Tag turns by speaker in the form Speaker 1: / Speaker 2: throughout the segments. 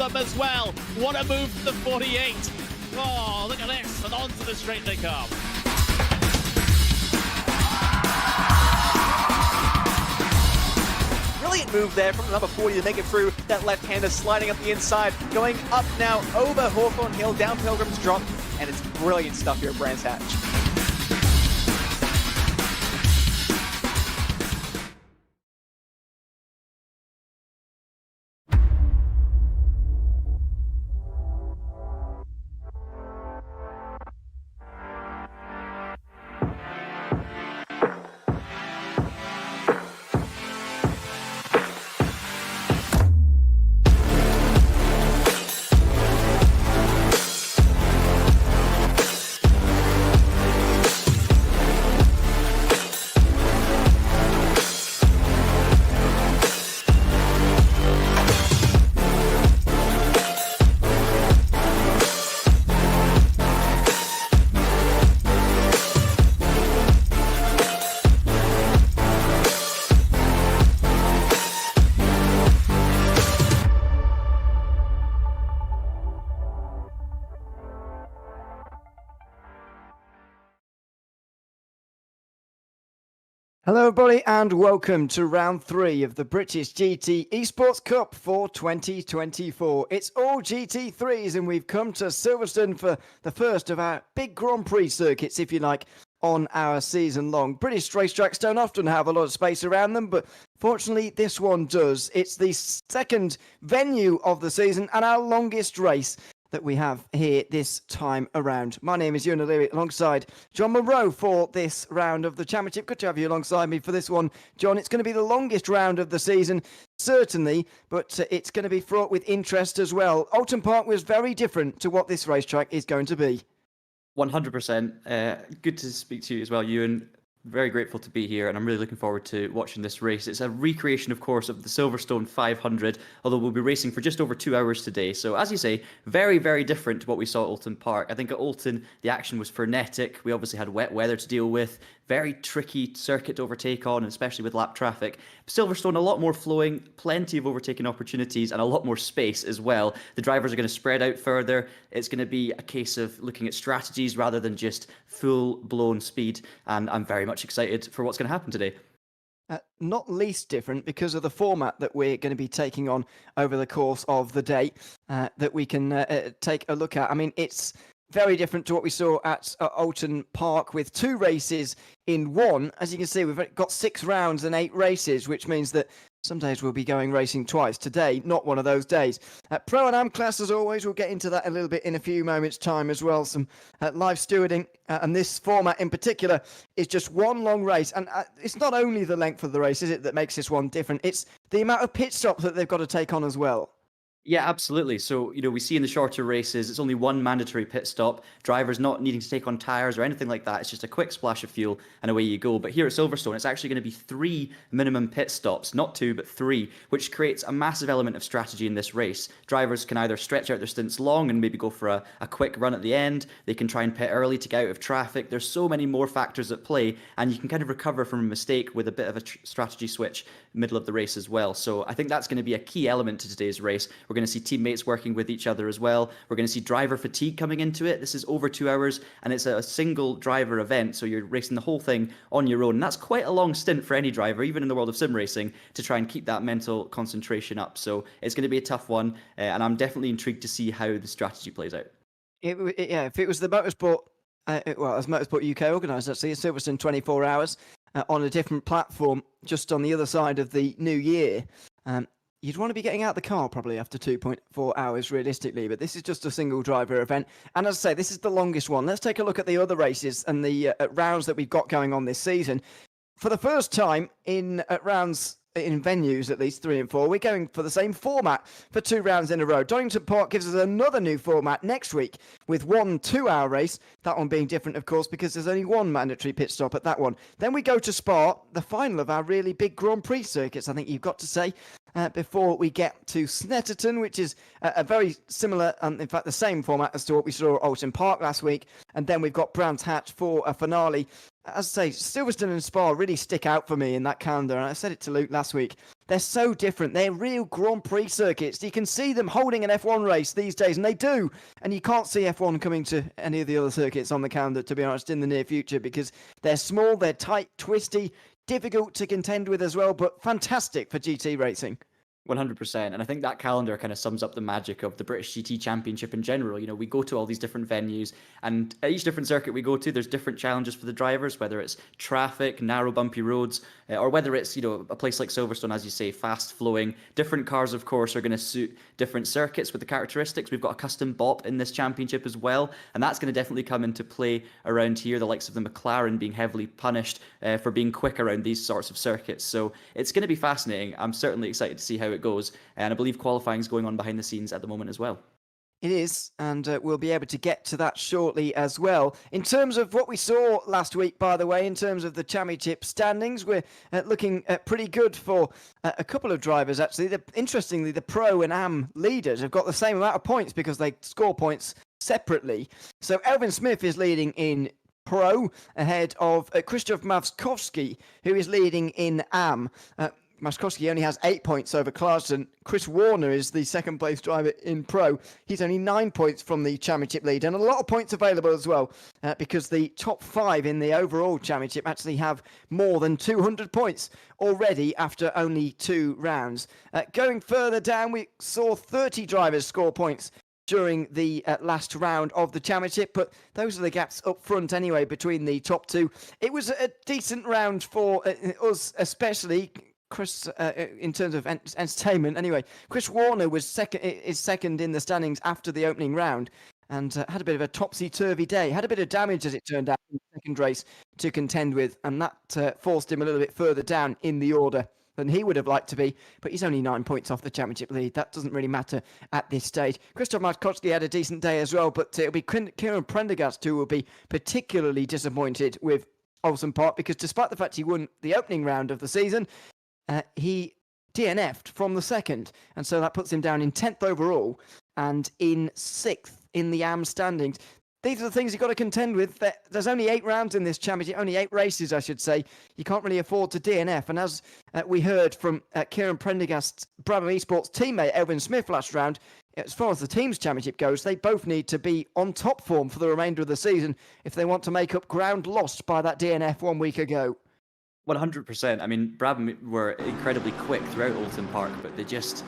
Speaker 1: them as well. What a move to the 48. Oh, look at this, and onto the straight they come.
Speaker 2: Brilliant move there from the number 40 to make it through. That left-hander sliding up the inside, going up now over Hawthorne Hill, down Pilgrim's Drop, and it's brilliant stuff here at Brands Hatch.
Speaker 3: Hello everybody and welcome to round 3 of the British GT Esports Cup for 2024. It's all GT3s and we've come to Silverstone for the first of our big Grand Prix circuits, if you like, on our season long. British racetracks don't often have a lot of space around them, but fortunately this one does. It's the second venue of the season and our longest race that we have here this time around. My name is Ewan O'Leary alongside John Monroe for this round of the championship. Good to have you alongside me for this one, John. It's going to be the longest round of the season, certainly, but it's going to be fraught with interest as well. Oulton Park was very different to what this racetrack is going to be.
Speaker 4: 100%. Good to speak to you as well, Ewan. Very grateful to be here, and I'm really looking forward to watching this race. It's a recreation, of course, of the Silverstone 500, although we'll be racing for just over 2 hours today. So, as you say, very, very different to what we saw at Oulton Park. I think at Oulton, the action was frenetic. We obviously had wet weather to deal with. Very tricky circuit to overtake on, especially with lap traffic. Silverstone, a lot more flowing, plenty of overtaking opportunities, and a lot more space as well. The drivers are going to spread out further. It's going to be a case of looking at strategies rather than just full-blown speed, and I'm very much excited for what's going to happen today.
Speaker 3: Not least different because of the format that we're going to be taking on over the course of the day that we can take a look at. I mean, it's very different to what we saw at Oulton Park with 2 races in one. As you can see, we've got 6 rounds and 8 races, which means that some days we'll be going racing twice. Today, not one of those days. Pro and Am class, as always, we'll get into that a little bit in a few moments' time as well. Some live stewarding, and this format in particular is just one long race. And it's not only the length of the race, is it, that makes this one different? It's the amount of pit stops that they've got to take on as well.
Speaker 4: Yeah, absolutely. So, we see in the shorter races, it's only one mandatory pit stop. Drivers not needing to take on tyres or anything like that. It's just a quick splash of fuel and away you go. But here at Silverstone, it's actually going to be 3 minimum pit stops, not 2, but 3, which creates a massive element of strategy in this race. Drivers can either stretch out their stints long and maybe go for a quick run at the end. They can try and pit early to get out of traffic. There's so many more factors at play, and you can kind of recover from a mistake with a bit of a strategy switch middle of the race as well. So I think that's going to be a key element to today's race. We're going to see teammates working with each other as well. We're going to see driver fatigue coming into it. This is over 2 hours and it's a single driver event, so you're racing the whole thing on your own. And that's quite a long stint for any driver, even in the world of sim racing, to try and keep that mental concentration up. So it's going to be a tough one, and I'm definitely intrigued to see how the strategy plays out.
Speaker 3: If it was the Motorsport, as Motorsport UK organised, actually, Silverstone 24 hours on a different platform just on the other side of the new year, you'd want to be getting out the car probably after 2.4 hours realistically, but this is just a single driver event. And as I say, this is the longest one. Let's take a look at the other races and the rounds that we've got going on this season. For the first time in rounds, in venues at least 3 and 4, we're going for the same format for 2 rounds in a row. Donington Park gives us another new format next week with 1 2-hour race, that one being different of course because there's only 1 mandatory pit stop at that one. Then we go to Spa, the final of our really big Grand Prix circuits, I think you've got to say, before we get to Snetterton, which is a very similar, in fact the same format as to what we saw at Oulton Park last week. And then we've got Brands Hatch for a finale as I say, Silverstone and Spa really stick out for me in that calendar, and I said it to Luke last week. They're so different. They're real Grand Prix circuits. You can see them holding an F1 race these days, and they do. And you can't see F1 coming to any of the other circuits on the calendar, to be honest, in the near future, because they're small, they're tight, twisty, difficult to contend with as well, but fantastic for GT racing.
Speaker 4: 100%. And I think that calendar kind of sums up the magic of the British GT Championship in general. You know, we go to all these different venues, and at each different circuit we go to, there's different challenges for the drivers, whether it's traffic, narrow, bumpy roads, or whether it's, you know, a place like Silverstone, as you say, fast flowing. Different cars, of course, are going to suit different circuits with the characteristics. We've got a custom BOP in this championship as well, and that's going to definitely come into play around here, the likes of the McLaren being heavily punished for being quick around these sorts of circuits. So it's going to be fascinating. I'm certainly excited to see how it goes, and I believe qualifying is going on behind the scenes at the moment as well.
Speaker 3: It is, and we'll be able to get to that shortly as well. In terms of what we saw last week, by the way, in terms of the championship standings, we're looking pretty good for a couple of drivers, actually. Interestingly, the Pro and Am leaders have got the same amount of points because they score points separately. So Elvin Smith is leading in Pro ahead of Krzysztof Mawskowski, who is leading in Am. Mawskowski only has 8 points over Clarkson. Chris Warner is the second place driver in Pro. He's only 9 points from the championship lead, and a lot of points available as well, because the top 5 in the overall championship actually have more than 200 points already after only 2 rounds. Going further down, we saw 30 drivers score points during the last round of the championship, but those are the gaps up front anyway between the top 2. It was a decent round for us, especially Chris, in terms of entertainment. Anyway, Chris Warner was second in the standings after the opening round, and had a bit of a topsy-turvy day. Had a bit of damage, as it turned out, in the second race to contend with, and that forced him a little bit further down in the order than he would have liked to be, but he's only 9 points off the championship lead. That doesn't really matter at this stage. Krzysztof Mawskowski had a decent day as well, but it'll be Kieran Prendergast who will be particularly disappointed with Oulton Park, because despite the fact he won the opening round of the season, he DNF'd from the second, and so that puts him down in 10th overall and in 6th in the AM standings. These are the things you've got to contend with. There's only 8 rounds in this championship, only 8 races, I should say. You can't really afford to DNF. And as we heard from Kieran Prendergast's Braam Esports teammate, Elvin Smith, last round, as far as the team's championship goes, they both need to be on top form for the remainder of the season if they want to make up ground lost by that DNF 1 week ago.
Speaker 4: 100%. I mean, Braam were incredibly quick throughout Oulton Park, but they just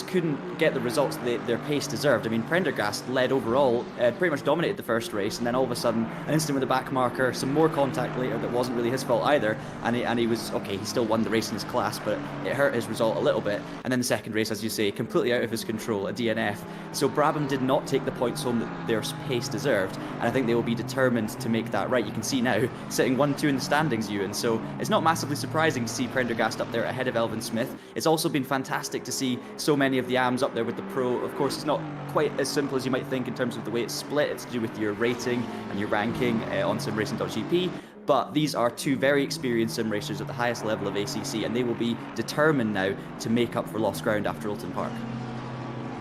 Speaker 4: couldn't get the results their pace deserved. I mean, Prendergast led overall, pretty much dominated the first race, and then all of a sudden, an incident with a back marker, some more contact later that wasn't really his fault either, and he was, okay, he still won the race in his class, but it hurt his result a little bit. And then the second race, as you say, completely out of his control, a DNF. So Braam did not take the points home that their pace deserved, and I think they will be determined to make that right. You can see now, sitting 1-2 in the standings, Ewan, so it's not massively surprising to see Prendergast up there ahead of Elvin Smith. It's also been fantastic to see so many of the AMs up there with the Pro. Of course, it's not quite as simple as you might think in terms of the way it's split. It's to do with your rating and your ranking on Simracing.GP. But these are 2 very experienced sim racers at the highest level of ACC, and they will be determined now to make up for lost ground after Oulton Park.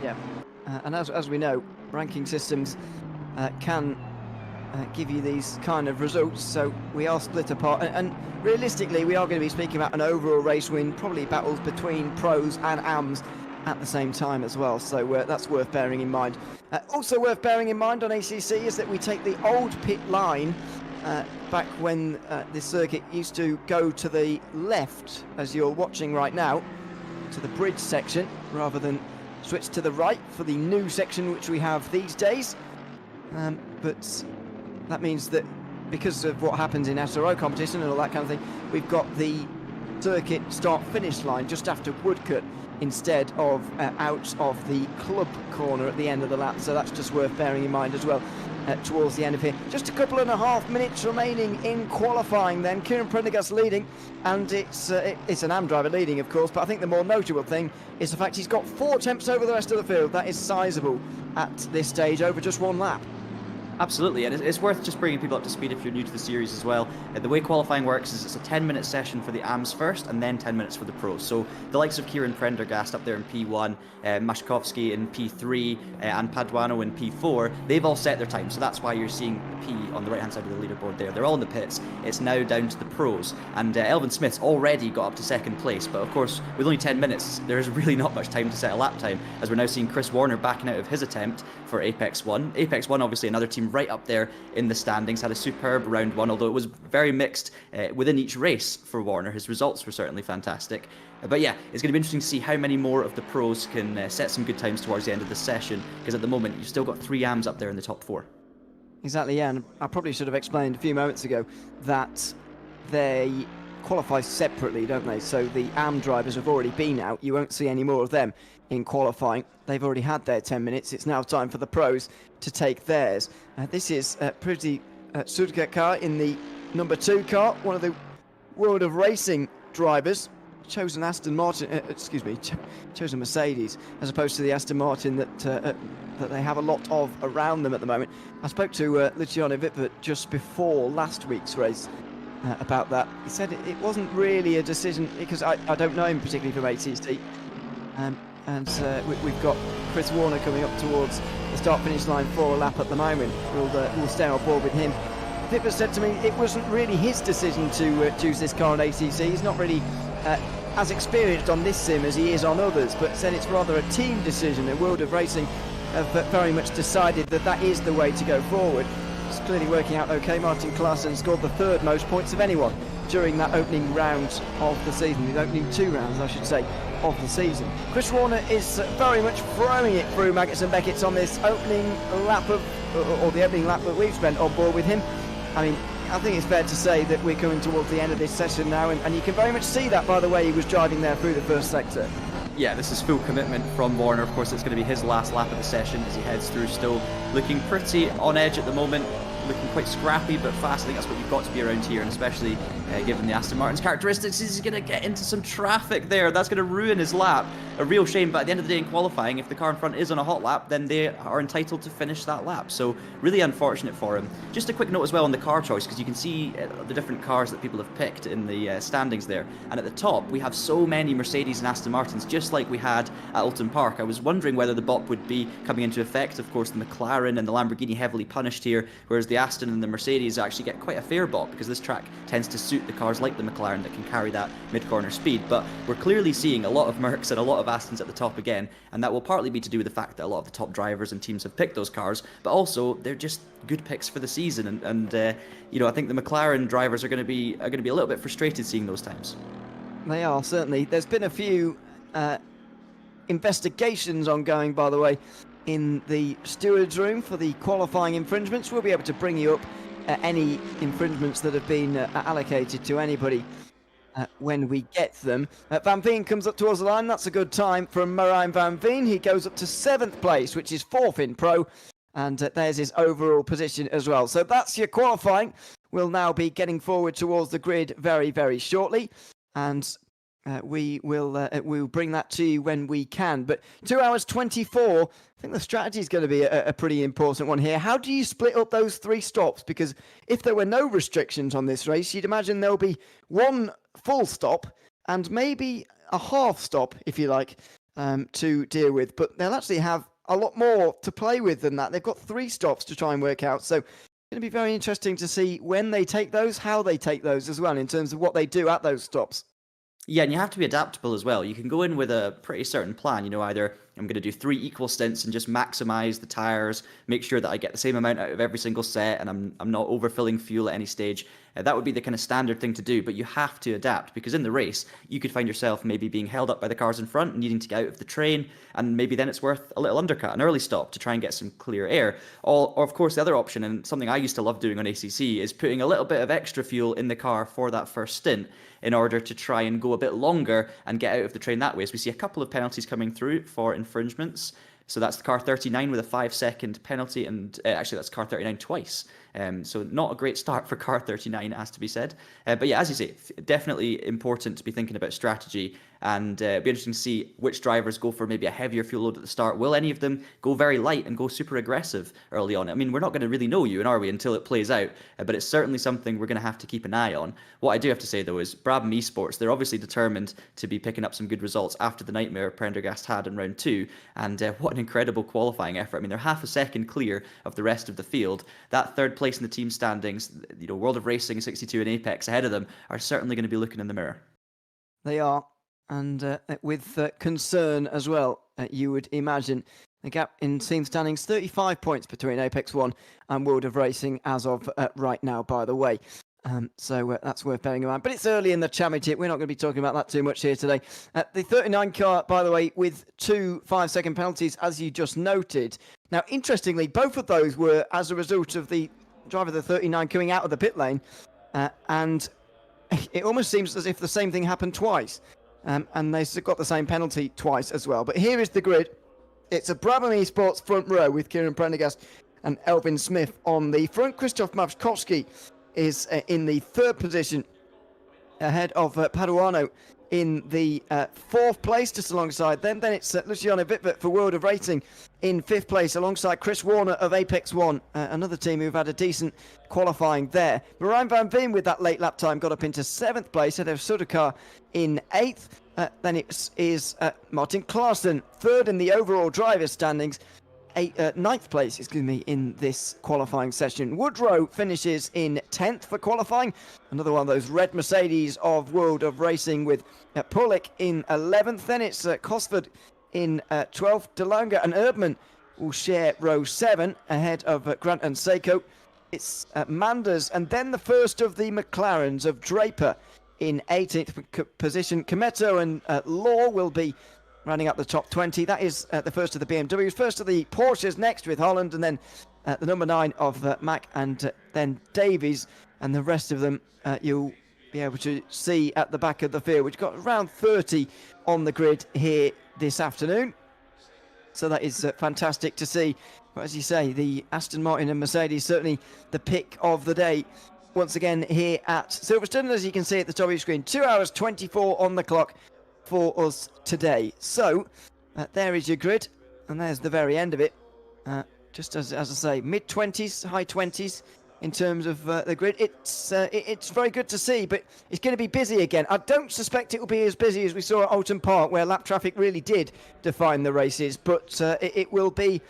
Speaker 3: Yeah, and as we know, ranking systems can give you these kind of results, so we are split apart, and realistically we are going to be speaking about an overall race win, probably battles between pros and AMs at the same time as well, so that's worth bearing in mind. Also worth bearing in mind on ACC is that we take the old pit line back when this circuit used to go to the left, as you're watching right now, to the bridge section, rather than switch to the right for the new section which we have these days. But that means that because of what happens in SRO competition and all that kind of thing, we've got the circuit start-finish line just after Woodcut instead of out of the club corner at the end of the lap. So that's just worth bearing in mind as well towards the end of here. Just a couple and a half minutes remaining in qualifying then. Kieran Prendergast leading, and it's an AM driver leading, of course, but I think the more notable thing is the fact he's got 4 attempts over the rest of the field. That is sizable at this stage, over just 1 lap.
Speaker 4: Absolutely, and it's worth just bringing people up to speed if you're new to the series as well. The way qualifying works is it's a 10-minute session for the AMs first, and then 10 minutes for the pros. So the likes of Kieran Prendergast up there in P1, Mashkovsky in P3, and Paduano in P4, they've all set their time. So that's why you're seeing P on the right-hand side of the leaderboard there. They're all in the pits. It's now down to the pros, and Elvin Smith's already got up to second place. But of course, with only 10 minutes, there's really not much time to set a lap time, as we're now seeing Chris Warner backing out of his attempt for Apex 1. Apex 1, obviously, another team right up there in the standings, had a superb round one, although it was very mixed within each race for Warner. His results were certainly fantastic. But yeah, it's going to be interesting to see how many more of the pros can set some good times towards the end of the session, because at the moment you've still got 3 AMs up there in the top 4.
Speaker 3: Exactly, yeah, and I probably should have explained a few moments ago that they qualify separately, don't they? So the AM drivers have already been out. You won't see any more of them in qualifying. They've already had their 10 minutes. It's now time for the pros to take theirs. This is Priti Sudgakar in the number 2 car, one of the World of Racing drivers. Chose an Aston Martin, chose a Mercedes, as opposed to the Aston Martin that they have a lot of around them at the moment. I spoke to Luciano Vipert just before last week's race about that. He said it wasn't really a decision, because I don't know him particularly from ATC. We've got Chris Warner coming up towards the start-finish line for a lap at the moment. We'll stay on board with him. Vipper said to me it wasn't really his decision to choose this car on ATC. He's not really as experienced on this sim as he is on others, but said it's rather a team decision. The World of Racing have very much decided that is the way to go forward. It's clearly working out okay. Martin Klaassen scored the 3rd most points of anyone during that opening round of the season, the opening 2 rounds, I should say, of the season. Chris Warner is very much throwing it through Maggots and Beckett's on this opening lap or the opening lap that we've spent on board with him. I mean, I think it's fair to say that we're coming towards the end of this session now, and you can very much see that by the way he was driving there through the first sector.
Speaker 4: Yeah, this is full commitment from Warner. Of course, it's going to be his last lap of the session as he heads through, still looking pretty on edge at the moment, looking quite scrappy but fast. I think that's what you've got to be around here, and especially given the Aston Martin's characteristics, he's going to get into some traffic there. That's going to ruin his lap. A real shame, but at the end of the day in qualifying, if the car in front is on a hot lap, then they are entitled to finish that lap. So really unfortunate for him. Just a quick note as well on the car choice, because you can see the different cars that people have picked in the standings there. And at the top, we have so many Mercedes and Aston Martins, just like we had at Alton Park. I was wondering whether the BOP would be coming into effect. Of course, the McLaren and the Lamborghini heavily punished here, whereas the Aston and the Mercedes actually get quite a fair BOP, because this track tends to suit the cars like the McLaren that can carry that mid-corner speed. But we're clearly seeing a lot of Mercs and a lot of Astons at the top again, and that will partly be to do with the fact that a lot of the top drivers and teams have picked those cars, but also they're just good picks for the season. And you know, I think the McLaren drivers are going to be a little bit frustrated seeing those times.
Speaker 3: They are, certainly. There's been a few investigations ongoing, by the way, in the stewards room for the qualifying infringements. We'll be able to bring you up any infringements that have been allocated to anybody when we get them. Van Veen comes up towards the line. That's a good time from Marijn Van Veen. He goes up to 7th place, which is 4th in Pro, and there's his overall position as well. So that's your qualifying. We'll now be getting forward towards the grid very, very shortly, and we'll bring that to you when we can. But 2 hours 24, I think the strategy is going to be a pretty important one here. How do you split up those 3 stops? Because if there were no restrictions on this race, you'd imagine there'll be 1 full stop and maybe a half stop, if you like, to deal with. But they'll actually have a lot more to play with than that. They've got 3 stops to try and work out. So it's going to be very interesting to see when they take those, how they take those as well, in terms of what they do at those stops.
Speaker 4: Yeah, and you have to be adaptable as well. You can go in with a pretty certain plan, you know, either I'm going to do 3 equal stints and just maximize the tires, make sure that I get the same amount out of every single set, and I'm not overfilling fuel at any stage. That would be the kind of standard thing to do, but you have to adapt, because in the race, you could find yourself maybe being held up by the cars in front, needing to get out of the train, and maybe then it's worth a little undercut, an early stop to try and get some clear air. Or of course, the other option, and something I used to love doing on ACC, is putting a little bit of extra fuel in the car for that first stint in order to try and go a bit longer and get out of the train that way. So we see a couple of penalties coming through for infringements. So that's car 39 with a 5-second penalty, and actually that's car 39 twice So not a great start for car 39, has to be said. But yeah, as you say, definitely important to be thinking about strategy, and it'll be interesting to see which drivers go for maybe a heavier fuel load at the start. Will any of them go very light and go super aggressive early on? I mean, we're not going to really know, Ewan, are we, until it plays out, but it's certainly something we're going to have to keep an eye on. What I do have to say, though, is Braam Esports, they're obviously determined to be picking up some good results after the nightmare Prendergast had in round 2, and what an incredible qualifying effort. I mean, they're half a second clear of the rest of the field. That third place in the team standings, you know, World of Racing, 62 and Apex ahead of them, are certainly going to be looking in the mirror.
Speaker 3: They are, and with concern as well, you would imagine. The gap in team standings, 35 points between Apex 1 and World of Racing as of right now, by the way. So that's worth bearing in mind. But it's early in the championship. We're not going to be talking about that too much here today. The 39 car, by the way, with 2 5-second penalties, as you just noted. Now, interestingly, both of those were as a result of the driver of the 39 coming out of the pit lane. And it almost seems as if the same thing happened twice. And they got the same penalty twice as well. But here is the grid. It's a Braam Esports front row with Kieran Prendergast and Elvin Smith on the front. Krzysztof Mawczkowski is in the 3rd position, ahead of Paduano in the 4th place, just alongside them. Then it's Luciano Wittwert for World of Racing in 5th place, alongside Chris Warner of Apex 1, another team who've had a decent qualifying there. Marijn van Veen, with that late lap time, got up into 7th place, ahead of Sudakar in 8th. Then it is Martin Klaassen, 3rd in the overall driver standings. 9th place, in this qualifying session. Woodrow finishes in 10th for qualifying. Another one of those red Mercedes of World of Racing, with Pulick in 11th. Then it's Cosford in 12th. DeLonga and Erdmann will share row 7 ahead of Grant and Seiko. It's Manders, and then the first of the McLarens of Draper in 18th position. Cometto and Law will be running up the top 20. That is the first of the BMWs. First of the Porsches next with Holland, and then the number 9 of Mack, and then Davies, and the rest of them you'll be able to see at the back of the field, which got around 30 on the grid here this afternoon. So that is fantastic to see. But as you say, the Aston Martin and Mercedes certainly the pick of the day once again here at Silverstone. As you can see at the top of your screen, 2 hours 24 on the clock for us today. So there is your grid, and there's the very end of it. Just as I say, mid-20s, high 20s in terms of the grid. It's very good to see, but it's going to be busy again. I don't suspect it will be as busy as we saw at Alton Park, where lap traffic really did define the races, but it will be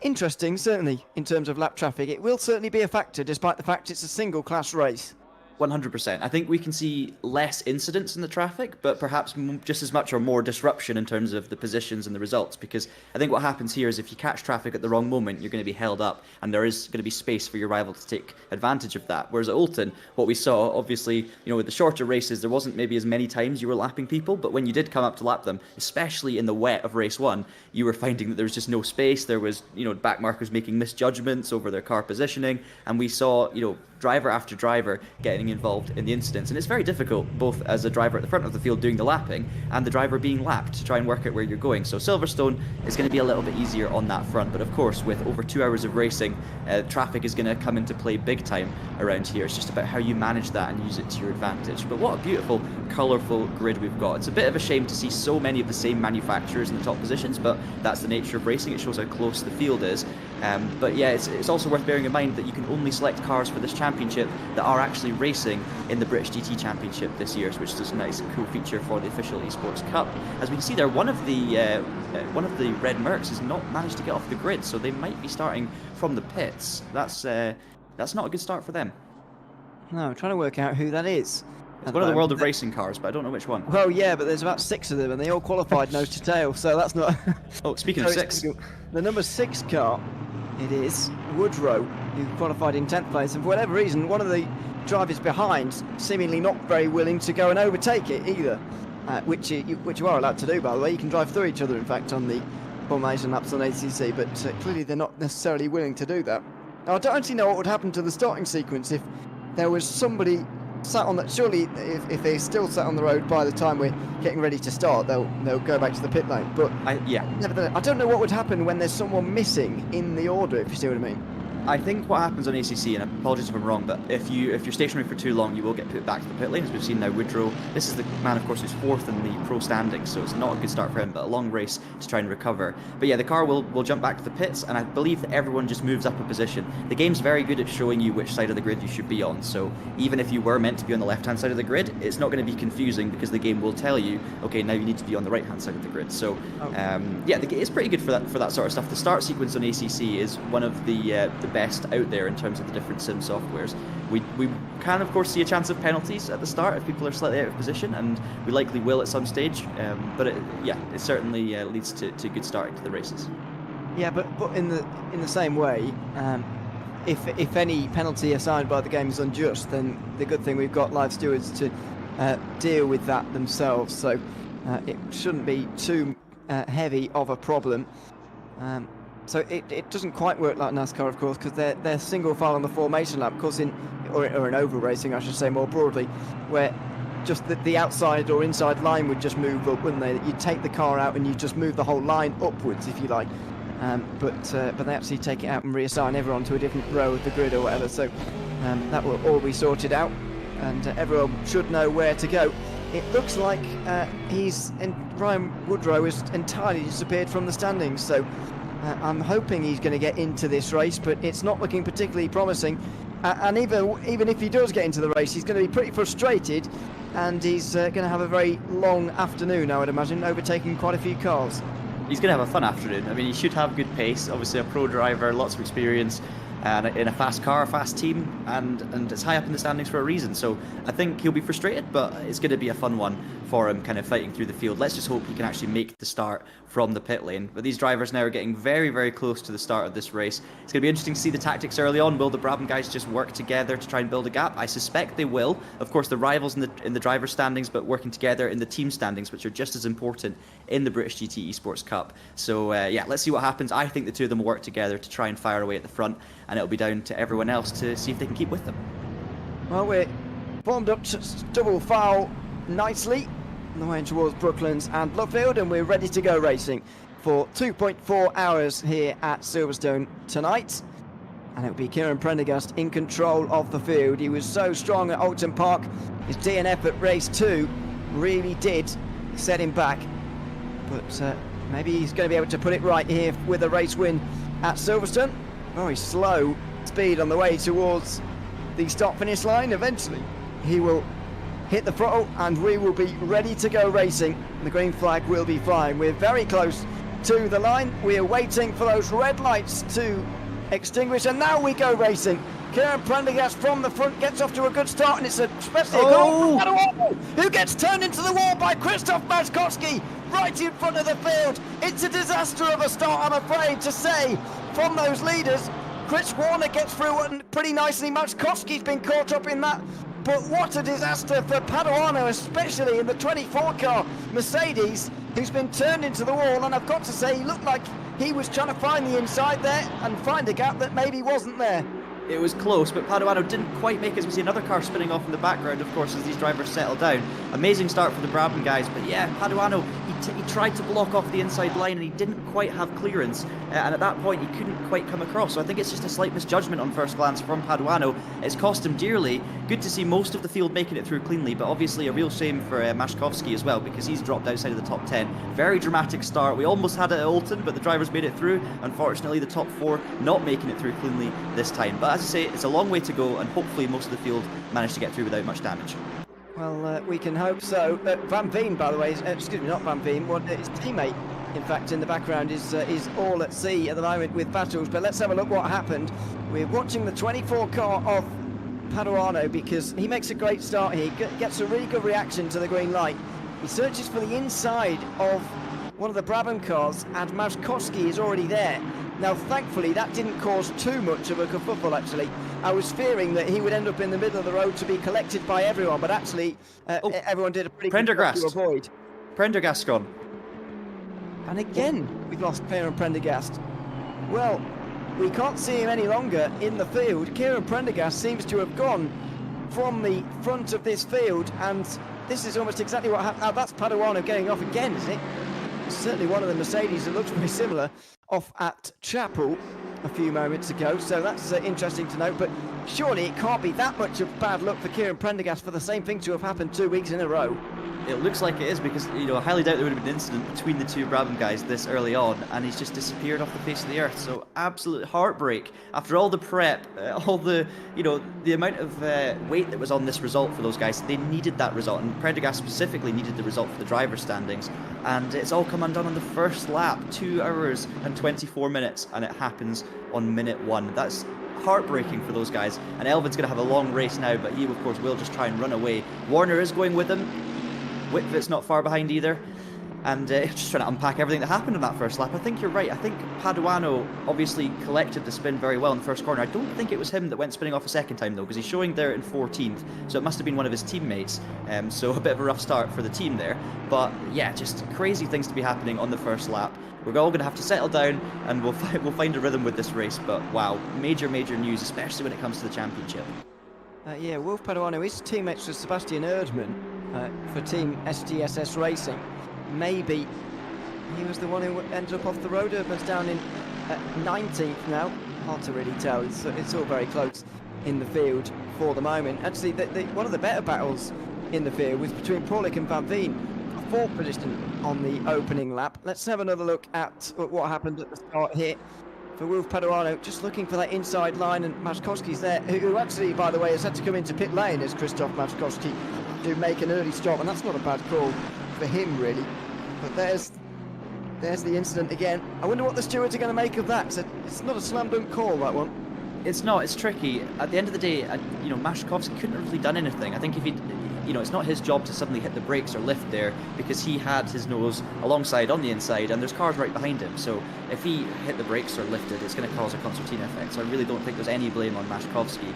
Speaker 3: interesting, certainly, in terms of lap traffic. It will certainly be a factor, despite the fact it's a single-class race.
Speaker 4: 100%. I think we can see less incidents in the traffic, but perhaps just as much or more disruption in terms of the positions and the results, because I think what happens here is if you catch traffic at the wrong moment, you're going to be held up, and there is going to be space for your rival to take advantage of that. Whereas at Oulton, what we saw, obviously, with the shorter races, there wasn't maybe as many times you were lapping people, but when you did come up to lap them, especially in the wet of race 1, you were finding that there was just no space. There was, back markers making misjudgments over their car positioning, and we saw, driver after driver getting involved in the incidents. And it's very difficult, both as a driver at the front of the field doing the lapping and the driver being lapped, to try and work out where you're going. So Silverstone is going to be a little bit easier on that front. But of course, with over 2 hours of racing, traffic is going to come into play big time around here. It's just about how you manage that and use it to your advantage. But what a beautiful, colourful grid we've got. It's a bit of a shame to see so many of the same manufacturers in the top positions, but that's the nature of racing. It shows how close the field is. But yeah, it's also worth bearing in mind that you can only select cars for this championship that are actually racing in the British GT Championship this year, which is a nice, cool feature for the official Esports Cup. As we can see there, one of the red Mercs has not managed to get off the grid, so they might be starting from the pits. That's not a good start for them.
Speaker 3: No, I'm trying to work out who that is.
Speaker 4: It's one of the World of Racing cars, but I don't know which one.
Speaker 3: Well, yeah, but there's about 6 of them, and they all qualified nose to tail, so that's not...
Speaker 4: Oh, speaking of 6.
Speaker 3: The number 6 car, it is Woodrow, who qualified in 10th place, and for whatever reason, one of the drivers behind seemingly not very willing to go and overtake it either, which you are allowed to do, by the way. You can drive through each other, in fact, on the formation laps on ACC, but clearly they're not necessarily willing to do that. Now, I don't actually know what would happen to the starting sequence if there was somebody sat on that. Surely if they still sat on the road by the time we're getting ready to start, they'll go back to the pit lane. But
Speaker 4: yeah,
Speaker 3: nevertheless, I don't know what would happen when there's someone missing in the order, if you see what I mean.
Speaker 4: I think what happens on ACC, and apologies if I'm wrong, but if you're stationary for too long, you will get put back to the pit lane, as we've seen now. Woodrow, this is the man, of course, who's 4th in the pro standings, so it's not a good start for him, but a long race to try and recover. But yeah, the car will jump back to the pits, and I believe that everyone just moves up a position. The game's very good at showing you which side of the grid you should be on, so even if you were meant to be on the left-hand side of the grid, it's not going to be confusing because the game will tell you, okay, now you need to be on the right-hand side of the grid. So yeah, it's pretty good for that sort of stuff. The start sequence on ACC is one of the best out there in terms of the different sim softwares. We can of course see a chance of penalties at the start if people are slightly out of position, and we likely will at some stage. But it certainly leads to good starting to the races.
Speaker 3: Yeah, but in the same way, if any penalty assigned by the game is unjust, then the good thing we've got live stewards to deal with that themselves. So it shouldn't be too heavy of a problem. So it doesn't quite work like NASCAR, of course, because they're single file on the formation lap, of course, or in oval racing, I should say more broadly, where just the outside or inside line would just move up, wouldn't they? You take the car out and you just move the whole line upwards, if you like. But they actually take it out and reassign everyone to a different row of the grid or whatever. So that will all be sorted out, and everyone should know where to go. It looks like Ryan Woodrow has entirely disappeared from the standings, so I'm hoping he's going to get into this race, but it's not looking particularly promising. And even if he does get into the race, he's going to be pretty frustrated, and he's going to have a very long afternoon, I would imagine, overtaking quite a few cars.
Speaker 4: He's going to have a fun afternoon. I mean, he should have good pace. Obviously, a pro driver, lots of experience, and in a fast car, a fast team, and it's high up in the standings for a reason. So I think he'll be frustrated, but it's going to be a fun one for him, kind of fighting through the field. Let's just hope he can actually make the start from the pit lane. But these drivers now are getting very, very close to the start of this race. It's going to be interesting to see the tactics early on. Will the Braam guys just work together to try and build a gap? I suspect they will. Of course, the rivals in the driver standings, but working together in the team standings, which are just as important in the British GT Esports Cup. So yeah, let's see what happens. I think the two of them will work together to try and fire away at the front, and it'll be down to everyone else to see if they can keep with them.
Speaker 3: Well, we're formed up to double foul nicely on the way towards Brooklands and Luffield, and we're ready to go racing for 2.4 hours here at Silverstone tonight. And it'll be Kieran Prendergast in control of the field. He was so strong at Alton Park. His DNF at race 2 really did set him back, but maybe he's going to be able to put it right here with a race win at Silverstone. Very slow speed on the way towards the start-finish line. Eventually he will hit the throttle and we will be ready to go racing. The green flag will be flying. We're very close to the line. We are waiting for those red lights to extinguish, and now we go racing. Kieran Prendergast from the front gets off to a good start, and it's especially a goal from Paduano, who gets turned into the wall by Krzysztof Maczkowski right in front of the field. It's a disaster of a start, I'm afraid to say, from those leaders. Chris Warner gets through pretty nicely. Maczkowski's been caught up in that. But what a disaster for Paduano, especially in the 24 car Mercedes, who's been turned into the wall. And I've got to say, he looked like he was trying to find the inside there and find a gap that maybe wasn't there.
Speaker 4: It was close, but Paduano didn't quite make it. We see another car spinning off in the background, of course, as these drivers settle down. Amazing start for the Braam guys, but yeah, Paduano, he tried to block off the inside line and he didn't quite have clearance, and at that point he couldn't quite come across. So I think it's just a slight misjudgment on first glance from Paduano. It's cost him dearly. Good to see most of the field making it through cleanly, but obviously a real shame for Maczkowski as well, because he's dropped outside of the top 10. Very dramatic start. We almost had it at Alton, but the drivers made it through. Unfortunately, the top 4 not making it through cleanly this time. But as I say, it's a long way to go, and hopefully most of the field managed to get through without much damage.
Speaker 3: Well, we can hope so. Van Veen, by the way, excuse me, not Van Veen, his teammate, in fact, in the background is all at sea at the moment with battles. But let's have a look what happened. We're watching the 24 car of Paduano because he makes a great start here. He gets a really good reaction to the green light. He searches for the inside of one of the Braam cars, and Maczkowski is already there. Now, thankfully, that didn't cause too much of a kerfuffle, actually. I was fearing that he would end up in the middle of the road to be collected by everyone, but actually, everyone did a pretty good job to avoid.
Speaker 4: Prendergast gone.
Speaker 3: And again, we've lost Kieran Prendergast. Well, we can't see him any longer in the field. Kieran Prendergast seems to have gone from the front of this field, and this is almost exactly what happened. Now, that's Paduano getting off again, isn't it? Certainly one of the Mercedes that looks very similar off at Chapel. A few moments ago, so that's interesting to note. But surely it can't be that much of bad luck for Kieran Prendergast for the same thing to have happened 2 weeks in a row.
Speaker 4: It looks like it is because, you know, I highly doubt there would have been an incident between the two Braam guys this early on, and he's just disappeared off the face of the earth. So absolute heartbreak after all the prep, all the, you know, the amount of weight that was on this result for those guys. They needed that result, and Prendergast specifically needed the result for the driver standings, and it's all come undone on the first lap. 2 hours and 24 minutes, and it happens on minute 1. That's heartbreaking for those guys, and Elvin's going to have a long race now, but he of course will just try and run away. Warner is going with him. Whitvit's not far behind either, and just trying to unpack everything that happened in that first lap. I think you're right. I think Paduano obviously collected the spin very well in the first corner. I don't think it was him that went spinning off a second time though, because he's showing there in 14th, so it must have been one of his teammates. So a bit of a rough start for the team there, but yeah, just crazy things to be happening on the first lap. We're all going to have to settle down, and we'll find a rhythm with this race. But wow, major news, especially when it comes to the championship.
Speaker 3: Yeah, Wolf Paduano is teammates with Sebastian Erdmann for Team STSS Racing. Maybe he was the one who ended up off the road. Erdmann's down in 19th now. Hard to really tell. It's all very close in the field for the moment. Actually, one of the better battles in the field was between Paulik and Van Veen. 4th position on the opening lap. Let's have another look at what happened at the start here. For Wolf Paduano, just looking for that inside line, and Maszkowski's there, who actually, by the way, has had to come into pit lane as Krzysztof Maszkowski to make an early stop, and that's not a bad call for him, really. But there's the incident again. I wonder what the stewards are going to make of that. It's not a slam dunk call, that one.
Speaker 4: It's not. It's tricky. At the end of the day, you know, Maszkowski couldn't have really done anything. I think if he'd, you know, it's not his job to suddenly hit the brakes or lift there, because he had his nose alongside on the inside and there's cars right behind him. So if he hit the brakes or lifted, it's going to cause a concertina effect. So I really don't think there's any blame on Maszkowski.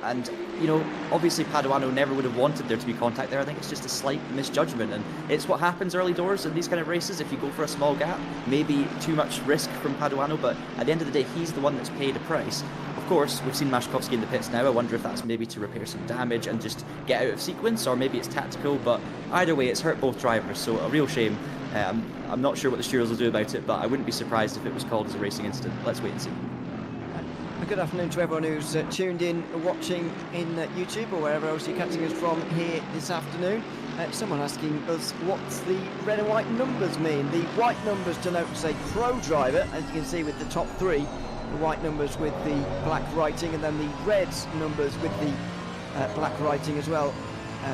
Speaker 4: And, you know, obviously Paduano never would have wanted there to be contact there. I think it's just a slight misjudgment, and it's what happens early doors in these kind of races. If you go for a small gap, maybe too much risk from Paduano, but at the end of the day, he's the one that's paid a price. Of course, we've seen Maszkowski in the pits now. I wonder if that's maybe to repair some damage and just get out of sequence, or maybe it's tactical, but either way, it's hurt both drivers, so a real shame. I'm not sure what the stewards will do about it, but I wouldn't be surprised if it was called as a racing incident. Let's wait and see.
Speaker 3: Good afternoon to everyone who's tuned in, watching in YouTube or wherever else you're catching us from here this afternoon. Someone asking us what the red and white numbers mean. The white numbers denote, say, pro driver, as you can see with the top 3. The white numbers with the black writing, and then the red numbers with the black writing as well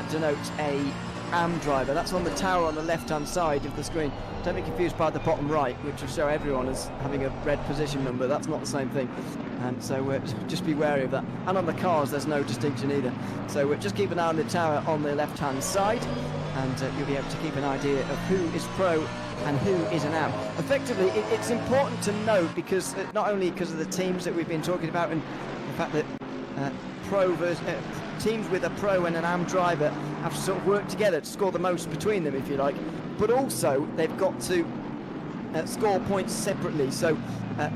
Speaker 3: denote a AM driver. That's on the tower on the left-hand side of the screen. Don't be confused by the bottom right, which will show everyone as having a red position number. That's not the same thing. So just be wary of that. And on the cars, there's no distinction either. So just keep an eye on the tower on the left-hand side, and you'll be able to keep an idea of who is pro and who is an AM. Effectively, it's important to note, because not only because of the teams that we've been talking about, and the fact that teams with a pro and an AM driver have to sort of work together to score the most between them, if you like, but also they've got to score points separately. So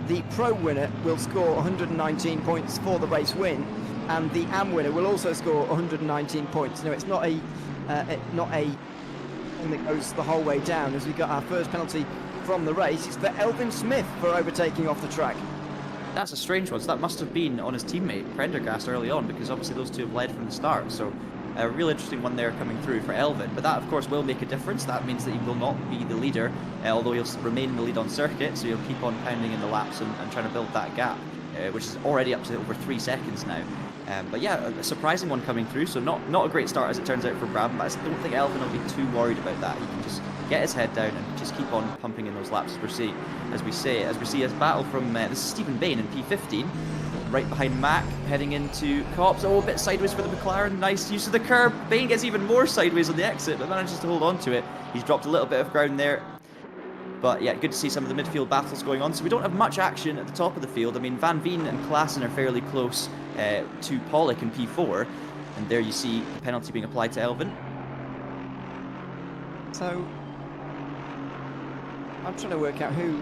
Speaker 3: the pro winner will score 119 points for the race win, and the AM winner will also score 119 points. Now, it's not a thing that goes the whole way down, as we got our first penalty from the race. It's for Elvin Smith for overtaking off the track.
Speaker 4: That's a strange one. So that must have been on his teammate Prendergast early on, because obviously those two have led from the start. So a real interesting one there coming through for Elvin. But that, of course, will make a difference. That means that he will not be the leader, although he'll remain in the lead on circuit. So he'll keep on pounding in the laps and trying to build that gap, which is already up to over 3 seconds now. But yeah, a surprising one coming through. So not a great start, as it turns out, for Braam. But I don't think Elvin will be too worried about that. He can just get his head down and just keep on pumping in those laps, as we see a battle from this is Stephen Bain in P15, right behind Mac, heading into Cops. Oh, a bit sideways for the McLaren. Nice use of the curb. Bain gets even more sideways on the exit, but manages to hold on to it. He's dropped a little bit of ground there. But yeah, good to see some of the midfield battles going on. So we don't have much action at the top of the field. I mean, Van Veen and Klaassen are fairly close to Pollock in P4. And there you see the penalty being applied to Elvin.
Speaker 3: So I'm trying to work out who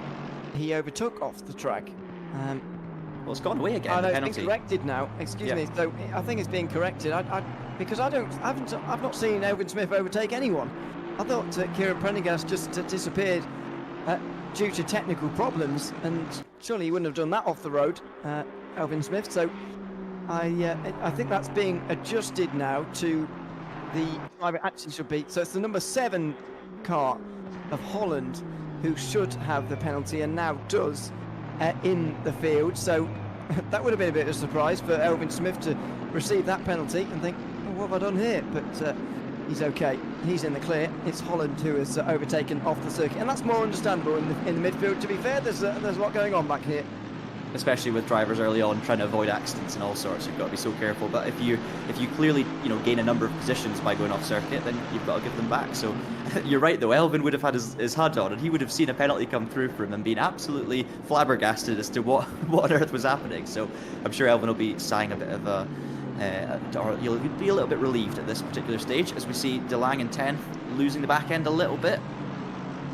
Speaker 3: he overtook off the track.
Speaker 4: Well, it's gone away again.
Speaker 3: I know,
Speaker 4: the
Speaker 3: it's
Speaker 4: penalty.
Speaker 3: been corrected now. Excuse me. So I think it's being corrected. Because I've not seen Elvin Smith overtake anyone. I thought Kieran Prendergast just disappeared due to technical problems, and surely he wouldn't have done that off the road, Elvin Smith. So I think that's being adjusted now to the driver it actually should be. So it's the number 7 car of Holland who should have the penalty and now does in the field. So that would have been a bit of a surprise for Elvin Smith to receive that penalty and think, oh, what have I done here? But he's okay. He's in the clear. It's Holland who has overtaken off the circuit, and that's more understandable in the midfield. To be fair, there's a lot going on back here.
Speaker 4: Especially with drivers early on trying to avoid accidents and all sorts, you've got to be so careful. But if you clearly gain a number of positions by going off circuit, then you've got to give them back. So you're right though, Elvin would have had his HUD on and he would have seen a penalty come through for him and been absolutely flabbergasted as to what on earth was happening. So I'm sure Elvin will be sighing a bit of a or you'll be a little bit relieved at this particular stage, as we see De Lang in 10th losing the back end a little bit,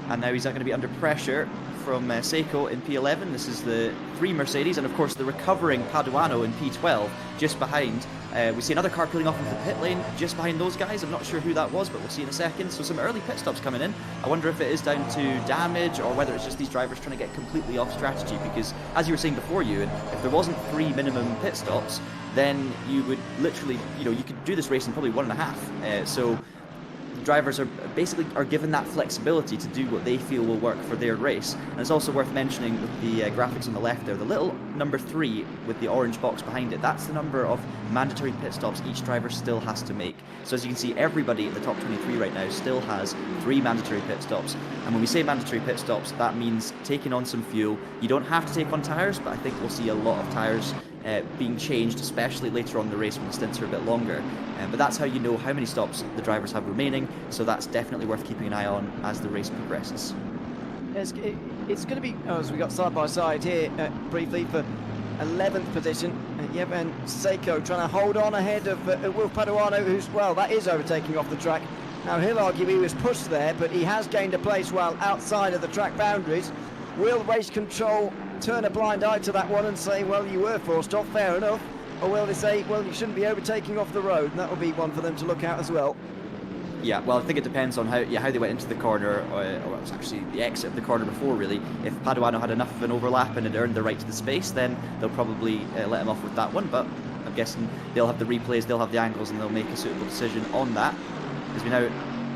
Speaker 4: and now he's not going to be under pressure from Seiko in P11. This is the 3 Mercedes, and of course the recovering Paduano in P12 just behind. We see another car peeling off into the pit lane just behind those guys. I'm not sure who that was, but we'll see in a second. So some early pit stops coming in. I wonder if it is down to damage or whether it's just these drivers trying to get completely off strategy, because as you were saying before, Ewan, if there wasn't 3 minimum pit stops, then you would literally, you could do this race in probably 1.5. So drivers are basically given that flexibility to do what they feel will work for their race. And it's also worth mentioning with the graphics on the left there, the little number 3 with the orange box behind it, that's the number of mandatory pit stops each driver still has to make. So as you can see, everybody in the top 23 right now still has 3 mandatory pit stops. And when we say mandatory pit stops, that means taking on some fuel. You don't have to take on tyres, but I think we'll see a lot of tyres being changed, especially later on in the race when the stints are a bit longer. But that's how you know how many stops the drivers have remaining, so that's definitely worth keeping an eye on as the race progresses.
Speaker 3: It's going to be, as we got side by side here briefly for 11th position. And Seiko trying to hold on ahead of Wilf Paduano, who's, well, that is overtaking off the track. Now he'll argue he was pushed there, but he has gained a place well outside of the track boundaries. Will race control turn a blind eye to that one and say, well, you were forced off, fair enough? Or will they say, well, you shouldn't be overtaking off the road? And that will be one for them to look at as well.
Speaker 4: Yeah, well, I think it depends on how they went into the corner, or it was actually the exit of the corner before, really. If Paduano had enough of an overlap and had earned the right to the space, then they'll probably let him off with that one. But I'm guessing they'll have the replays, they'll have the angles, and they'll make a suitable decision on that. As we now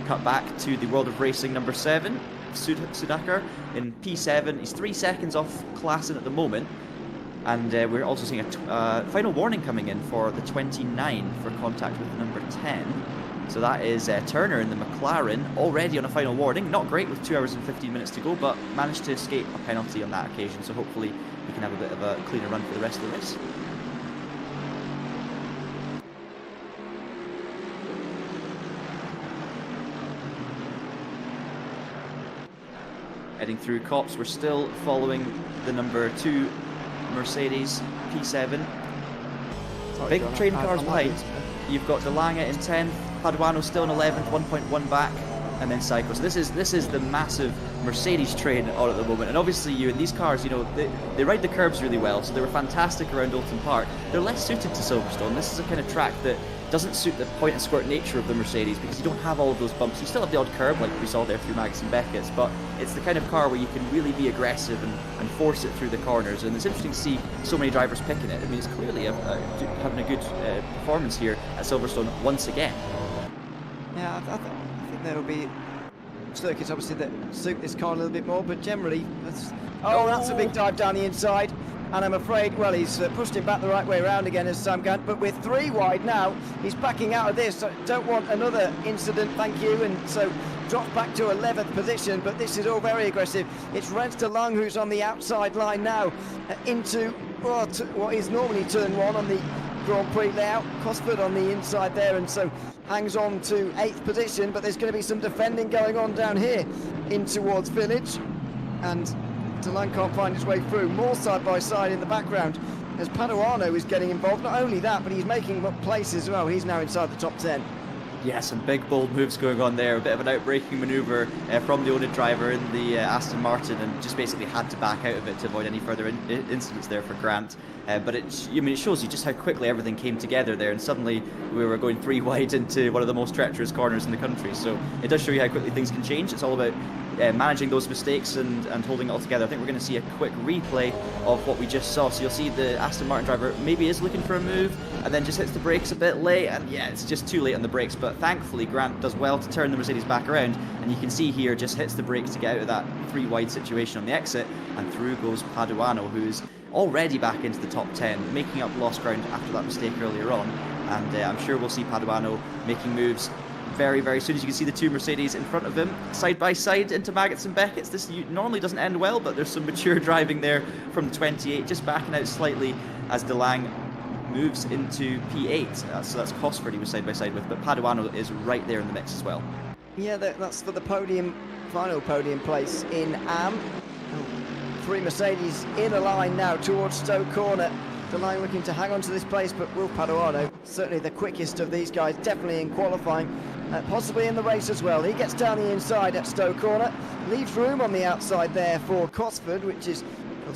Speaker 4: cut back to the World of Racing number 7, Sudakar in P7. He's 3 seconds off Klassen at the moment. And we're also seeing a final warning coming in for the 29 for contact with number 10. So that is Turner in the McLaren, already on a final warning. Not great with 2 hours and 15 minutes to go, but managed to escape a penalty on that occasion. So hopefully we can have a bit of a cleaner run for the rest of the race. Heading through Copse, we're still following the number 2 Mercedes P7. Big train cars behind. You've got De Lange in 10th, Paduano still in 11th, 1.1 back, and then Seiko. So this is the massive Mercedes train on at the moment. And obviously, these cars, they ride the curbs really well, so they were fantastic around Oulton Park. They're less suited to Silverstone. This is a kind of track that doesn't suit the point and squirt nature of the Mercedes, because you don't have all of those bumps. You still have the odd curb like we saw there through Magnussen Beckett's, but it's the kind of car where you can really be aggressive and force it through the corners. And it's interesting to see so many drivers picking it. I mean, it's clearly having a good performance here at Silverstone once again.
Speaker 3: Yeah, I think there will be circuits obviously that suit this car a little bit more, but generally that's a big dive down the inside. And I'm afraid, well, he's pushed him back the right way around again as Sam Gant, but we're 3 wide now. He's backing out of this. So don't want another incident, thank you. And so dropped back to 11th position, but this is all very aggressive. It's Rens de Lang who's on the outside line now into what is normally turn 1 on the Grand Prix layout. Cosford on the inside there, and so hangs on to 8th position, but there's going to be some defending going on down here in towards Village. And De Lang can't find his way through. More side by side in the background as Paduano is getting involved. Not only that, but he's making place as well. He's now inside the top 10.
Speaker 4: Yeah, some big bold moves going on there. A bit of an outbraking manoeuvre from the owner driver in the Aston Martin, and just basically had to back out of it to avoid any further incidents there for Grant. But it shows you just how quickly everything came together there, and suddenly we were going 3 wide into one of the most treacherous corners in the country. So it does show you how quickly things can change. It's all about managing those mistakes and holding it all together. I think we're going to see a quick replay of what we just saw. So you'll see the Aston Martin driver maybe is looking for a move and then just hits the brakes a bit late, and yeah, it's just too late on the brakes. But thankfully Grant does well to turn the Mercedes back around, and you can see here just hits the brakes to get out of that 3 wide situation on the exit, and through goes Paduano, who's already back into the top 10, making up lost ground after that mistake earlier on. And I'm sure we'll see Paduano making moves very, very soon. As you can see, the 2 Mercedes in front of him, side by side into Maggots and Beckett's. This normally doesn't end well, but there's some mature driving there from the 28, just backing out slightly as DeLange moves into P8. So that's Cosford he was side by side with, but Paduano is right there in the mix as well.
Speaker 3: Yeah, that's for the podium, final podium place in AM. 3 Mercedes in a line now towards Stowe Corner. DeLange looking to hang on to this place, but Will Paduano, certainly the quickest of these guys, definitely in qualifying, possibly in the race as well. He gets down the inside at Stowe Corner, leaves room on the outside there for Cosford, which is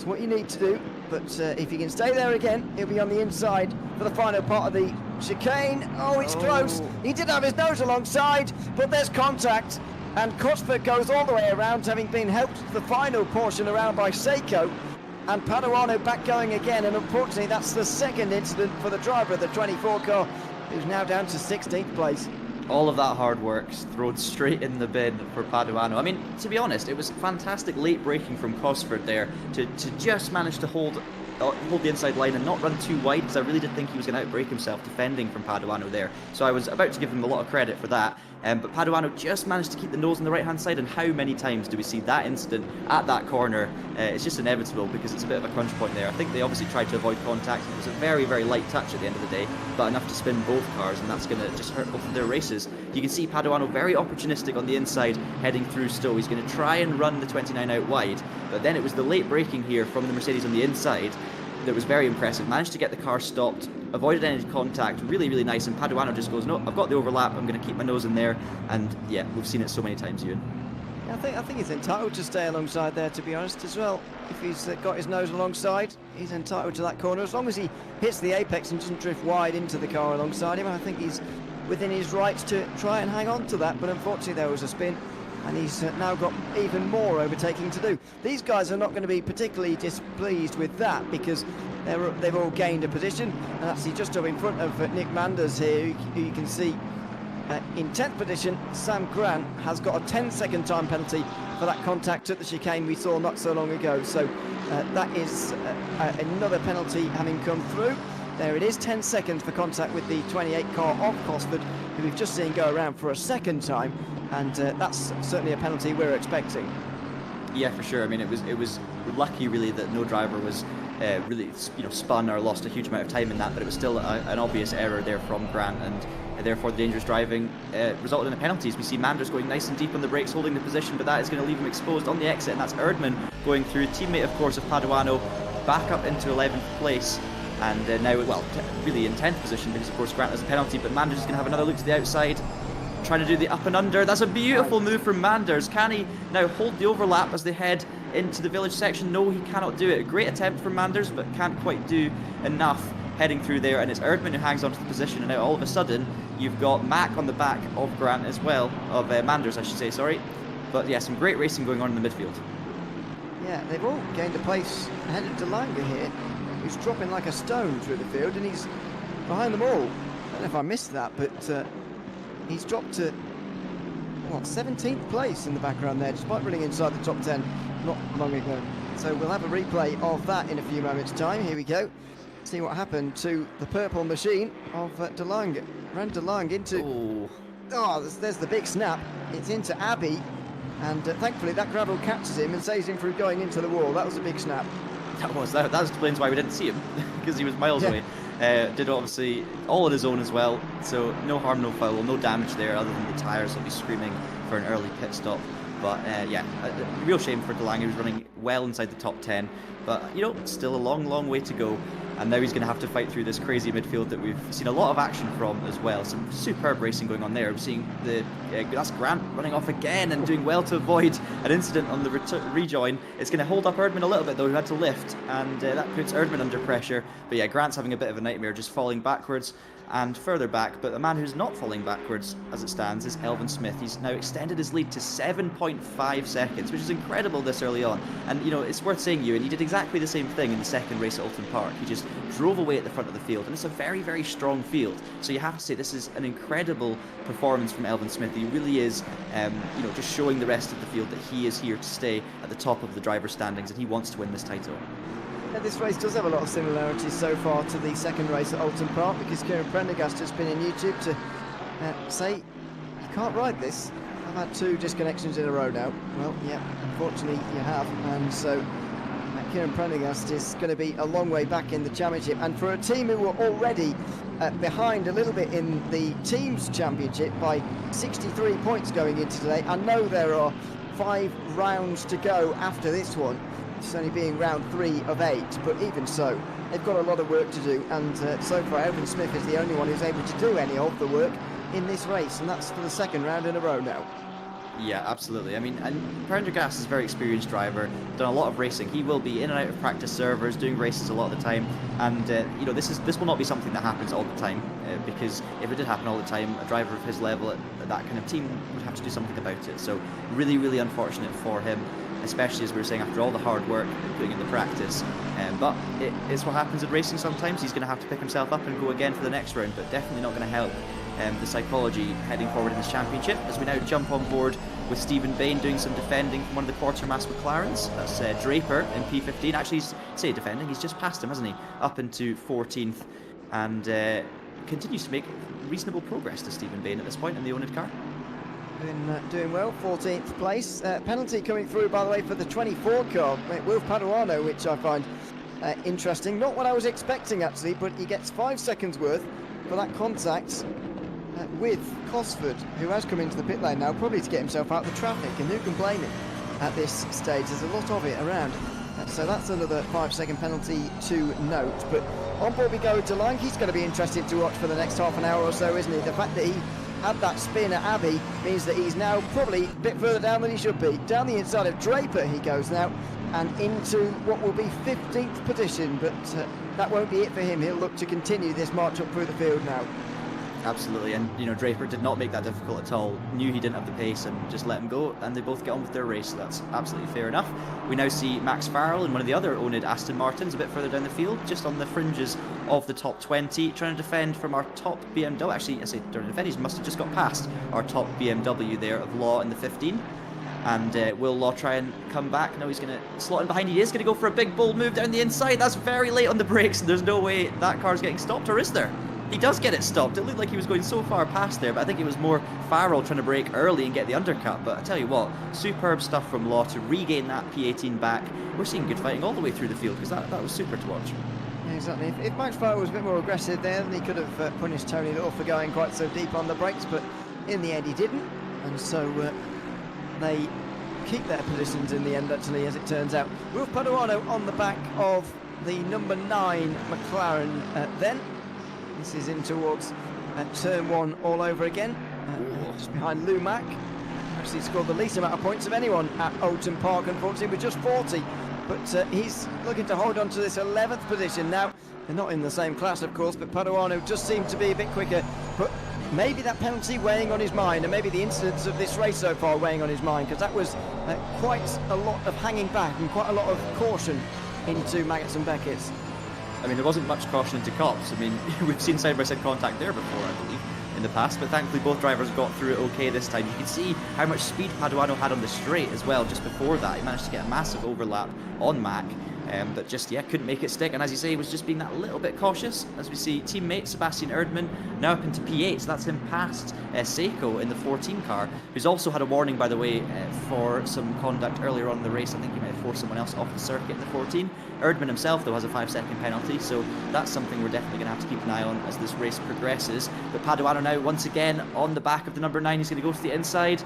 Speaker 3: what you need to do. But if he can stay there again, he'll be on the inside for the final part of the chicane. Oh, it's close. He did have his nose alongside, but there's contact. And Cosford goes all the way around, having been helped to the final portion around by Seiko. And Paduano back going again, and unfortunately that's the second incident for the driver of the 24 car, who's now down to 16th place.
Speaker 4: All of that hard work thrown straight in the bin for Paduano. I mean, to be honest, it was fantastic late braking from Cosford there to just manage to hold the inside line and not run too wide, because I really did think he was going to outbrake himself defending from Paduano there. So I was about to give him a lot of credit for that. But Paduano just managed to keep the nose on the right-hand side, and how many times do we see that incident at that corner? It's just inevitable because it's a bit of a crunch point there. I think they obviously tried to avoid contact. It was a very, very light touch at the end of the day, but enough to spin both cars, and that's going to just hurt both of their races. You can see Paduano very opportunistic on the inside, heading through Stowe. He's going to try and run the 29 out wide, but then it was the late braking here from the Mercedes on the inside that was very impressive. Managed to get the car stopped, avoided any contact, really, really nice, and Paduano just goes, no, I've got the overlap, I'm going to keep my nose in there, and yeah, we've seen it so many times, Ewan.
Speaker 3: I think he's entitled to stay alongside there, to be honest, as well. If he's got his nose alongside, he's entitled to that corner, as long as he hits the apex and doesn't drift wide into the car alongside him. I think he's within his rights to try and hang on to that, but unfortunately there was a spin, and he's now got even more overtaking to do. These guys are not going to be particularly displeased with that, because they've all gained a position, and actually just up in front of Nick Manders here, who you can see in 10th position. Sam Grant has got a 10-second time penalty for that contact at the chicane we saw not so long ago. So that is another penalty having come through. There it is, 10 seconds for contact with the 28 car of Cosford, who we've just seen go around for a second time, and that's certainly a penalty we're expecting.
Speaker 4: Yeah, for sure. I mean, it was lucky really that no driver was really spun or lost a huge amount of time in that, but it was still an obvious error there from Grant, and therefore the dangerous driving resulted in a penalties. We see Manders going nice and deep on the brakes, holding the position, but that is going to leave him exposed on the exit, and that's Erdmann going through, teammate of course of Paduano, back up into 11th place, and now, well, really in 10th position, because of course Grant has a penalty, but Manders is going to have another look to the outside, trying to do the up and under. That's a beautiful move from Manders. Can he now hold the overlap as they head into the village section? No, he cannot do it. A great attempt from Manders, but can't quite do enough heading through there, and it's Erdmann who hangs onto the position, and now all of a sudden you've got Mack on the back of Grant as well, of Manders I should say, sorry. But yeah, some great racing going on in the midfield. Yeah,
Speaker 3: they've all gained a place ahead of DeLange here, who's dropping like a stone through the field, and he's behind them all. I don't know if I missed that, but he's dropped to, what, 17th place in the background there, despite running inside the top 10 not long ago. So we'll have a replay of that in a few moments' time. Here we go. See what happened to the purple machine of DeLange. Ran DeLange into... Oh, there's the big snap. It's into Abbey, and thankfully that gravel catches him and saves him from going into the wall. That was a big snap.
Speaker 4: That explains why we didn't see him, because he was miles away. Did obviously all on his own as well, so no harm, no foul, no damage there other than the tyres will be screaming for an early pit stop. But yeah, a real shame for DeLange, who was running well inside the top 10, but still a long way to go. and now he's going to have to fight through this crazy midfield that we've seen a lot of action from as well. Some superb racing going on there. We're seeing that's Grant running off again and doing well to avoid an incident on the rejoin. It's going to hold up Erdmann a little bit though, who had to lift, and that puts Erdmann under pressure. But yeah, Grant's having a bit of a nightmare, just falling backwards and further back. But the man who's not falling backwards as it stands is Elvin Smith. He's now extended his lead to 7.5 seconds, which is incredible this early on. And you know, it's worth saying, Ewan, he did exactly the same thing in the second race at Alton Park. He just drove away at the front of the field, and it's a very, very strong field. So you have to say this is an incredible performance from Elvin Smith. He really is, you know, just showing the rest of the field that he is here to stay at the top of the driver's standings, and he wants to win this title.
Speaker 3: This race does have a lot of similarities so far to the second race at Alton Park, because Kieran Prendergast has been in YouTube to say, you can't ride this. I've had 2 disconnections in a row now. Well, yeah, unfortunately you have, and so Kieran Prendergast is going to be a long way back in the championship, and for a team who were already behind a little bit in the teams championship by 63 points going into today. I know there are 5 rounds to go after this one. It's only being round 3 of 8, but even so, they've got a lot of work to do, and so far Elvin Smith is the only one who's able to do any of the work in this race, and that's for the second round in a row now.
Speaker 4: Yeah, absolutely. I mean, and Prendergast is a very experienced driver, done a lot of racing. He will be in and out of practice servers, doing races a lot of the time, and you know, this will not be something that happens all the time, because if it did happen all the time, a driver of his level at that kind of team would have to do something about it. So really, really unfortunate for him, especially as we were saying, after all the hard work and putting in the practice. But it's what happens in racing sometimes. He's going to have to pick himself up and go again for the next round, but definitely not going to help the psychology heading forward in this championship, as we now jump on board with Stephen Bain doing some defending from one of the Quartermass McLarens. That's Draper in P15. Actually, say defending, he's just passed him, hasn't he? Up into 14th, and continues to make reasonable progress to Stephen Bain at this point in the owned car.
Speaker 3: Doing well, 14th place. Penalty coming through, by the way, for the 24 car, Wilf Paduano, which I find interesting. Not what I was expecting, actually, but he gets 5 seconds worth for that contact with Cosford, who has come into the pit lane now, probably to get himself out of the traffic, and who can blame him at this stage? There's a lot of it around. So that's another 5-second penalty to note. But on board we go to Lang. He's going to be interesting to watch for the next half an hour or so, isn't he? The fact that he had that spin at Abbey means that he's now probably a bit further down than he should be. Down the inside of Draper he goes now, and into what will be 15th position, but that won't be it for him. He'll look to continue this march up through the field now.
Speaker 4: Absolutely, and you know, Draper did not make that difficult at all. Knew he didn't have the pace and just let him go, and they both get on with their race, so that's absolutely fair enough. We now see Max Farrell in one of the other owned Aston Martins a bit further down the field, just on the fringes of the top 20, trying to defend from our top BMW. Actually, I say trying to defend, he must have just got past our top BMW there of Law in the 15. And will Law try and come back? No, he's going to slot in behind. He is going to go for a big bold move down the inside. That's very late on the brakes, and there's no way that car's getting stopped, or is there? He does get it stopped. It looked like he was going so far past there, but I think it was more Farrell trying to brake early and get the undercut. But I tell you what, superb stuff from Law to regain that P18 back. We're seeing good fighting all the way through the field, because that was super to watch.
Speaker 3: Yeah, exactly. If Max Farrell was a bit more aggressive there, then he could have punished Tony Little for going quite so deep on the brakes, but in the end he didn't, and so they keep their positions in the end, actually, as it turns out. Wilf Paduano on the back of the number 9 McLaren then. This is in towards turn 1 all over again, just behind Lou Mack. Actually scored the least amount of points of anyone at Alton Park, unfortunately, with just 40. But he's looking to hold on to this 11th position now. They're not in the same class, of course, but Paduano just seemed to be a bit quicker. But maybe that penalty weighing on his mind, and maybe the incidents of this race so far weighing on his mind, because that was quite a lot of hanging back and quite a lot of caution into Maggots and Beckett's.
Speaker 4: I mean, there wasn't much caution into Cops. I mean, we've seen side-by-side contact there before, I believe, in the past, but thankfully both drivers got through it okay this time. You can see how much speed Paduano had on the straight as well just before that. He managed to get a massive overlap on Mac, but just, yeah, couldn't make it stick. And as you say, he was just being that little bit cautious. As we see teammate Sebastian Erdmann now up into P8, so that's him past Seiko in the 14 car, who's also had a warning, by the way, for some conduct earlier on in the race. I think he might have forced someone else off the circuit in the 14. Erdmann himself, though, has a 5-second penalty, so that's something we're definitely going to have to keep an eye on as this race progresses. But Paduano now, once again, on the back of the number 9. He's going to go to the inside.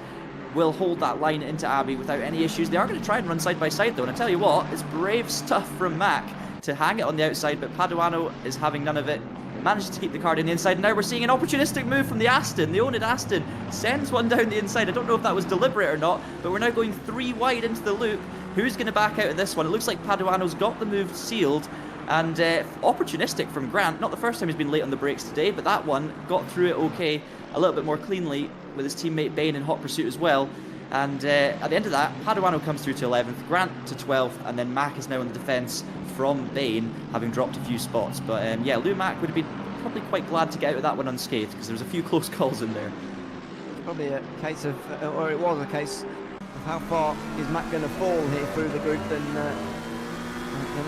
Speaker 4: Will hold that line into Abbey without any issues. They are going to try and run side by side, though, and I tell you what, it's brave stuff from Mac. to hang it on the outside, but Paduano is having none of it. Manages to keep the car on the inside. Now we're seeing an opportunistic move from the Aston. The Owned Aston sends one down the inside. I don't know if that was deliberate or not, but we're now going 3 wide into the loop. Who's going to back out of this one? It looks like Paduano's got the move sealed. And opportunistic from Grant. Not the first time he's been late on the brakes today, but that one got through it okay, a little bit more cleanly with his teammate Bain in hot pursuit as well. And at the end of that, Paduano comes through to 11th, Grant to 12th, and then Mack is now on the defence from Bain, having dropped a few spots. But yeah, Lou Mack would have been probably quite glad to get out of that one unscathed, because there was a few close calls in there.
Speaker 3: Probably a case of, or it was a case of how far is Mack going to fall here through the group than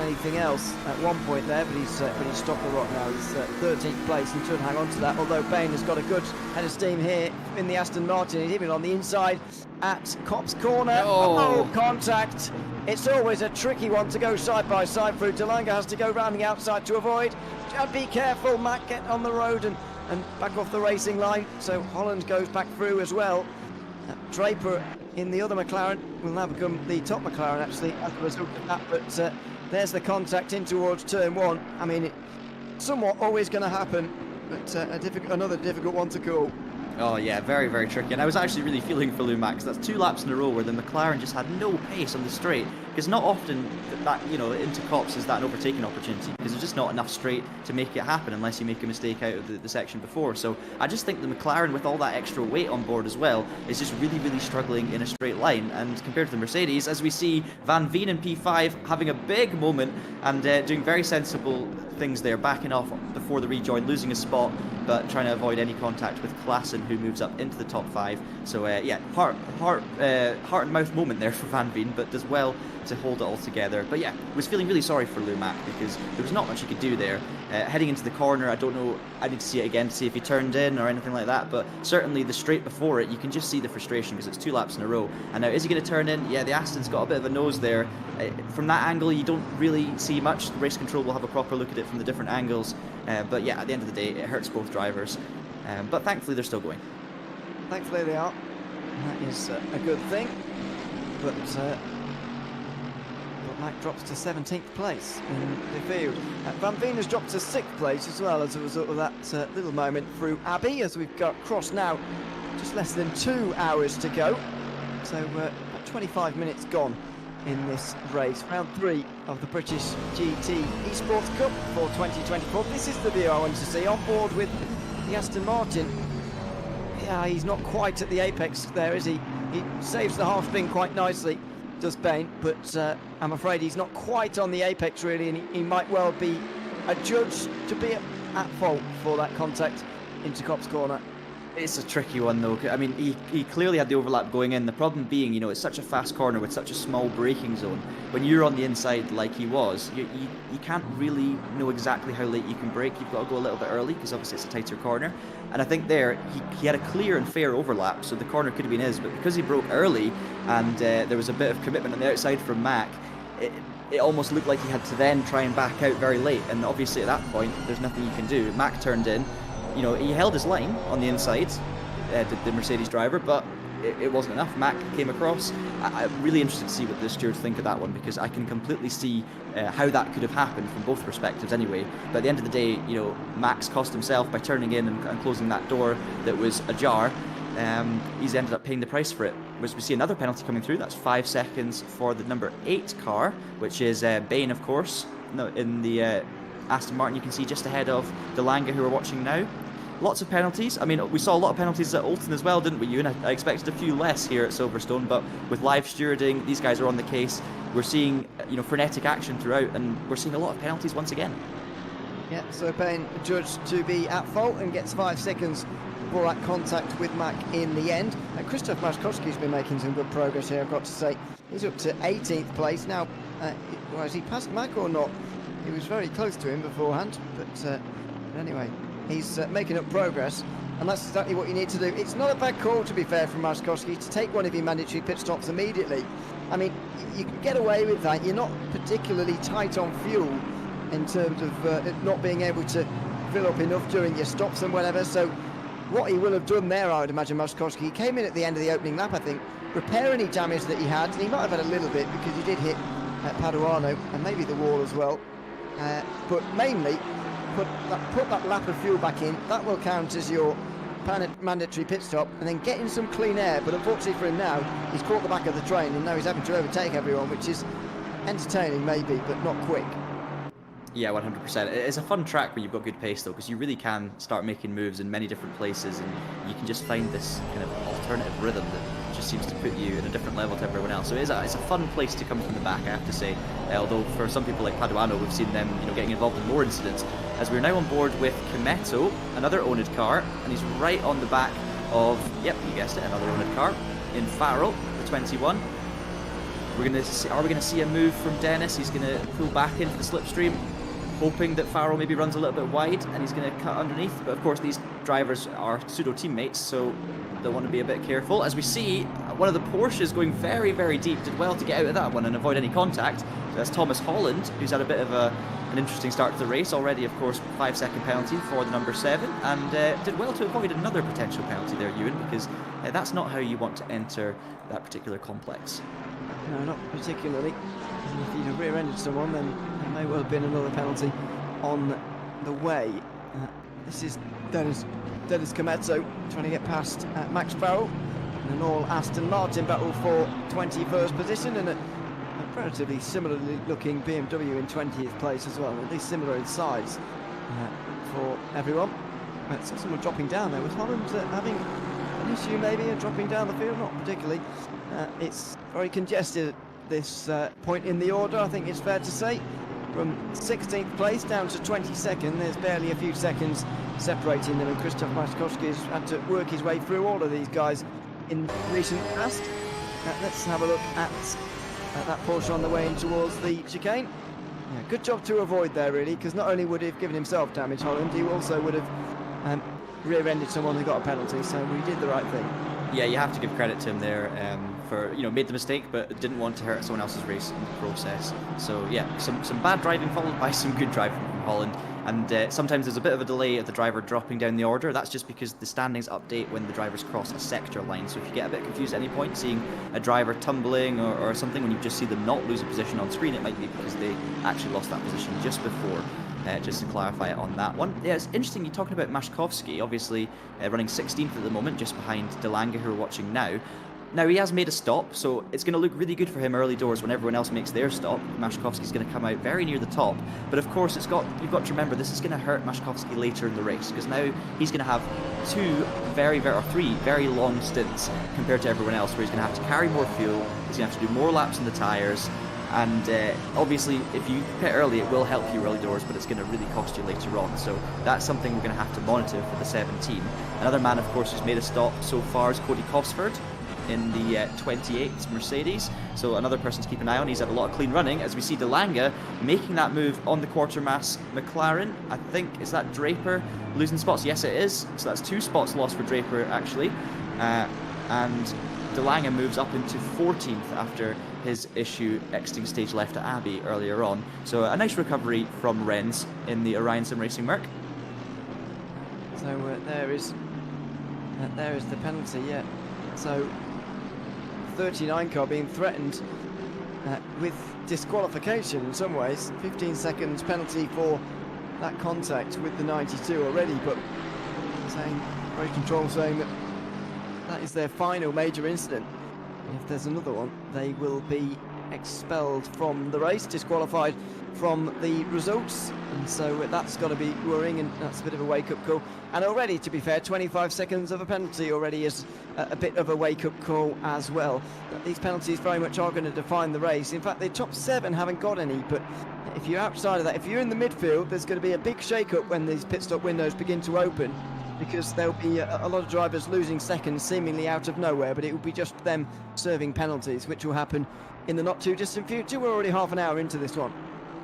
Speaker 3: anything else at one point there, but he's stopped the rock now. He's 13th place and should hang on to that, although Bain has got a good head of steam here in the Aston Martin. He's even on the inside at Copse Corner. Oh, contact. It's always a tricky one to go side by side through. Delanga has to go round the outside to avoid. Be careful, Matt, get on the road and back off the racing line. So Holland goes back through as well. Draper in the other McLaren will now become the top McLaren actually as a result of that, but there's the contact in towards turn 1. I mean, it's somewhat always going to happen, but another difficult one to call.
Speaker 4: Oh yeah, very, very tricky. And I was actually really feeling for Lou Mack, 'cause that's 2 laps in a row where the McLaren just had no pace on the straight. Because not often that, you know, into Copse is that an overtaking opportunity, because there's just not enough straight to make it happen unless you make a mistake out of the section before. So I just think the McLaren, with all that extra weight on board as well, is just really, really struggling in a straight line. And compared to the Mercedes, as we see Van Veen in P5 having a big moment and doing very sensible things there, backing off before the rejoin, losing a spot, but trying to avoid any contact with Klassen, who moves up into the top 5. So yeah, heart and mouth moment there for Van Veen, but does well to hold it all together. But yeah, was feeling really sorry for Lou Mack, because there was not much he could do there. Heading into the corner, I don't know, I need to see it again to see if he turned in or anything like that, but certainly the straight before it, you can just see the frustration because it's 2 laps in a row. And now, is he going to turn in? Yeah, the Aston's got a bit of a nose there. From that angle, you don't really see much. Race Control will have a proper look at it from the different angles. But yeah, at the end of the day, it hurts both drivers. But thankfully, they're still going.
Speaker 3: Thankfully, they are. That is a good thing. But Mack drops to 17th place in the field. Van Veen has dropped to 6th place as well as a result of that little moment through Abbey, as we've got crossed now just less than 2 hours to go. So 25 minutes gone in this race. Round 3 of the British GT Esports Cup for 2024. This is the view I wanted to see on board with the Aston Martin. Yeah, he's not quite at the apex there, is he? He saves the half spin quite nicely, does Bain, but I'm afraid he's not quite on the apex really, and he might well be adjudged to be at fault for that contact into Copse Corner.
Speaker 4: It's a tricky one though. I mean, he clearly had the overlap going in. The problem being, you know, it's such a fast corner with such a small braking zone. When you're on the inside like he was, you can't really know exactly how late you can brake. You've got to go a little bit early because obviously it's a tighter corner. And I think there, he had a clear and fair overlap, so the corner could have been his. But because he broke early and there was a bit of commitment on the outside from Mack, it almost looked like he had to then try and back out very late. And obviously at that point, there's nothing you can do. Mack turned in. You know, he held his line on the inside, the Mercedes driver, but it wasn't enough. Mack came across. I'm really interested to see what the stewards think of that one, because I can completely see how that could have happened from both perspectives anyway. But at the end of the day, you know, Max cost himself by turning in and closing that door that was ajar. He's ended up paying the price for it. Which we see another penalty coming through. That's 5 seconds for the number 8 car, which is Bain, of course, in the Aston Martin. You can see just ahead of Delanga, who we're watching now. Lots of penalties. I mean, we saw a lot of penalties at Oulton as well, didn't we, Ewan? I expected a few less here at Silverstone, but with live stewarding, these guys are on the case. We're seeing, you know, frenetic action throughout, and we're seeing a lot of penalties once again.
Speaker 3: Yeah, so Bain judged to be at fault and gets 5 seconds for that contact with Mack in the end. Krzysztof Maszkowski's been making some good progress here, I've got to say. He's up to 18th place now. Well, has he passed Mack or not? He was very close to him beforehand, but anyway, he's making up progress, and that's exactly what you need to do. It's not a bad call, to be fair, from Maszkowski to take one of your mandatory pit stops immediately. I mean, you can get away with that. You're not particularly tight on fuel in terms of not being able to fill up enough during your stops and whatever. So what he will have done there, I would imagine, Maszkowski, he came in at the end of the opening lap, I think, repair any damage that he had, and he might have had a little bit because he did hit Paduano and maybe the wall as well. but mainly put that lap of fuel back in. That will count as your mandatory pit stop, and then get in some clean air. But unfortunately for him now, he's caught the back of the train, and now he's having to overtake everyone, which is entertaining maybe, but not quick.
Speaker 4: Yeah, 100%. It's a fun track when you've got good pace, though, because you really can start making moves in many different places, and you can just find this kind of alternative rhythm that just seems to put you in a different level to everyone else. So it's a fun place to come from the back, I have to say. Although for some people like Paduano, we've seen them, getting involved in more incidents. As we're now on board with Kometo, another owned car, and he's right on the back of, yep, you guessed it, another owned car in Farrell, the 21. Are we going to see a move from Dennis? He's going to pull back into the slipstream, hoping that Farrell maybe runs a little bit wide, and he's going to cut underneath. But of course, these drivers are pseudo teammates, so they'll want to be a bit careful. As we see, one of the Porsches going very, very deep, did well to get out of that one and avoid any contact. So that's Thomas Holland, who's had a bit of an interesting start to the race already. Of course, 5-second penalty for the number 7, and did well to avoid another potential penalty there, Ewan, because that's not how you want to enter that particular complex.
Speaker 3: No, not particularly. If you'd have rear-ended someone, then there may well have been another penalty on the way. This is Dennis Kometo trying to get past Max Farrell in an all Aston Martin battle for 21st position, and a relatively similarly looking BMW in 20th place as well, at least similar in size for everyone. Saw someone dropping down there. Was Holland having an issue maybe in dropping down the field? Not particularly. It's very congested at this point in the order, I think it's fair to say. From 16th place down to 22nd, there's barely a few seconds separating them, and Krzysztof Maczkowski has had to work his way through all of these guys in recent past. Let's have a look at that Porsche on the way in towards the chicane. Yeah, good job to avoid there, really, because not only would he have given himself damage, Holland, he also would have rear-ended someone who got a penalty, so he did the right thing.
Speaker 4: Yeah, you have to give credit to him there for, made the mistake, but didn't want to hurt someone else's race in the process. So yeah, some bad driving followed by some good driving from Holland. And sometimes there's a bit of a delay of the driver dropping down the order. That's just because the standings update when the drivers cross a sector line. So if you get a bit confused at any point, seeing a driver tumbling or something, when you just see them not lose a position on screen, it might be because they actually lost that position just before. Just to clarify it on that one. Yeah, it's interesting you're talking about Maczkowski, obviously running 16th at the moment, just behind Delanga, who we're watching now. Now, he has made a stop, so it's going to look really good for him early doors when everyone else makes their stop. Maczkowski's going to come out very near the top, but of course you've got to remember this is going to hurt Maczkowski later in the race, because now he's going to have three very long stints compared to everyone else, where he's going to have to carry more fuel, he's going to have to do more laps in the tyres, and obviously if you pit early it will help you early doors, but it's going to really cost you later on. So that's something we're going to have to monitor for the 17. Another man, of course, who's made a stop so far is Cody Cosford in the 28 Mercedes, so another person to keep an eye on. He's had a lot of clean running, as we see Delanga making that move on the quarter-mass McLaren. I think, is that Draper losing spots? Yes, it is. So that's 2 spots lost for Draper, actually. And Delanga moves up into 14th after his issue exiting stage left at Abbey earlier on. So a nice recovery from Renz in the Orion Simracing Merc.
Speaker 3: So there is the penalty, yeah. So 39 car being threatened with disqualification in some ways. 15 seconds penalty for that contact with the 92 already, but race control saying that is their final major incident. And if there's another one, they will be expelled from the race, disqualified from the results, and so that's got to be worrying, and that's a bit of a wake-up call. And already, to be fair, 25 seconds of a penalty already is a bit of a wake-up call as well. These penalties very much are going to define the race. In fact, the top 7 haven't got any, but if you're outside of that, if you're in the midfield, there's going to be a big shake-up when these pit stop windows begin to open, because there'll be a lot of drivers losing seconds seemingly out of nowhere, but it will be just them serving penalties, which will happen in the not-too-distant future. We're already half an hour into this one.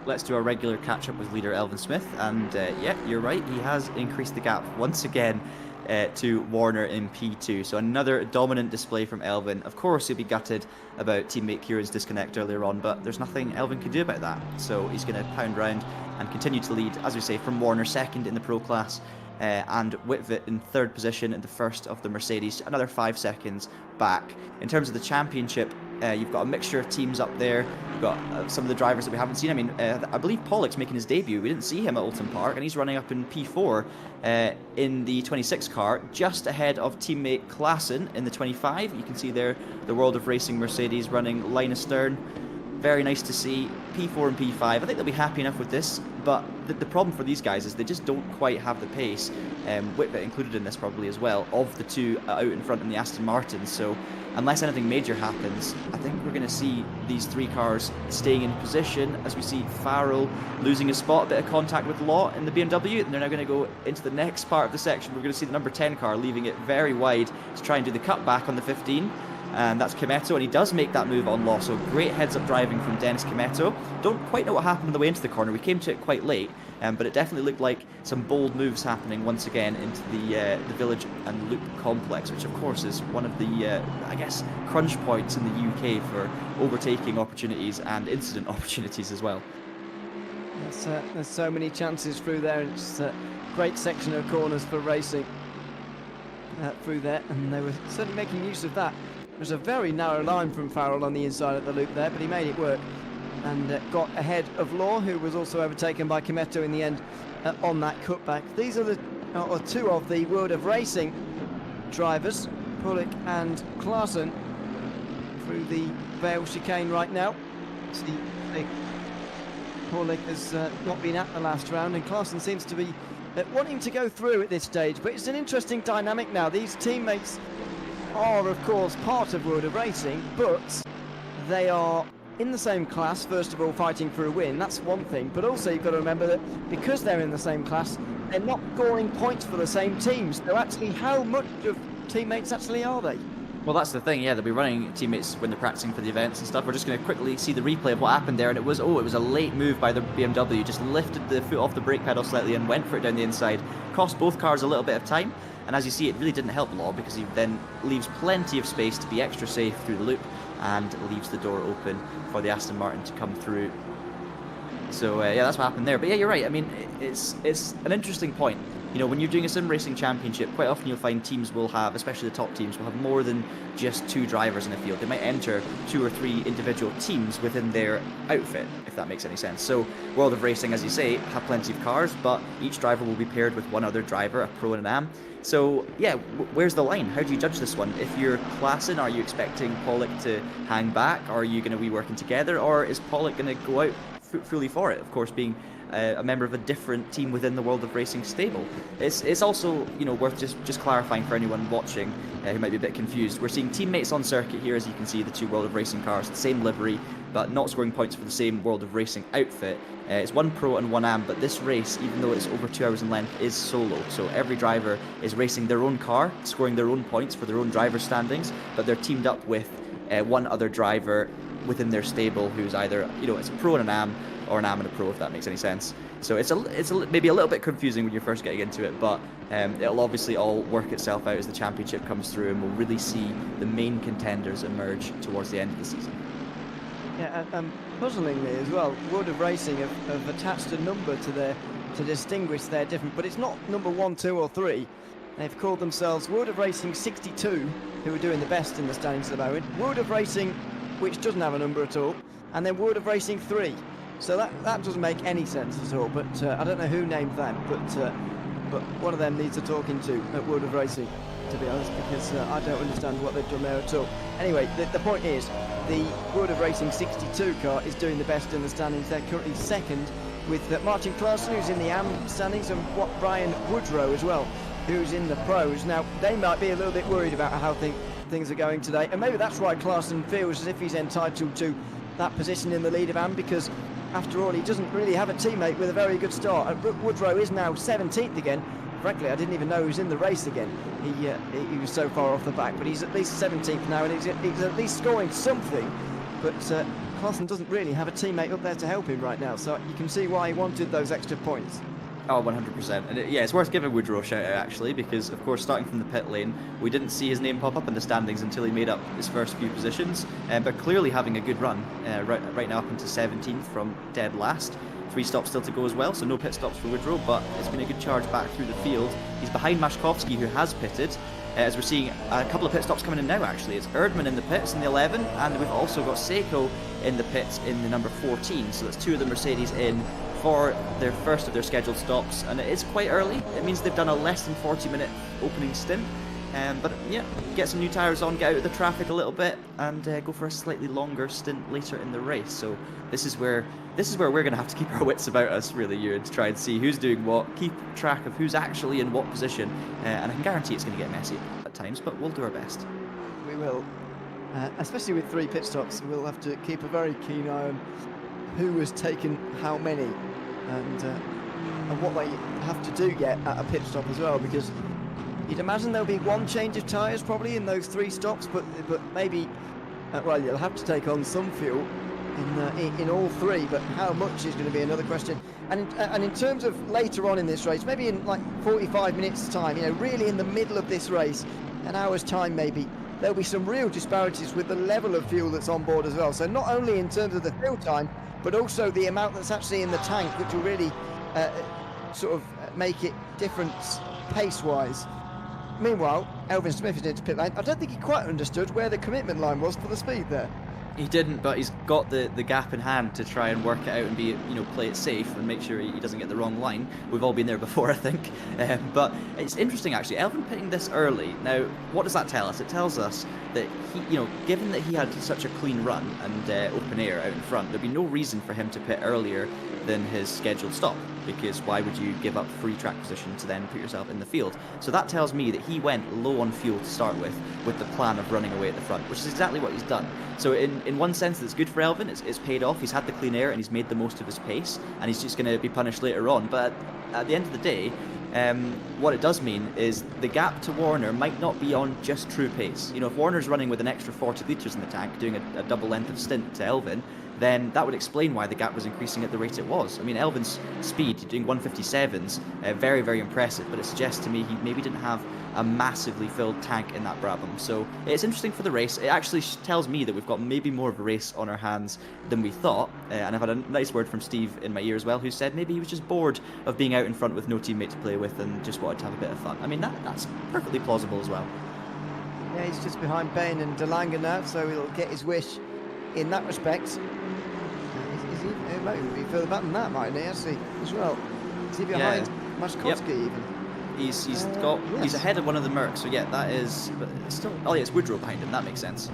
Speaker 4: Let's do a regular catch-up with leader Elvin Smith, and yeah, you're right, he has increased the gap once again to Warner in P2. So another dominant display from Elvin. Of course, he'll be gutted about teammate Kieran's disconnect earlier on, but there's nothing Elvin can do about that. So he's going to pound round and continue to lead, as we say, from Warner, second in the Pro class, and Whitvet in 3rd position in the first of the Mercedes, another 5 seconds back. In terms of the championship, You've got a mixture of teams up there. You've got some of the drivers that we haven't seen. I mean, I believe Pollock's making his debut. We didn't see him at Oulton Park, and he's running up in P4 in the 26 car, just ahead of teammate Klaassen in the 25. You can see there the World of Racing Mercedes running line astern. Very nice to see. P4 and P5. I think they'll be happy enough with this, but the problem for these guys is they just don't quite have the pace, Whitbit included in this probably as well, of the two out in front in the Aston Martin. So unless anything major happens, I think we're going to see these three cars staying in position as we see Farrell losing a spot, a bit of contact with Law in the BMW, and they're now going to go into the next part of the section. We're going to see the number 10 car leaving it very wide to try and do the cutback on the 15. And that's Kimetto, and he does make that move on Law, so great heads-up driving from Dennis Kimetto. Don't quite know what happened on the way into the corner, we came to it quite late, but it definitely looked like some bold moves happening once again into the village and loop complex, which of course is one of the, I guess, crunch points in the UK for overtaking opportunities and incident opportunities as well.
Speaker 3: There's so many chances through there. It's a great section of corners for racing through there, and they were certainly making use of that. There's a very narrow line from Farrell on the inside of the loop there, but he made it work and got ahead of Law, who was also overtaken by Kimetto in the end on that cutback. These are the two of the World of Racing drivers, Pollock and Klaassen, through the Vale chicane right now. See, Pollock has not been at the last round, and Klaassen seems to be wanting to go through at this stage, but it's an interesting dynamic now. These teammates are of course part of World of Racing, but they are in the same class, first of all fighting for a win, that's one thing, but also you've got to remember that because they're in the same class, they're not scoring points for the same teams. So actually, how much of teammates actually are they?
Speaker 4: Well, that's the thing, yeah, they'll be running teammates when they're practicing for the events and stuff. We're just going to quickly see the replay of what happened there, and it was a late move by the BMW, just lifted the foot off the brake pedal slightly and went for it down the inside, cost both cars a little bit of time. And as you see, it really didn't help Law because he then leaves plenty of space to be extra safe through the loop and leaves the door open for the Aston Martin to come through. So yeah, that's what happened there. But yeah, you're right. I mean, it's an interesting point. You know, when you're doing a sim racing championship, quite often you'll find teams will have, especially the top teams, will have more than just two drivers in a field. They might enter 2 or 3 individual teams within their outfit, if that makes any sense. So World of Racing, as you say, have plenty of cars, but each driver will be paired with one other driver, a pro and an am. So yeah, where's the line? How do you judge this one? If you're Klaassen, are you expecting Pollock to hang back? Are you going to be working together? Or is Pollock going to go out fully for it? Of course, being a member of a different team within the World of Racing stable. It's also, you know, worth just clarifying for anyone watching who might be a bit confused. We're seeing teammates on circuit here, as you can see, the 2 World of Racing cars, the same livery, but not scoring points for the same World of Racing outfit. It's 1 pro and 1 am, but this race, even though it's over 2 hours in length, is solo. So every driver is racing their own car, scoring their own points for their own driver standings, but they're teamed up with one other driver within their stable who's either, you know, it's a pro and an am, or an am and a pro, if that makes any sense. So it's maybe a little bit confusing when you're first getting into it, but it'll obviously all work itself out as the championship comes through, and we'll really see the main contenders emerge towards the end of the season.
Speaker 3: Yeah, puzzlingly as well, World of Racing have attached a number to distinguish their different, but it's not number 1, 2 or 3. They've called themselves World of Racing 62, who are doing the best in the standings at the moment, World of Racing, which doesn't have a number at all, and then World of Racing 3. So that doesn't make any sense at all, but I don't know who named that, but one of them needs a talking to at World of Racing, to be honest, because I don't understand what they've done there at all. Anyway, the point is, the World of Racing 62 car is doing the best in the standings. They're currently second with Martin Klaassen, who's in the AM standings, and Brian Woodrow as well, who's in the pros. Now, they might be a little bit worried about how things are going today, and maybe that's why Klaassen feels as if he's entitled to that position in the lead of AM, because after all, he doesn't really have a teammate with a very good start. Woodrow is now 17th again. Frankly, I didn't even know he was in the race again. He was so far off the back, but he's at least 17th now, and he's at least scoring something. But Klaassen doesn't really have a teammate up there to help him right now, so you can see why he wanted those extra points.
Speaker 4: Oh, 100%. And yeah, it's worth giving Woodrow a shout out actually, because of course, starting from the pit lane, we didn't see his name pop up in the standings until he made up his first few positions. But clearly having a good run right now up into 17th from dead last. 3 stops still to go as well, so no pit stops for Woodrow, but it's been a good charge back through the field. He's behind Maszkowski, who has pitted. as we're seeing a couple of pit stops coming in now. Actually, it's Erdmann in the pits in the 11, and we've also got Seiko in the pits in the number 14. So that's two of the Mercedes in for their first of their scheduled stops, and it is quite early. It means they've done a less than 40-minute opening stint. But yeah, get some new tyres on, get out of the traffic a little bit, and go for a slightly longer stint later in the race. So this is where we're going to have to keep our wits about us, really, Ewan, to try and see who's doing what, keep track of who's actually in what position, and I can guarantee it's going to get messy at times, but we'll do our best.
Speaker 3: We will, especially with 3 pit stops. We'll have to keep a very keen eye on who has taken how many, and what they have to do yet at a pit stop as well, because you'd imagine there'll be one change of tyres probably in those 3 stops, but maybe, well, you'll have to take on some fuel in all 3, but how much is going to be another question. And in terms of later on in this race, maybe in like 45 minutes time, you know, really in the middle of this race, an hour's time maybe, there'll be some real disparities with the level of fuel that's on board as well. So not only in terms of the fuel time, but also the amount that's actually in the tank, which will really sort of make it different pace-wise. Meanwhile, Elvin Smith is into pit lane. I don't think he quite understood where the commitment line was for the speed there.
Speaker 4: He didn't, but he's got the gap in hand to try and work it out and be, you know, play it safe and make sure he doesn't get the wrong line. We've all been there before, I think. But it's interesting, actually. Elvin pitting this early. Now, what does that tell us? It tells us that he, you know, given that he had such a clean run and open air out in front, there'd be no reason for him to pit earlier than his scheduled stop, because why would you give up free track position to then put yourself in the field? So that tells me that he went low on fuel to start with the plan of running away at the front, which is exactly what he's done. So in one sense, it's good for Elvin. It's paid off. He's had the clean air and he's made the most of his pace, and he's just going to be punished later on. But at the end of the day, what it does mean is the gap to Warner might not be on just true pace. You know, if Warner's running with an extra 40 litres in the tank, doing a double length of stint to Elvin, then that would explain why the gap was increasing at the rate it was. I mean, Elvin's speed, doing 157s, very, very impressive, but it suggests to me he maybe didn't have a massively filled tank in that Brabham. So it's interesting for the race. It actually tells me that we've got maybe more of a race on our hands than we thought, and I've had a nice word from Steve in my ear as well, who said maybe he was just bored of being out in front with no teammate to play with and just wanted to have a bit of fun. I mean, that's perfectly plausible as well.
Speaker 3: Yeah, he's just behind Bain and De Lange now, so he'll get his wish in that respect. He might be further back than that, mightn't he, actually, as well? Is he behind Maszkowski even?
Speaker 4: He's ahead of one of the Mercs, so yeah, that is, but it's still, oh yeah, it's Woodrow behind him, that makes sense.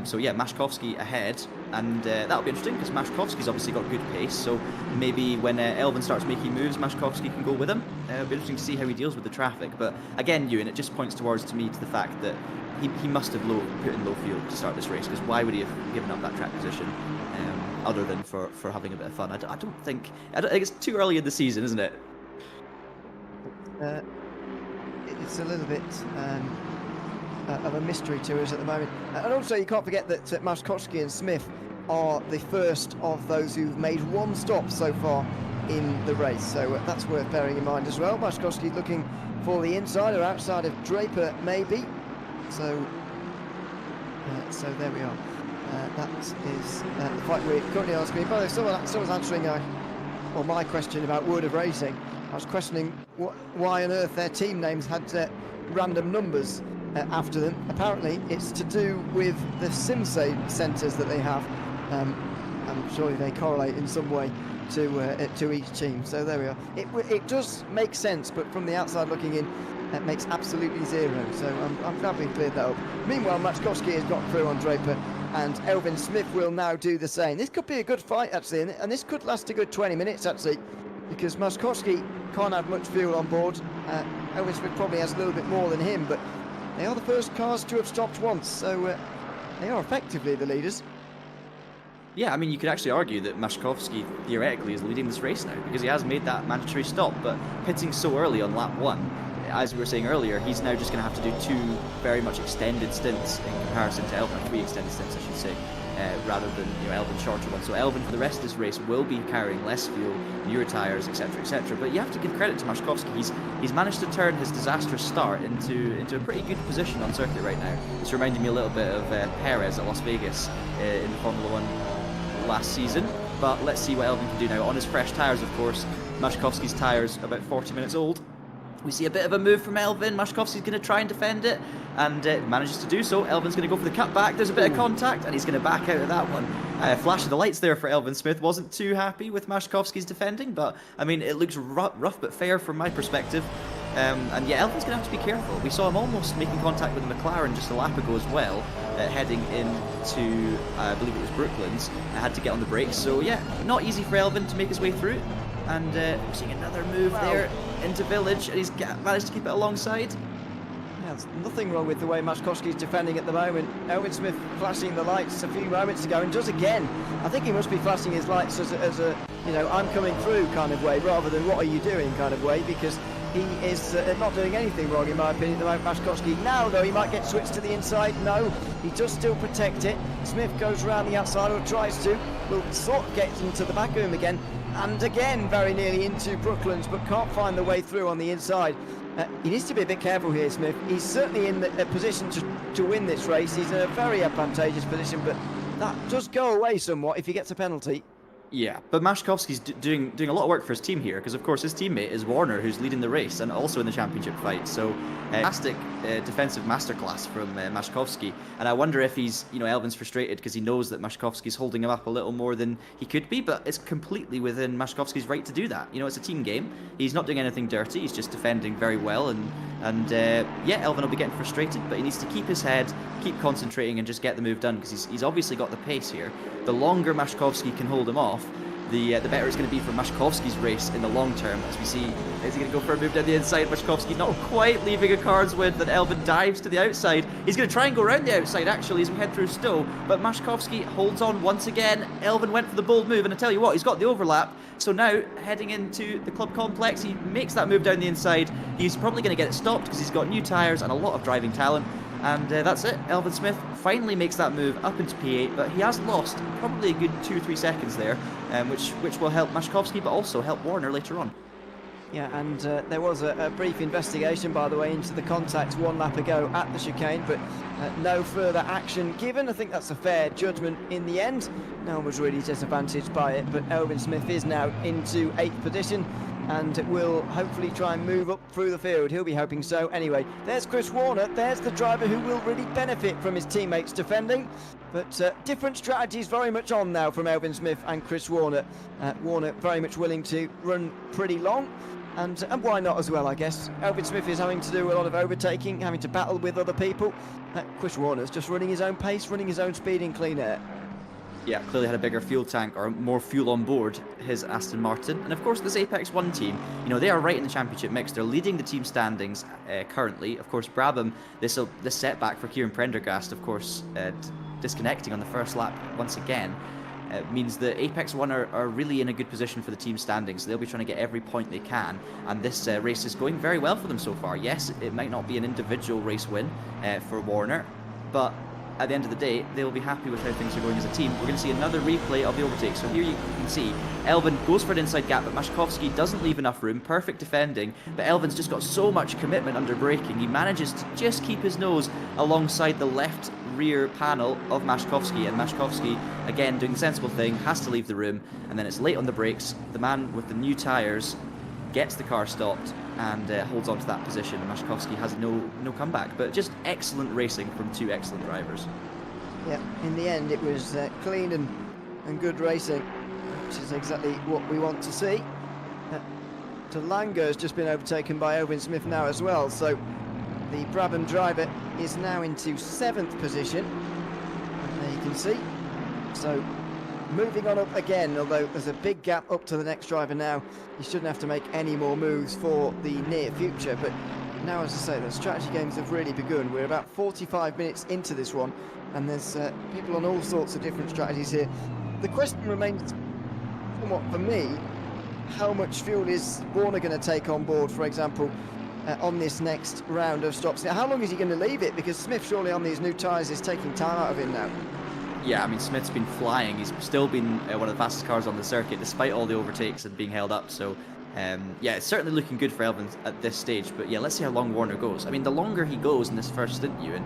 Speaker 4: So yeah, Maszkowski ahead, and that'll be interesting because Maszkowski's obviously got good pace, so maybe when Elvin starts making moves, Maszkowski can go with him. It'll be interesting to see how he deals with the traffic, but again, Ewan, it just points to the fact that he must have put in low fuel to start this race, because why would he have given up that track position other than for having a bit of fun? I think it's too early in the season, isn't it?
Speaker 3: It's a little bit of a mystery to us at the moment. And also you can't forget that Maszkowski and Smith are the first of those who've made 1 stop so far in the race, so that's worth bearing in mind as well. Maszkowski looking for the inside or outside of Draper maybe, so there we are. That is the fight we're currently on screen. By the way, someone's answering my question about Word of Racing. I was questioning why on earth their team names had random numbers after them. Apparently, it's to do with the sim centres that they have. I'm sure they correlate in some way to each team. So there we are. It does make sense, but from the outside looking in, it makes absolutely zero. So I'm glad we cleared that up. Meanwhile, Maszkowski has got through on Draper, and Elvin Smith will now do the same. This could be a good fight, actually, and this could last a good 20 minutes, actually, because Maszkowski can't have much fuel on board. Elvin Smith probably has a little bit more than him, but they are the first cars to have stopped once, so they are effectively the leaders.
Speaker 4: Yeah, I mean, you could actually argue that Maszkowski theoretically is leading this race now, because he has made that mandatory stop, but pitting so early on lap 1, as we were saying earlier, he's now just going to have to do 2 very much extended stints in comparison to Elvin, 3 extended stints, I should say, rather than Elvin's shorter one. So Elvin, for the rest of this race, will be carrying less fuel, newer tyres, etc., etc. But you have to give credit to Maszkowski. He's managed to turn his disastrous start into a pretty good position on circuit right now. It's reminding me a little bit of Perez at Las Vegas in Formula 1 last season. But let's see what Elvin can do now. On his fresh tyres, of course. Maszkowski's tyres about 40 minutes old. We see a bit of a move from Elvin. Maszkowski's going to try and defend it, and manages to do so. Elvin's going to go for the cutback. There's a bit of contact, and he's going to back out of that one. Flash of the lights there for Elvin Smith. Wasn't too happy with Maszkowski's defending, but I mean, it looks rough but fair from my perspective. And yeah, Elvin's going to have to be careful. We saw him almost making contact with McLaren just a lap ago as well, heading into, I believe it was Brooklands. Had to get on the brakes. So yeah, not easy for Elvin to make his way through. And we're seeing another move there into Village, and he's managed to keep it alongside.
Speaker 3: Yeah, there's nothing wrong with the way Maszkowski's defending at the moment. Elvin Smith flashing the lights a few moments ago, and does again. I think he must be flashing his lights as a you know, I'm coming through kind of way, rather than what are you doing kind of way, because he is not doing anything wrong in my opinion at the moment, Maszkowski. Now though, he might get switched to the inside. No, he does still protect it. Smith goes around the outside, or tries to. Will sort of get into the back of him again. And again, very nearly into Brooklands, but can't find the way through on the inside. He needs to be a bit careful here, Smith. He's certainly in a position to win this race. He's in a very advantageous position, but that does go away somewhat if he gets a penalty.
Speaker 4: Yeah, but Maszkowski's doing a lot of work for his team here, because of course his teammate is Warner, who's leading the race and also in the championship fight. So fantastic defensive masterclass from Maszkowski, and I wonder if he's, you know, Elvin's frustrated because he knows that Maszkowski's holding him up a little more than he could be, but it's completely within Maszkowski's right to do that. You know, it's a team game. He's not doing anything dirty. He's just defending very well, and yeah, Elvin will be getting frustrated, but he needs to keep his head, keep concentrating, and just get the move done, because he's obviously got the pace here. The longer Maszkowski can hold him off, the better it's going to be for Maszkowski's race in the long term. As we see, is he going to go for a move down the inside? Maszkowski not quite leaving a card's width, and Elvin dives to the outside. He's going to try and go around the outside actually as we head through Stowe, but Maszkowski holds on once again. Elvin went for the bold move, and I tell you what, he's got the overlap. So now, heading into the club complex, he makes that move down the inside. He's probably going to get it stopped because he's got new tyres and a lot of driving talent. And that's it. Elvin Smith finally makes that move up into P8, but he has lost probably a good 2-3 seconds there, which will help Maszkowski, but also help Warner later on.
Speaker 3: Yeah, and there was a brief investigation, by the way, into the contact one lap ago at the chicane, but no further action given. I think that's a fair judgment in the end. No one was really disadvantaged by it, but Elvin Smith is now into 8th position, and will hopefully try and move up through the field. He'll be hoping so. Anyway, there's Chris Warner. There's the driver who will really benefit from his teammates defending. But different strategies very much on now from Elvin Smith and Chris Warner. Warner very much willing to run pretty long. And why not as well, I guess. Elvin Smith is having to do a lot of overtaking, having to battle with other people. Chris Warner's just running his own pace, running his own speed in clean air.
Speaker 4: Yeah, clearly had a bigger fuel tank, or more fuel on board his Aston Martin. And of course, this Apex 1 team, you know, they are right in the championship mix. They're leading the team standings currently. Of course, Braam, this setback for Kieran Prendergast, of course, disconnecting on the first lap once again, means that Apex 1 are really in a good position for the team standings. They'll be trying to get every point they can, and this race is going very well for them so far. Yes, it might not be an individual race win for Warner, but at the end of the day, they will be happy with how things are going as a team. We're going to see another replay of the overtake. So here you can see Elvin goes for an inside gap, but Maszkowski doesn't leave enough room. Perfect defending, but Elvin's just got so much commitment under braking. He manages to just keep his nose alongside the left rear panel of Maszkowski, and Maszkowski, again, doing the sensible thing, has to leave the room, and then it's late on the brakes. The man with the new tyres gets the car stopped and holds on to that position. Maszkowski has no comeback, but just excellent racing from two excellent drivers.
Speaker 3: Yeah, in the end it was clean and good racing, which is exactly what we want to see. Talanga has just been overtaken by Elvin Smith now as well, so the Brabham driver is now into 7th position, and there you can see. So moving on up again, although there's a big gap up to the next driver now. He shouldn't have to make any more moves for the near future, but now, as I say, the strategy games have really begun. We're about 45 minutes into this one, and there's people on all sorts of different strategies here. The question remains, somewhat for me, how much fuel is Warner going to take on board, for example, on this next round of stops? How long is he going to leave it? Because Smith, surely on these new tyres, is taking time out of him now.
Speaker 4: Yeah, I mean, Smith's been flying. He's still been one of the fastest cars on the circuit, despite all the overtakes and being held up. So, yeah, it's certainly looking good for Elvin at this stage. But yeah, let's see how long Warner goes. I mean, the longer he goes in this first stint, Ewan,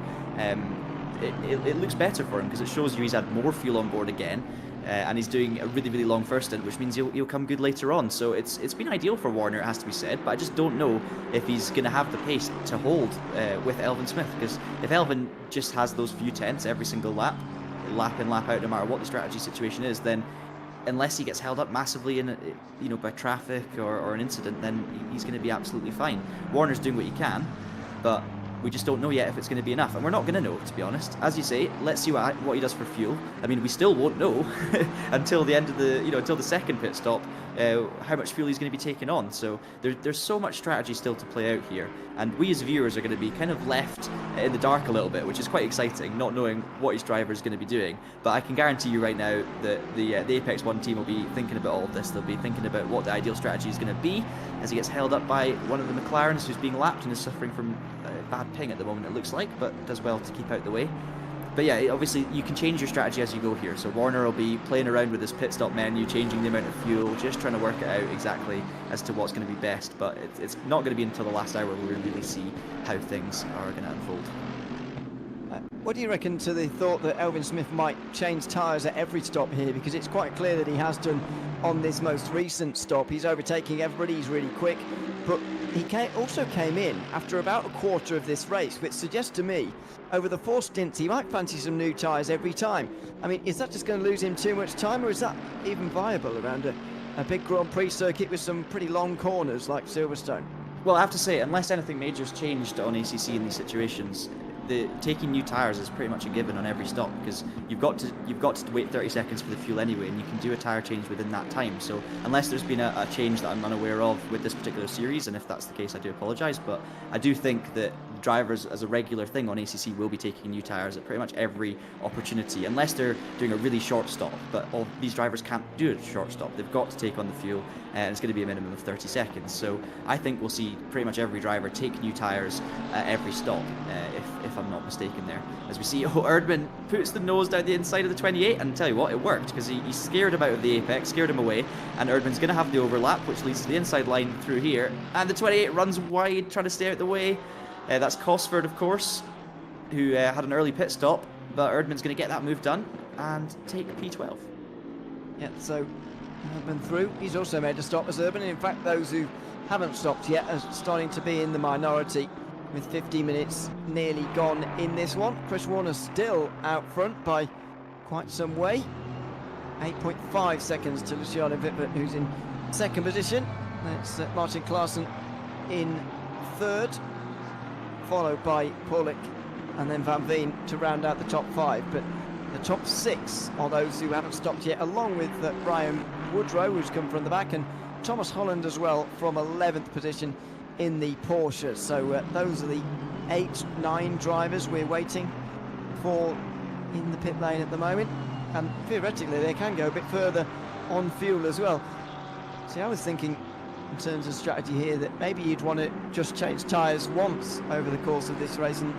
Speaker 4: it looks better for him because it shows you he's had more fuel on board again. And he's doing a really, really long first stint, which means he'll come good later on. So it's been ideal for Warner, it has to be said, but I just don't know if he's going to have the pace to hold with Elvin Smith, because if Elvin just has those few tenths every single lap in, lap out, no matter what the strategy situation is, then unless he gets held up massively in, by traffic or an incident, then he's going to be absolutely fine. Warner's doing what he can, but we just don't know yet if it's going to be enough, and we're not going to know, to be honest. As you say, let's see what he does for fuel. I mean, we still won't know until the end of until the second pit stop, how much fuel he's going to be taking on. So there's so much strategy still to play out here, and we as viewers are going to be kind of left in the dark a little bit, which is quite exciting, not knowing what his driver is going to be doing. But I can guarantee you right now that the Apex 1 team will be thinking about all of this. They'll be thinking about what the ideal strategy is going to be as he gets held up by one of the McLarens who's being lapped and is suffering from bad ping at the moment, it looks like, but does well to keep out the way. But yeah, obviously you can change your strategy as you go here. So Warner will be playing around with this pit stop menu, changing the amount of fuel, just trying to work it out exactly as to what's going to be best. But it's not going to be until the last hour where we really see how things are going to unfold.
Speaker 3: What do you reckon to the thought that Elvin Smith might change tyres at every stop here? Because it's quite clear that he has done on this most recent stop. He's overtaking everybody, he's really quick, but he also came in after about a quarter of this race, which suggests to me, over the 4 stints, he might fancy some new tyres every time. I mean, is that just going to lose him too much time, or is that even viable around a big Grand Prix circuit with some pretty long corners like Silverstone?
Speaker 4: Well, I have to say, unless anything major's changed on ACC in these situations, taking new tyres is pretty much a given on every stop, because you've got to wait 30 seconds for the fuel anyway, and you can do a tyre change within that time. So unless there's been a change that I'm unaware of with this particular series, and if that's the case, I do apologise, but I do think that drivers as a regular thing on ACC will be taking new tyres at pretty much every opportunity, unless they're doing a really short stop. But all these drivers can't do a short stop. They've got to take on the fuel, and it's going to be a minimum of 30 seconds. So I think we'll see pretty much every driver take new tyres at every stop, if I'm not mistaken there. As we see, Erdmann puts the nose down the inside of the 28, and tell you what, it worked, because he scared him out of the apex, scared him away, and Erdmann's going to have the overlap, which leads to the inside line through here, and the 28 runs wide, trying to stay out the way. That's Cosford, of course, who had an early pit stop, but Erdmann's going to get that move done and take P12.
Speaker 3: Yeah, so Erdmann through. He's also made a stop as Urban, and in fact those who haven't stopped yet are starting to be in the minority, with 50 minutes nearly gone in this one. Chris Warner still out front by quite some way. 8.5 seconds to Luciano Wittmann, who's in second position. That's Martin Klaassen in third, followed by Paulik and then Van Veen to round out the top 5. But the top 6 are those who haven't stopped yet, along with Brian Woodrow, who's come from the back, and Thomas Holland as well from 11th position in the Porsche. So those are the 8-9 drivers we're waiting for in the pit lane at the moment, and theoretically they can go a bit further on fuel as well. See, I was thinking in terms of strategy here that maybe you'd want to just change tyres once over the course of this race, and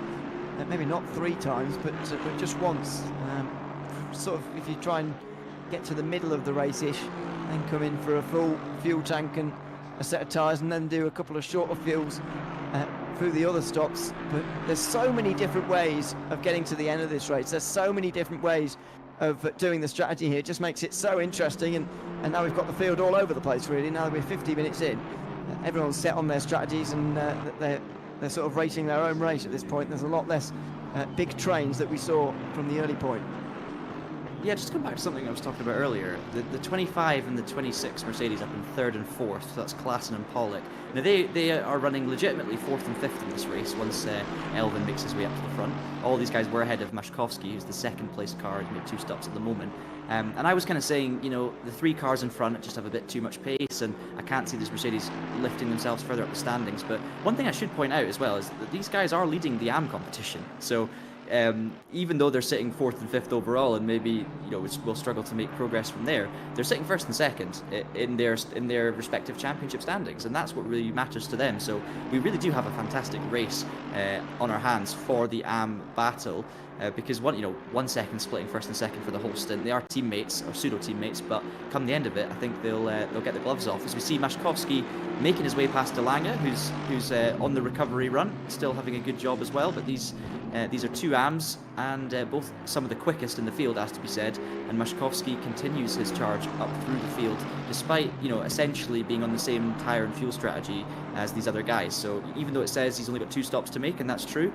Speaker 3: maybe not 3 times, but just once. Sort of if you try and get to the middle of the race-ish, then come in for a full fuel tank and a set of tyres, and then do a couple of shorter fuels through the other stops. But there's so many different ways of getting to the end of this race. There's so many different ways of doing the strategy here. It just makes it so interesting, and now we've got the field all over the place really. Now that we're 50 minutes in, everyone's set on their strategies, and they're sort of racing their own race at this point. There's a lot less big trains that we saw from the early point.
Speaker 4: Yeah, just to come back to something I was talking about earlier, the 25 and the 26 Mercedes up in 3rd and 4th, so that's Klaassen and Paulik. Now they are running legitimately 4th and 5th in this race once Elvin makes his way up to the front. All these guys were ahead of Mashkovsky, who's the 2nd place car, who's made 2 stops at the moment. And I was kind of saying, the 3 cars in front just have a bit too much pace, and I can't see this Mercedes lifting themselves further up the standings. But one thing I should point out as well is that these guys are leading the AM competition. So even though they're sitting 4th and 5th overall, and maybe will struggle to make progress from there, they're sitting 1st and 2nd in their respective championship standings, and that's what really matters to them. So we really do have a fantastic race on our hands for the AM battle, because 1 second splitting 1st and 2nd for the whole stint. They are teammates or pseudo teammates, but come the end of it, I think they'll get the gloves off. As we see Mashkovsky making his way past De Lange, who's on the recovery run, still having a good job as well. But these These are two AMs, and both some of the quickest in the field, has to be said. And Maszkowski continues his charge up through the field, despite, you know, essentially being on the same tyre and fuel strategy as these other guys. So even though it says he's only got 2 stops to make, and that's true,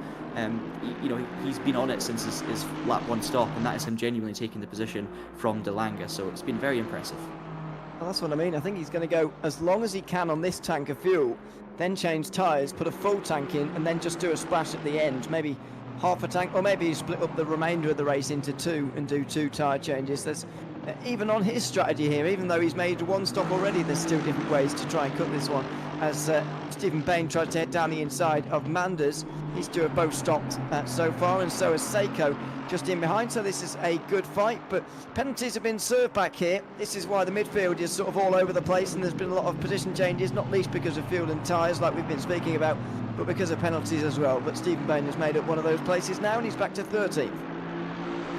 Speaker 4: you know, he's been on it since his lap 1 stop, and that is him genuinely taking the position from De Lange. So it's been very impressive.
Speaker 3: Well, that's what I mean. I think he's going to go as long as he can on this tank of fuel, then change tyres, put a full tank in, and then just do a splash at the end. Maybe half a tank, or maybe you split up the remainder of the race into 2 and do 2 tyre changes. There's even on his strategy here, even though he's made 1 stop already, there's still different ways to try and cut this one. As Stephen Bain tried to head down the inside of Manders, these two have both stopped so far, and so has Seiko just in behind. So this is a good fight, but penalties have been served back here. This is why the midfield is sort of all over the place, and there's been a lot of position changes, not least because of fuel and tyres like we've been speaking about, but because of penalties as well. But Stephen Bain has made up one of those places now, and he's back to 13th.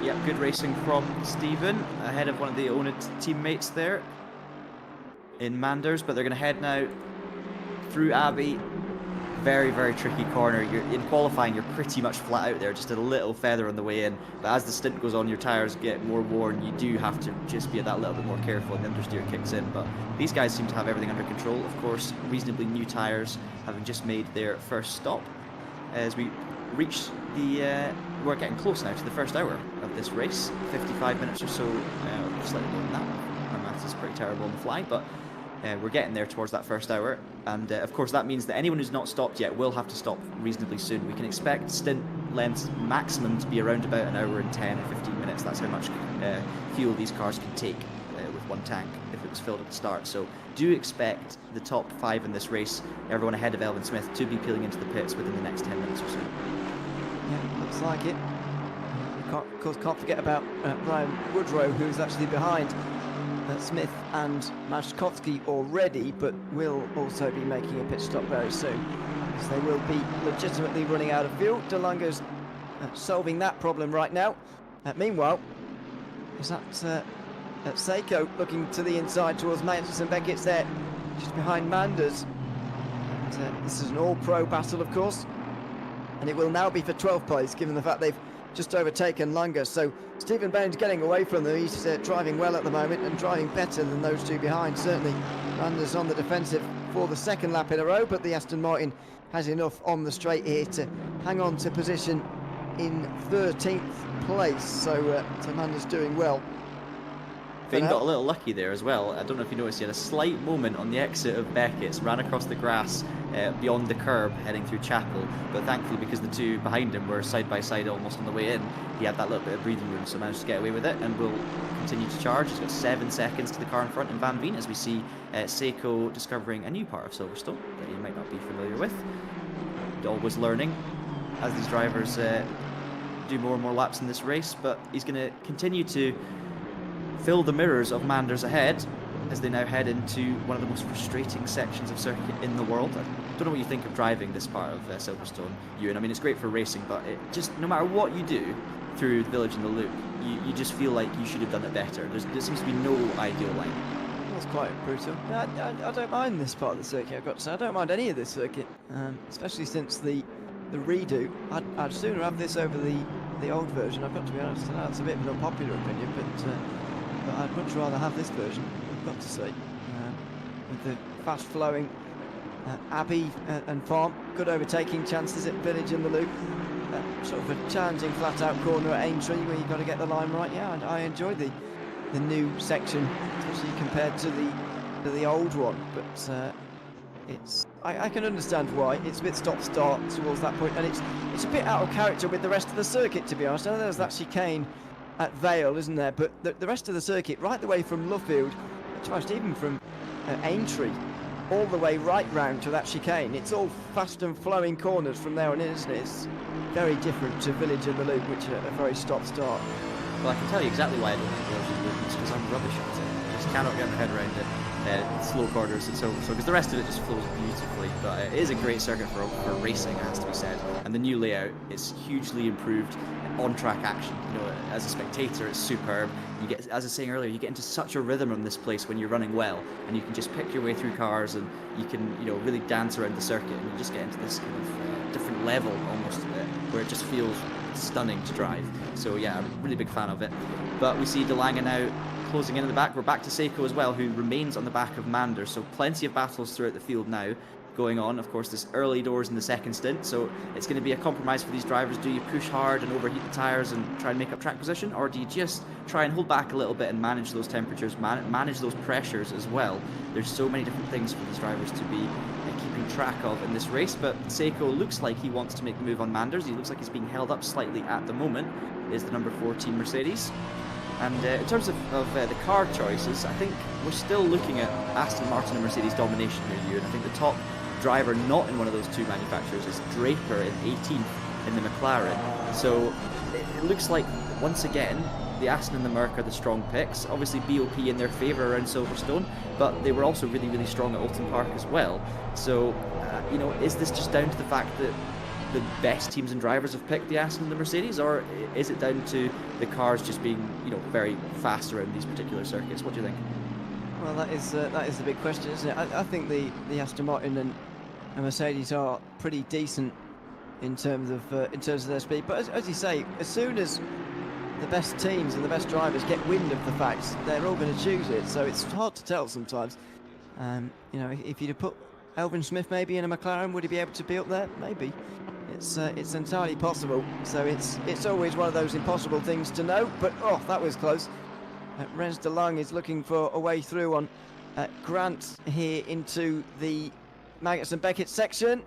Speaker 4: Yeah, good racing from Stephen, ahead of one of the owned teammates there in Manders, but they're going to head now through Abbey. Very, very tricky corner. You're in qualifying, you're pretty much flat out there, just a little feather on the way in. But as the stint goes on, your tyres get more worn. You do have to just be that little bit more careful, and the understeer kicks in. But these guys seem to have everything under control. Of course, reasonably new tyres, having just made their first stop. As we reach the, we're getting close now to the first hour of this race. 55 minutes or so, slightly more than that. My maths is pretty terrible on the fly, but we're getting there towards that first hour, and of course that means that anyone who's not stopped yet will have to stop reasonably soon. We can expect stint lengths maximum to be around about an hour and 10 or 15 minutes. That's how much fuel these cars can take with 1 tank if it was filled at the start. So do expect the top 5 in this race, everyone ahead of Elvin Smith, to be peeling into the pits within the next 10 minutes or so.
Speaker 3: Yeah, looks like it. Of course, can't forget about Brian Woodrow, who's actually behind Smith and Maszkowski already, but will also be making a pit stop very soon, because they will be legitimately running out of fuel. De Lange's solving that problem right now. Meanwhile, is that Seiko looking to the inside towards Magnus and Beckett's there, just behind Manders. And, this is an all-pro battle, of course, and it will now be for 12th place, given the fact they've just overtaken Lange. So Stephen Bain's getting away from them. He's driving well at the moment and driving better than those two behind. Certainly Manders on the defensive for the 2nd lap in a row, but the Aston Martin has enough on the straight here to hang on to position in 13th place. So Manders doing well.
Speaker 4: Finn got a little lucky there as well. I don't know if you noticed, he had a slight moment on the exit of Beckett's, ran across the grass beyond the curb heading through Chapel, but thankfully, because the two behind him were side by side almost on the way in, he had that little bit of breathing room, so managed to get away with it, and will continue to charge. He's got 7 seconds to the car in front in Van Veen, as we see Seiko discovering a new part of Silverstone that he might not be familiar with. Always learning as these drivers do more and more laps in this race, but he's going to continue to fill the mirrors of Manders ahead as they now head into one of the most frustrating sections of circuit in the world. I don't know what you think of driving this part of Silverstone, Ewan. I mean, it's great for racing, but it just, no matter what you do through the village and the loop, you just feel like you should have done it better. There seems to be no ideal line.
Speaker 3: That's quite brutal. I don't mind this part of the circuit, I've got to say. I don't mind any of this circuit, especially since the redo. I'd sooner have this over the old version, I've got to be honest. I know it's a bit of an unpopular opinion, but I'd much rather have this version, I've got to say. With the fast-flowing Abbey and Farm, good overtaking chances at Village in the loop. Sort of a challenging flat-out corner at Aintree where you've got to get the line right. Yeah, I enjoyed the new section, especially compared to the old one. But it's I can understand why. It's a bit stop-start towards that point, and it's a bit out of character with the rest of the circuit, to be honest. I know there's that chicane at Vale, isn't there? But the rest of the circuit, right the way from Luffield, even from Aintree, all the way right round to that chicane, it's all fast and flowing corners from there on in, isn't it? It's very different to Village in the Loop, which are a very stop-start.
Speaker 4: Well, I can tell you exactly why I don't think Village in the Loop is, because I'm rubbish at it. just cannot get my head around it. Slow corners and so because the rest of it just flows beautifully. But it is a great circuit for racing, it has to be said. And the new layout is hugely improved on-track action. You know, as a spectator, it's superb. You get, as I was saying earlier, you get into such a rhythm on this place when you're running well, and you can just pick your way through cars, and you can, you know, really dance around the circuit, and you just get into this kind of different level almost where it just feels stunning to drive. So yeah, I'm a really big fan of it. But we see De Lange now closing in the back. We're back to Seiko as well, who remains on the back of Manders. So plenty of battles throughout the field now going on. Of course, this early doors in the second stint, so it's going to be a compromise for these drivers. Do you push hard and overheat the tyres and try and make up track position, or do you just try and hold back a little bit and manage those temperatures, manage those pressures as well? There's so many different things for these drivers to be keeping track of in this race, but Seiko looks like he wants to make the move on Manders. He looks like he's being held up slightly at the moment, is the number 4 Team Mercedes. And in terms of the car choices, I think we're still looking at Aston Martin and Mercedes domination here, Ewan. I think the top driver not in one of those two manufacturers is Draper in 18th in the McLaren. So it looks like, once again, the Aston and the Merc are the strong picks. Obviously BOP in their favour around Silverstone, but they were also really, really strong at Oulton Park as well. So, you know, is this just down to the fact that the best teams and drivers have picked the Aston and the Mercedes, or is it down to the cars just being, you know, very fast around these particular circuits? What do you think?
Speaker 3: Well, that is the big question, isn't it? I think the Aston Martin and Mercedes are pretty decent in terms of their speed. But as you say, as soon as the best teams and the best drivers get wind of the facts, they're all going to choose it. So it's hard to tell sometimes. You know, if you'd have put Elvin Smith maybe in a McLaren, would he be able to be up there? Maybe. It's entirely possible. So it's always one of those impossible things to know. But oh, that was close. Rens de Lange is looking for a way through on Grant here into the Magnussen Beckett section,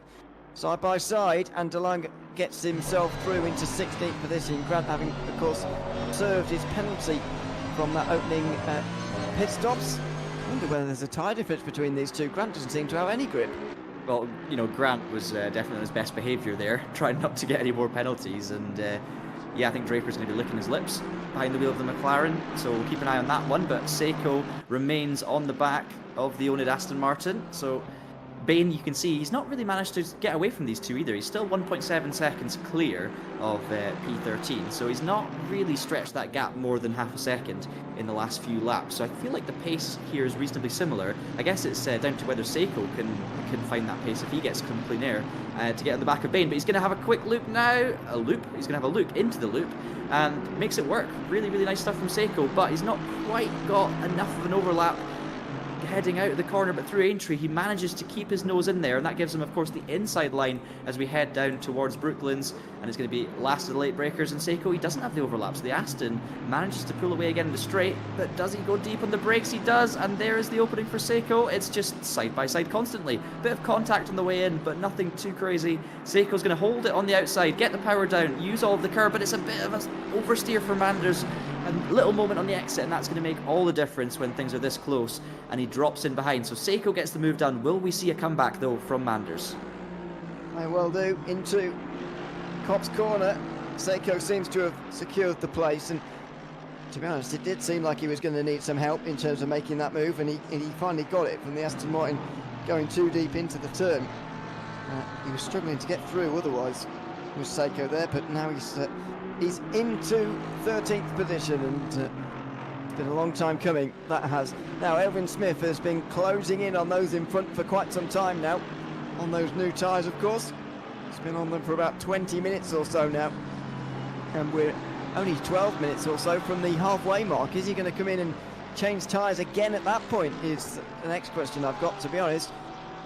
Speaker 3: side by side, and De Lange gets himself through into 16th position. Grant having, of course, served his penalty from that opening pit stops. I wonder whether there's a tyre difference between these two. Grant doesn't seem to have any grip.
Speaker 4: Well, you know, Grant was definitely on his best behaviour there, trying not to get any more penalties, and yeah, I think Draper's going to be licking his lips behind the wheel of the McLaren, so we'll keep an eye on that one. But Seiko remains on the back of the Onid Aston Martin, so Bain, you can see, he's not really managed to get away from these two either. He's still 1.7 seconds clear of P13, so he's not really stretched that gap more than half a second in the last few laps. So I feel like the pace here is reasonably similar. I guess it's down to whether Seiko can find that pace if he gets some clean air to get on the back of Bain. But he's going to have a quick loop now. He's going to have a loop into the loop and makes it work. Really, really nice stuff from Seiko, but he's not quite got enough of an overlap heading out of the corner, but through Aintree he manages to keep his nose in there, and that gives him, of course, the inside line as we head down towards Brooklands, and it's going to be last of the late breakers. And Seiko, he doesn't have the overlaps. The Aston manages to pull away again in the straight, but does he go deep on the brakes? He does, and there is the opening for Seiko. It's just side by side constantly. Bit of contact on the way in, but nothing too crazy. Seiko's going to hold it on the outside, get the power down, use all of the curb, but it's a bit of an oversteer for Manders. A little moment on the exit, and that's going to make all the difference when things are this close, and he drops in behind. So Seiko gets the move done. Will we see a comeback though from Manders?
Speaker 3: May well do. Into Cop's corner, Seiko seems to have secured the place, and to be honest, it did seem like he was going to need some help in terms of making that move, and he finally got it from the Aston Martin going too deep into the turn. He was struggling to get through otherwise with Seiko there, but now he's into 13th position, and it's been a long time coming, that has. Now Elvin Smith has been closing in on those in front for quite some time now, on those new tyres, of course. He's been on them for about 20 minutes or so now, and we're only 12 minutes or so from the halfway mark. Is he going to come in and change tyres again at that point, is the next question I've got, to be honest,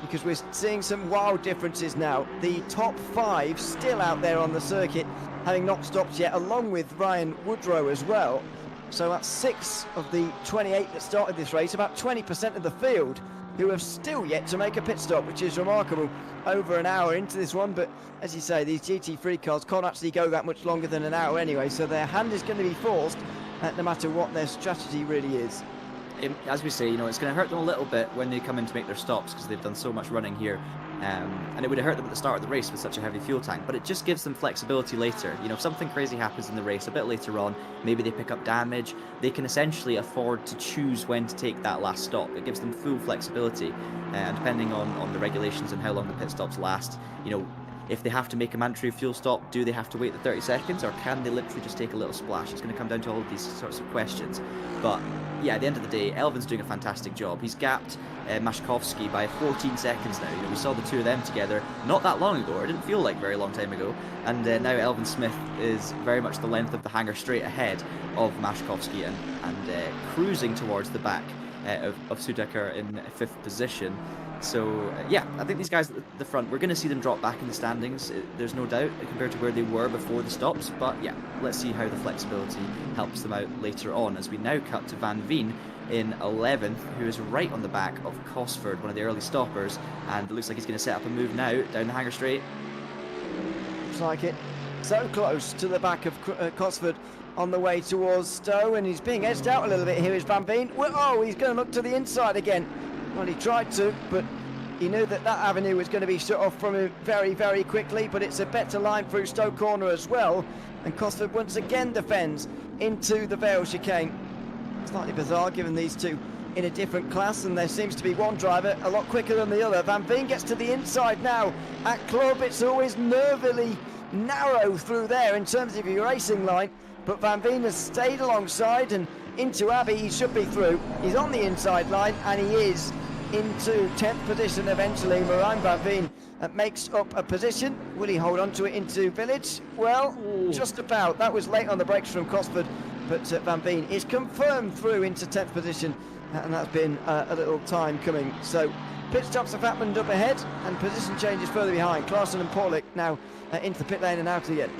Speaker 3: because we're seeing some wild differences now. The top 5 still out there on the circuit, having not stopped yet, along with Ryan Woodrow as well. So that's 6 of the 28 that started this race, about 20% of the field, who have still yet to make a pit stop, which is remarkable. Over an hour into this one, but as you say, these GT3 cars can't actually go that much longer than an hour anyway, so their hand is going to be forced, no matter what their strategy really is.
Speaker 4: As we say, you know, it's going to hurt them a little bit when they come in to make their stops, because they've done so much running here. And it would have hurt them at the start of the race with such a heavy fuel tank, but it just gives them flexibility later. You know, if something crazy happens in the race a bit later on, maybe they pick up damage, they can essentially afford to choose when to take that last stop. It gives them full flexibility, and depending on the regulations and how long the pit stops last, you know, if they have to make a mandatory fuel stop, do they have to wait the 30 seconds, or can they literally just take a little splash? It's going to come down to all of these sorts of questions. But yeah, at the end of the day, Elvin's doing a fantastic job. He's gapped Maszkowski by 14 seconds now. You know, we saw the two of them together not that long ago, or it didn't feel like very long time ago. And now Elvin Smith is very much the length of the hanger straight ahead of Maszkowski and cruising towards the back of Sudaker in 5th position. So yeah, I think these guys at the front, we're going to see them drop back in the standings, there's no doubt, compared to where they were before the stops. But yeah, let's see how the flexibility helps them out later on, as we now cut to Van Veen in 11th, who is right on the back of Cosford, one of the early stoppers, and it looks like he's going to set up a move now down the hanger straight.
Speaker 3: Looks like it. So close to the back of Cosford on the way towards Stowe, and he's being edged out a little bit here is Van Veen. Oh, he's going to look to the inside again. Well, he tried to, but he knew that avenue was going to be shut off from him very, very quickly, but it's a better line through Stowe Corner as well, and Cosford once again defends into the Vale chicane. Slightly bizarre given these two in a different class, and there seems to be one driver a lot quicker than the other. Van Veen gets to the inside now. At Club, it's always nervily narrow through there in terms of your racing line, but Van Veen has stayed alongside, and into Abbey he should be through. He's on the inside line, and he is into 10th position eventually. Marijn Van Veen makes up a position. Will he hold on to it into Village? Well, just about. That was late on the brakes from Cosford, but Van Veen is confirmed through into 10th position, and that's been a little time coming. So pit stops have happened up ahead, and position changes further behind. Clarkson and Paulick now into the pit lane and out again.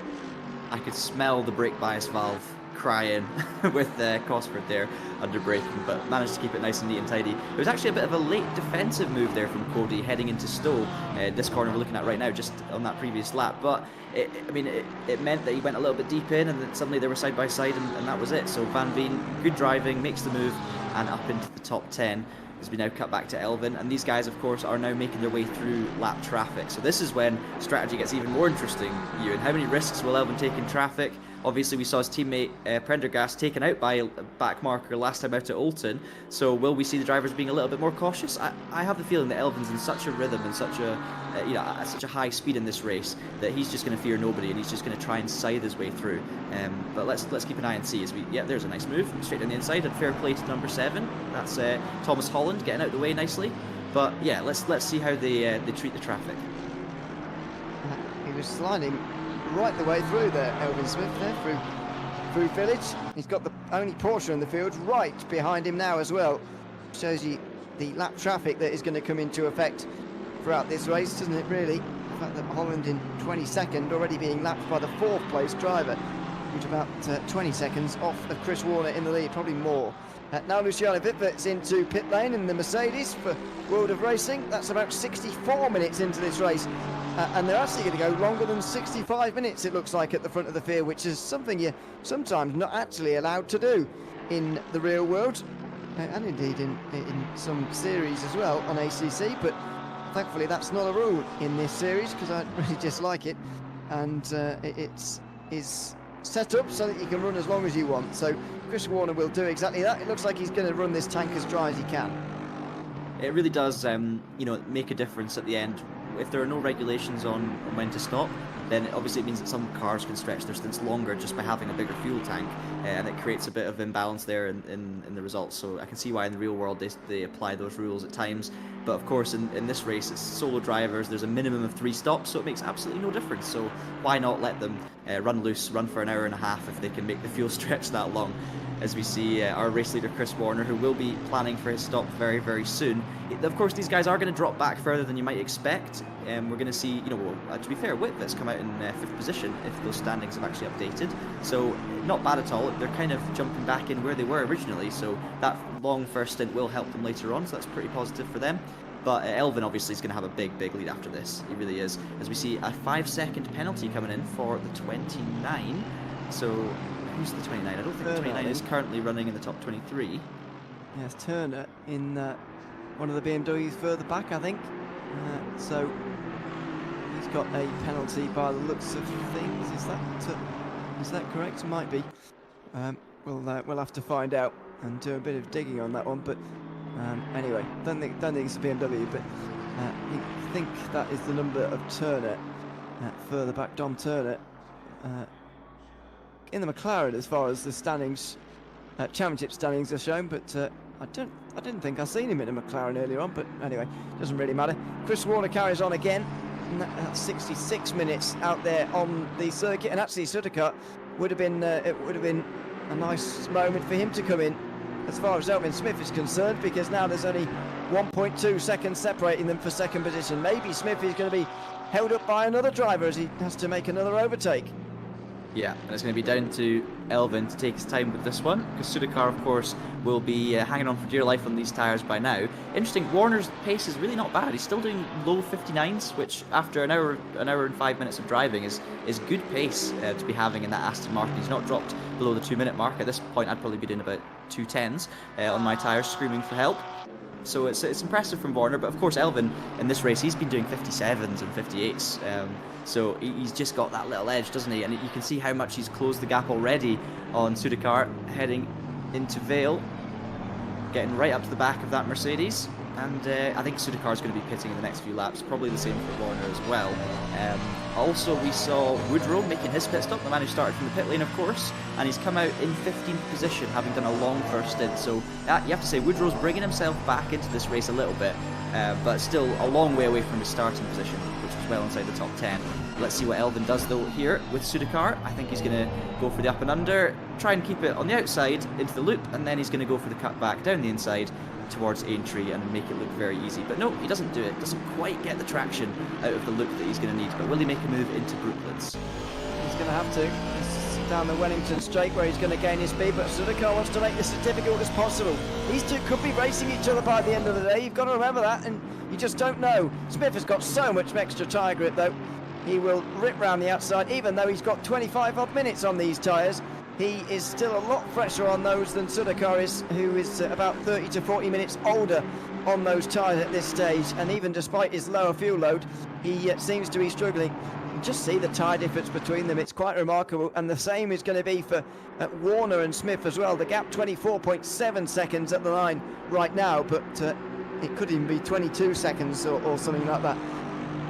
Speaker 4: I could smell the brake bias valve crying with Cosford there under braking, but managed to keep it nice and neat and tidy. It was actually a bit of a late defensive move there from Cody heading into Stowe. This corner we're looking at right now, just on that previous lap, but it meant that he went a little bit deep in, and then suddenly they were side by side, and that was it. So Van Veen, good driving, makes the move and up into the top 10 as we now cut back to Elvin. And these guys, of course, are now making their way through lap traffic. So this is when strategy gets even more interesting, Ewan. How many risks will Elvin take in traffic? Obviously, we saw his teammate Prendergast taken out by a back marker last time out at Oulton. So will we see the drivers being a little bit more cautious? I have the feeling that Elvin's in such a rhythm and such a at such a high speed in this race that he's just going to fear nobody, and he's just going to try and scythe his way through. But let's keep an eye and see as we. Yeah, there's a nice move straight down the inside, and fair play to number 7. That's Thomas Holland getting out the way nicely. But yeah, let's see how they treat the traffic.
Speaker 3: He was sliding right the way through there, Elvin Smith there through Village. He's got the only Porsche in the field right behind him now as well. Shows you the lap traffic that is going to come into effect throughout this race, doesn't it really? The fact that Holland in 22nd already being lapped by the 4th place driver, which about 20 seconds off of Chris Warner in the lead, probably more. Now Luciano Vippert's into pit lane in the Mercedes for World of Racing. That's about 64 minutes into this race. And they're actually going to go longer than 65 minutes, it looks like, at the front of the field, which is something you're sometimes not actually allowed to do in the real world, and indeed in some series as well on ACC. But thankfully that's not a rule in this series, because I really dislike it, and it's set up so that you can run as long as you want. So Chris Warner will do exactly that. It looks like he's going to run this tank as dry as he can.
Speaker 4: It really does, make a difference at the end. If there are no regulations on when to stop, then obviously it means that some cars can stretch their stints longer just by having a bigger fuel tank, and it creates a bit of imbalance there in the results. So I can see why in the real world they apply those rules at times. But of course in this race it's solo drivers, there's a minimum of 3 stops, so it makes absolutely no difference. So why not let them run loose, run for an hour and a half if they can make the fuel stretch that long? As we see our race leader Chris Warner, who will be planning for his stop very, very soon. Of course, these guys are going to drop back further than you might expect. We're going to see, to be fair, Whitvett's come out in 5th position if those standings have actually updated. So not bad at all. They're kind of jumping back in where they were originally. So that long first stint will help them later on. So that's pretty positive for them. But Elvin obviously is going to have a big, big lead after this. He really is. As we see a 5-second penalty coming in for the 29. So who's the 29? I don't think the 29 is currently running in the top 23.
Speaker 3: Yes, Turner in one of the BMWs further back, I think. So he's got a penalty by the looks of things. Is that correct? Might be. We'll have to find out and do a bit of digging on that one. But anyway, don't think it's a BMW, but I think that is the number of Turner, further back, Dom Turner, in the McLaren as far as the standings, championship standings are shown. But I didn't think I'd seen him in a McLaren earlier on. But anyway, doesn't really matter. Chris Warner carries on again. And that's 66 minutes out there on the circuit, and actually Sudakar would have been a nice moment for him to come in as far as Elvin Smith is concerned, because now there's only 1.2 seconds separating them for second position. Maybe Smith is going to be held up by another driver as he has to make another overtake.
Speaker 4: Yeah, and it's going to be down to Elvin to take his time with this one, because Sudakar, of course, will be hanging on for dear life on these tyres by now. Interesting, Warner's pace is really not bad. He's still doing low 59s, which after an hour and 5 minutes of driving is good pace to be having in that Aston Martin. He's not dropped below the 2-minute mark. At this point, I'd probably be doing about 2:10s on my tyres, screaming for help. So it's impressive from Warner, but of course Elvin in this race, he's been doing 57s and 58s. So he's just got that little edge, doesn't he? And you can see how much he's closed the gap already on Sudakar, heading into Vale, getting right up to the back of that Mercedes. And I think Sudakar's going to be pitting in the next few laps, probably the same for Warner as well. Also, we saw Woodrow making his pit stop, the man who started from the pit lane, of course, and he's come out in 15th position, having done a long first stint. So you have to say, Woodrow's bringing himself back into this race a little bit, but still a long way away from his starting position, which was well inside the top 10. Let's see what Elvin does, though, here with Sudakar. I think he's going to go for the up and under, try and keep it on the outside into the loop, and then he's going to go for the cut back down the inside towards Aintree and make it look very easy. But no, he doesn't do it. Doesn't quite get the traction out of the loop that he's going to need. But will he make a move into Brooklands?
Speaker 3: He's going to have to. It's down the Wellington straight where he's going to gain his speed, but Sudakar wants to make this as difficult as possible. These two could be racing each other by the end of the day. You've got to remember that, and you just don't know. Smith has got so much extra tyre grip, though. He will rip round the outside, even though he's got 25 odd minutes on these tyres. He is still a lot fresher on those than Sudakar is, who is about 30 to 40 minutes older on those tyres at this stage. And even despite his lower fuel load, he seems to be struggling. You just see the tyre difference between them. It's quite remarkable. And the same is going to be for Warner and Smith as well. The gap 24.7 seconds at the line right now, but it could even be 22 seconds or something like that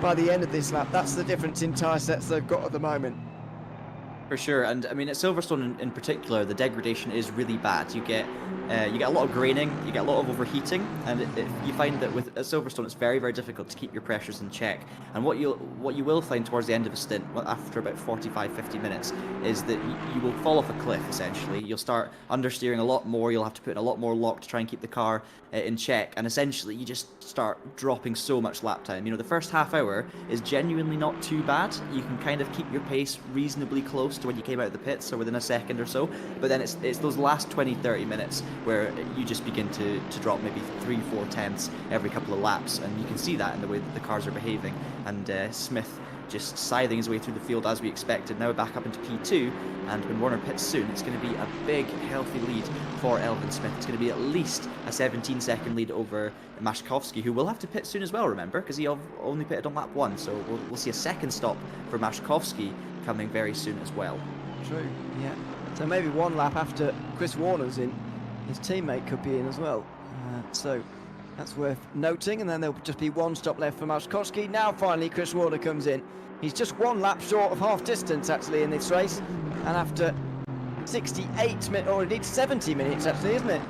Speaker 3: by the end of this lap. That's the difference in tyre sets they've got at the moment.
Speaker 4: For sure, and I mean at Silverstone in particular, the degradation is really bad. You get a lot of graining, you get a lot of overheating, and you find that with Silverstone it's very, very difficult to keep your pressures in check. And what you will find towards the end of a stint, after about 45-50 minutes, is that you will fall off a cliff essentially. You'll start understeering a lot more. You'll have to put in a lot more lock to try and keep the car in check, and essentially you just start dropping so much lap time. You know, the first half hour is genuinely not too bad. You can kind of keep your pace reasonably close to when you came out of the pits, or within a second or so, but then it's those last 20-30 minutes where you just begin to drop maybe 3-4 tenths every couple of laps, and you can see that in the way that the cars are behaving. And Smith just scything his way through the field as we expected, now back up into P2, and when Warner pits soon, it's going to be a big healthy lead for Elvin Smith. It's going to be at least a 17-second lead over Maszkowski, who will have to pit soon as well, remember, because he only pitted on lap 1, so we'll see a second stop for Maszkowski coming very soon as well.
Speaker 3: True, yeah. So maybe one lap after Chris Warner's in, his teammate could be in as well. So that's worth noting, and then there'll just be one stop left for Maszkowski. Now finally Chris Warner comes in. He's just one lap short of half distance actually in this race, and after 68 minutes, or indeed 70 minutes actually, isn't it?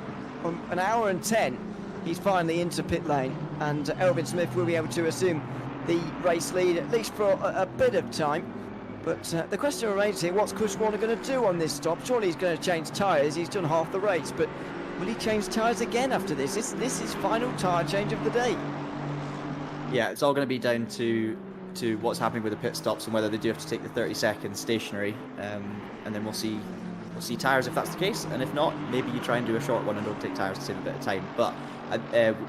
Speaker 3: An hour and 10, he's finally into pit lane, and Elvin Smith will be able to assume the race lead at least for a bit of time. But the question remains here, what's Chris Warner going to do on this stop? Surely he's going to change tyres. He's done half the race, but will he change tyres again after this? This is final tyre change of the day.
Speaker 4: Yeah, it's all going to be down to what's happening with the pit stops and whether they do have to take the 30 seconds stationary, and then we'll see tyres if that's the case, and if not, maybe you try and do a short one and don't take tyres to save a bit of time. But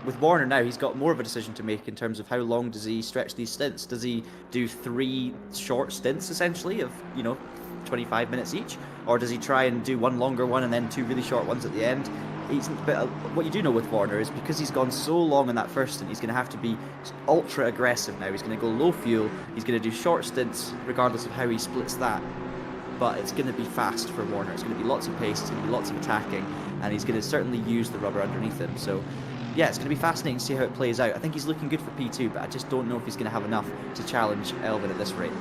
Speaker 4: with Warner now, he's got more of a decision to make in terms of how long does he stretch these stints. Does he do 3 short stints essentially of 25 minutes each, or does he try and do one longer one and then 2 really short ones at the end? But what you do know with Warner is because he's gone so long in that first stint, he's going to have to be ultra aggressive now. He's going to go low fuel, he's going to do short stints regardless of how he splits that. But it's going to be fast for Warner. It's going to be lots of pace, it's going to be lots of attacking, and he's going to certainly use the rubber underneath him. So yeah, it's going to be fascinating to see how it plays out. I think he's looking good for P2, but I just don't know if he's going to have enough to challenge Elvin at this rate.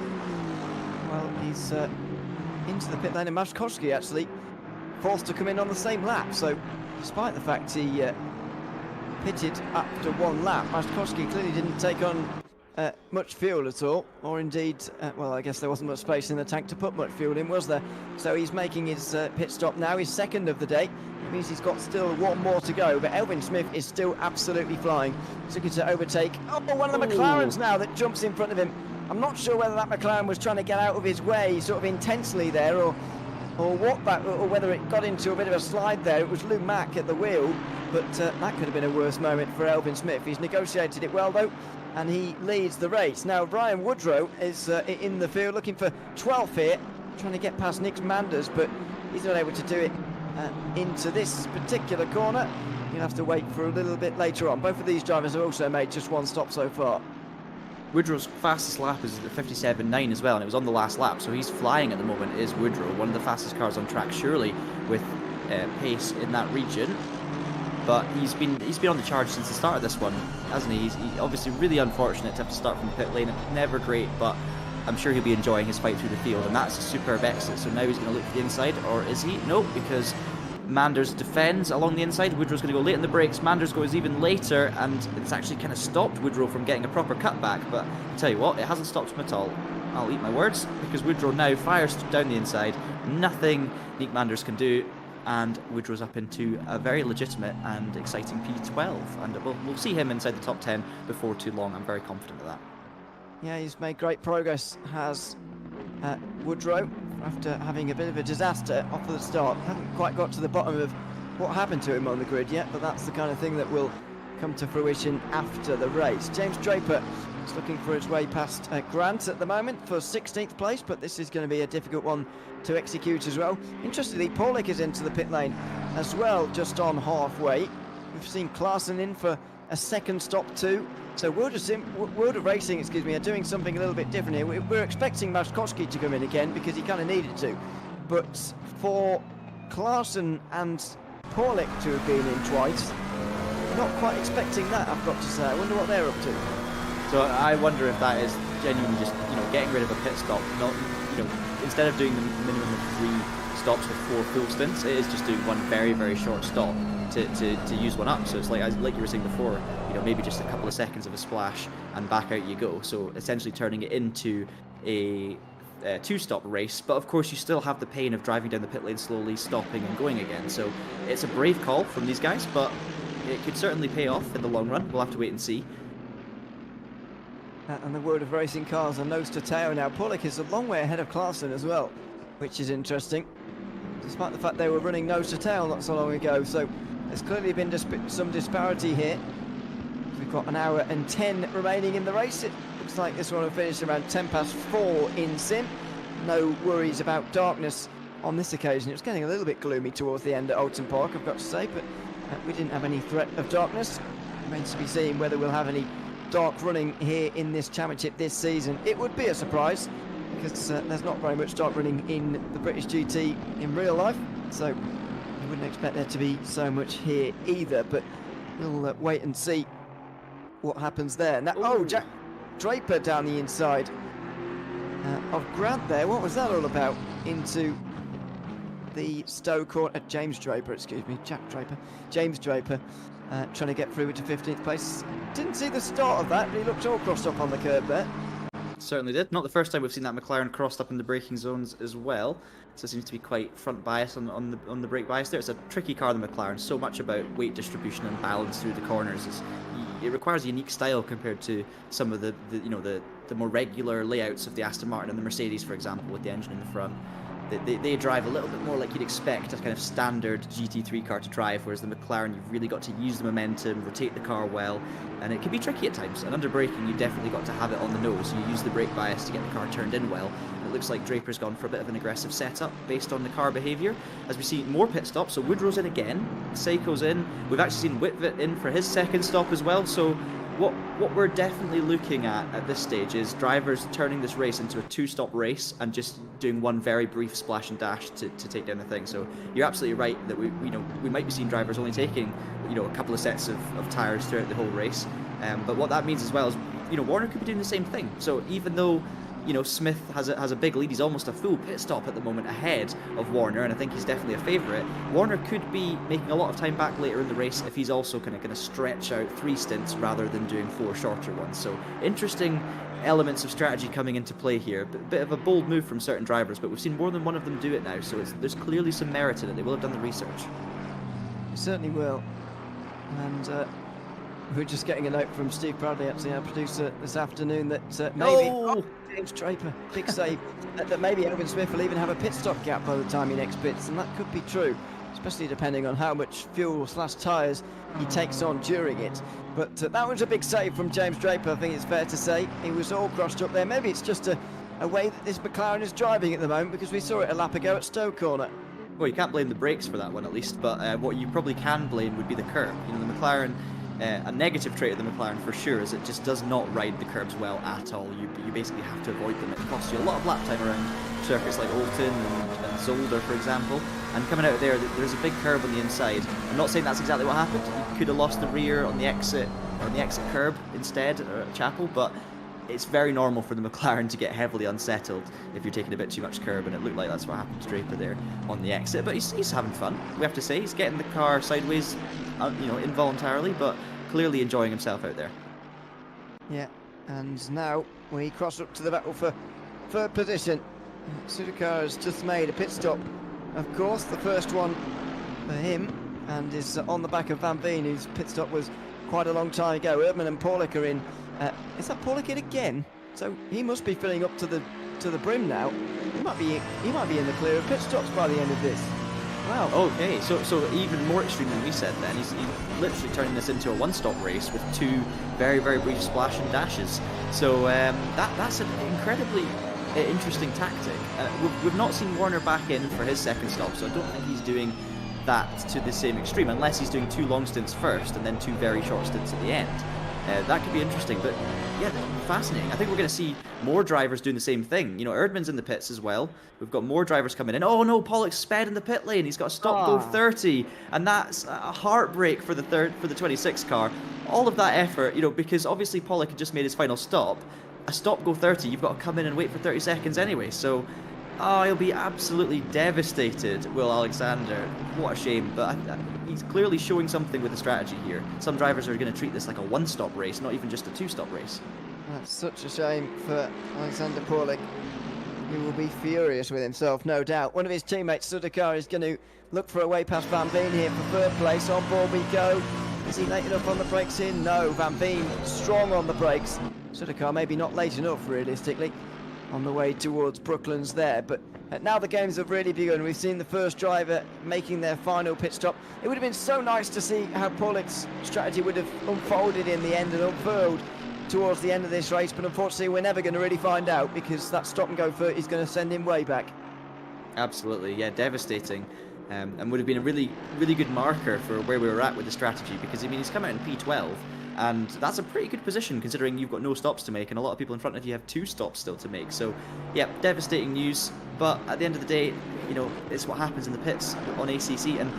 Speaker 3: Well, he's into the pit lane, and Maszkowski actually forced to come in on the same lap. So despite the fact he pitted after one lap, Maszkowski clearly didn't take on much fuel at all, or indeed, well, I guess there wasn't much space in the tank to put much fuel in, was there? So he's making his pit stop now, his second of the day. It means he's got still one more to go, but Elvin Smith is still absolutely flying. He's looking to overtake. Oh, one of the McLarens now that jumps in front of him. I'm not sure whether that McLaren was trying to get out of his way sort of intensely there, or what that, or whether it got into a bit of a slide there. It was Lou Mack at the wheel, but that could have been a worse moment for Elvin Smith. He's negotiated it well though, and he leads the race. Now Ryan Woodrow is in the field looking for 12th here, trying to get past Nick Manders, but he's not able to do it into this particular corner. You'll have to wait for a little bit later on. Both of these drivers have also made just one stop so far.
Speaker 4: Woodrow's fastest lap is 57.9 as well, and it was on the last lap, so he's flying at the moment, is Woodrow, one of the fastest cars on track, surely, with pace in that region. But he's been on the charge since the start of this one, hasn't he? He's obviously really unfortunate to have to start from the pit lane. Never great, but I'm sure he'll be enjoying his fight through the field, and that's a superb exit. So now he's going to look for the inside, or is he? No, because Manders defends along the inside. Woodrow's going to go late in the brakes. Manders goes even later, and it's actually kind of stopped Woodrow from getting a proper cutback. But I'll tell you what, it hasn't stopped him at all. I'll eat my words, because Woodrow now fires down the inside. Nothing Nick Manders can do, and Woodrow's up into a very legitimate and exciting P12. And we'll see him inside the top 10 before too long. I'm very confident of that.
Speaker 3: Yeah, he's made great progress, has Woodrow, after having a bit of a disaster off of the start. Haven't quite got to the bottom of what happened to him on the grid yet, but that's the kind of thing that will come to fruition after the race. James Draper is looking for his way past Grant at the moment for 16th place, but this is going to be a difficult one to execute as well. Interestingly, Paulik is into the pit lane as well, just on halfway. We've seen Klaassen in for a second stop too. So World of Racing, are doing something a little bit different here. We're expecting Maszkowski to come in again because he kind of needed to. But for Klaassen and Paulik to have been in twice, not quite expecting that, I've got to say. I wonder what they're up to.
Speaker 4: So I wonder if that is genuinely just, getting rid of a pit stop. Not, instead of doing the minimum of 3 stops with 4 full stints, it is just doing one very, very short stop to use one up. So it's like you were saying before, maybe just a couple of seconds of a splash and back out you go. So essentially turning it into a 2-stop race, but of course you still have the pain of driving down the pit lane slowly, stopping and going again. So it's a brave call from these guys, but it could certainly pay off in the long run. We'll have to wait and see.
Speaker 3: And the World of Racing cars are nose to tail now. Paulik is a long way ahead of Klaassen as well, which is interesting, despite the fact they were running nose to tail not so long ago. So there's clearly been some disparity here. We've got an hour and 10 remaining in the race. It looks like this one will finish around 4:10 in sim. No worries about darkness on this occasion. It was getting a little bit gloomy towards the end at Oulton Park, I've got to say, but we didn't have any threat of darkness. Remains to be seen whether we'll have any dark running here in this championship this season. It would be a surprise, because there's not very much dark running in the British GT in real life, so I wouldn't expect there to be so much here either, but we'll wait and see what happens there. Now, Jack Draper down the inside of Grant there. What was that all about? Into the Stowe corner. James Draper, James Draper trying to get through to 15th place. Didn't see the start of that, but he looked all crossed up on the curb there.
Speaker 4: Certainly did. Not the first time we've seen that McLaren crossed up in the braking zones as well. So it seems to be quite front bias on the brake bias there. It's a tricky car, the McLaren. So much about weight distribution and balance through the corners. It requires a unique style compared to some of the more regular layouts of the Aston Martin and the Mercedes, for example, with the engine in the front. They drive a little bit more like you'd expect a kind of standard GT3 car to drive, whereas the McLaren, you've really got to use the momentum, rotate the car well, and it can be tricky at times. And under braking, you definitely got to have it on the nose. You use the brake bias to get the car turned in well. At it looks like Draper's gone for a bit of an aggressive setup based on the car behaviour. As we see more pit stops, so Woodrow's in again, Seiko's in, we've actually seen Whitvet in for his second stop as well, so what we're definitely looking at this stage is drivers turning this race into a two-stop race and just doing one very brief splash and dash to take down the thing. So you're absolutely right that we might be seeing drivers only taking a couple of sets of tyres throughout the whole race. But what that means as well is Warner could be doing the same thing. So even though Smith has a big lead, he's almost a full pit stop at the moment ahead of Warner, and I think he's definitely a favourite. Warner could be making a lot of time back later in the race if he's also kind of going to stretch out 3 stints rather than doing 4 shorter ones. So interesting elements of strategy coming into play here. Bit of a bold move from certain drivers, but we've seen more than one of them do it now, so there's clearly some merit in it. They will have done the research.
Speaker 3: It certainly will. And we're just getting a note from Steve Bradley, actually, our producer, this afternoon, that maybe James Draper, big save, that maybe Elvin Smith will even have a pit stop gap by the time he next pits, and that could be true, especially depending on how much fuel / tyres he takes on during it. But that was a big save from James Draper, I think it's fair to say. He was all crossed up there. Maybe it's just a way that this McLaren is driving at the moment, because we saw it a lap ago at Stowe Corner.
Speaker 4: Well, you can't blame the brakes for that one at least, but what you probably can blame would be the curb. The McLaren, a negative trait of the McLaren for sure is it just does not ride the curbs well at all. You basically have to avoid them. It costs you a lot of lap time around circuits like Oulton and Zolder, for example. And coming out of there's a big curb on the inside. I'm not saying that's exactly what happened. You could have lost the rear on the exit curb instead at Chapel, but it's very normal for the McLaren to get heavily unsettled if you're taking a bit too much curb, and it looked like that's what happened to Draper there on the exit. But he's having fun, we have to say. He's getting the car sideways, involuntarily, but clearly enjoying himself out there.
Speaker 3: Yeah, and now we cross up to the battle for third position. Sudhakar has just made a pit stop, of course, the first one for him, and is on the back of Van Veen, whose pit stop was quite a long time ago. Erdmann and Paulick are in. Is that Paulick in again? So he must be filling up to the brim now. He might be in the clear of pit stops by the end of this. Wow.
Speaker 4: Okay, so even more extreme than we said then. He's literally turning this into a one-stop race with 2 very, very brief splash and dashes. So that's an incredibly interesting tactic. We've not seen Warner back in for his second stop, so I don't think he's doing that to the same extreme, unless he's doing 2 long stints first and then 2 very short stints at the end. That could be interesting, but yeah, fascinating. I think we're going to see more drivers doing the same thing. Erdmann's in the pits as well. We've got more drivers coming in. Oh no, Pollock's sped in the pit lane. He's got a stop go 30, and that's a heartbreak for the 26 car. All of that effort, because obviously Pollock had just made his final stop. A stop go 30, you've got to come in and wait for 30 seconds anyway. So, he'll be absolutely devastated, Will Alexander. What a shame, but he's clearly showing something with the strategy here. Some drivers are going to treat this like a one-stop race, not even just a 2-stop race.
Speaker 3: That's such a shame for Alexander Paulick. He will be furious with himself, no doubt. One of his teammates, Sudhakar, is going to look for a way past Van Veen here for third place. On board we go. Is he late enough on the brakes here? No, Van Veen strong on the brakes. Sudhakar maybe not late enough, realistically, on the way towards Brooklands there. But now the games have really begun. We've seen the first driver making their final pit stop. It would have been so nice to see how Paulick's strategy would have unfolded in the end and unfurled towards the end of this race, but unfortunately we're never going to really find out, because that stop and go for is going to send him way back.
Speaker 4: Absolutely, yeah, devastating. And would have been a really, really good marker for where we were at with the strategy, because he's come out in P12, and that's a pretty good position considering you've got no stops to make, and a lot of people in front of you have 2 stops still to make. So, yeah, devastating news. But at the end of the day, it's what happens in the pits on ACC. And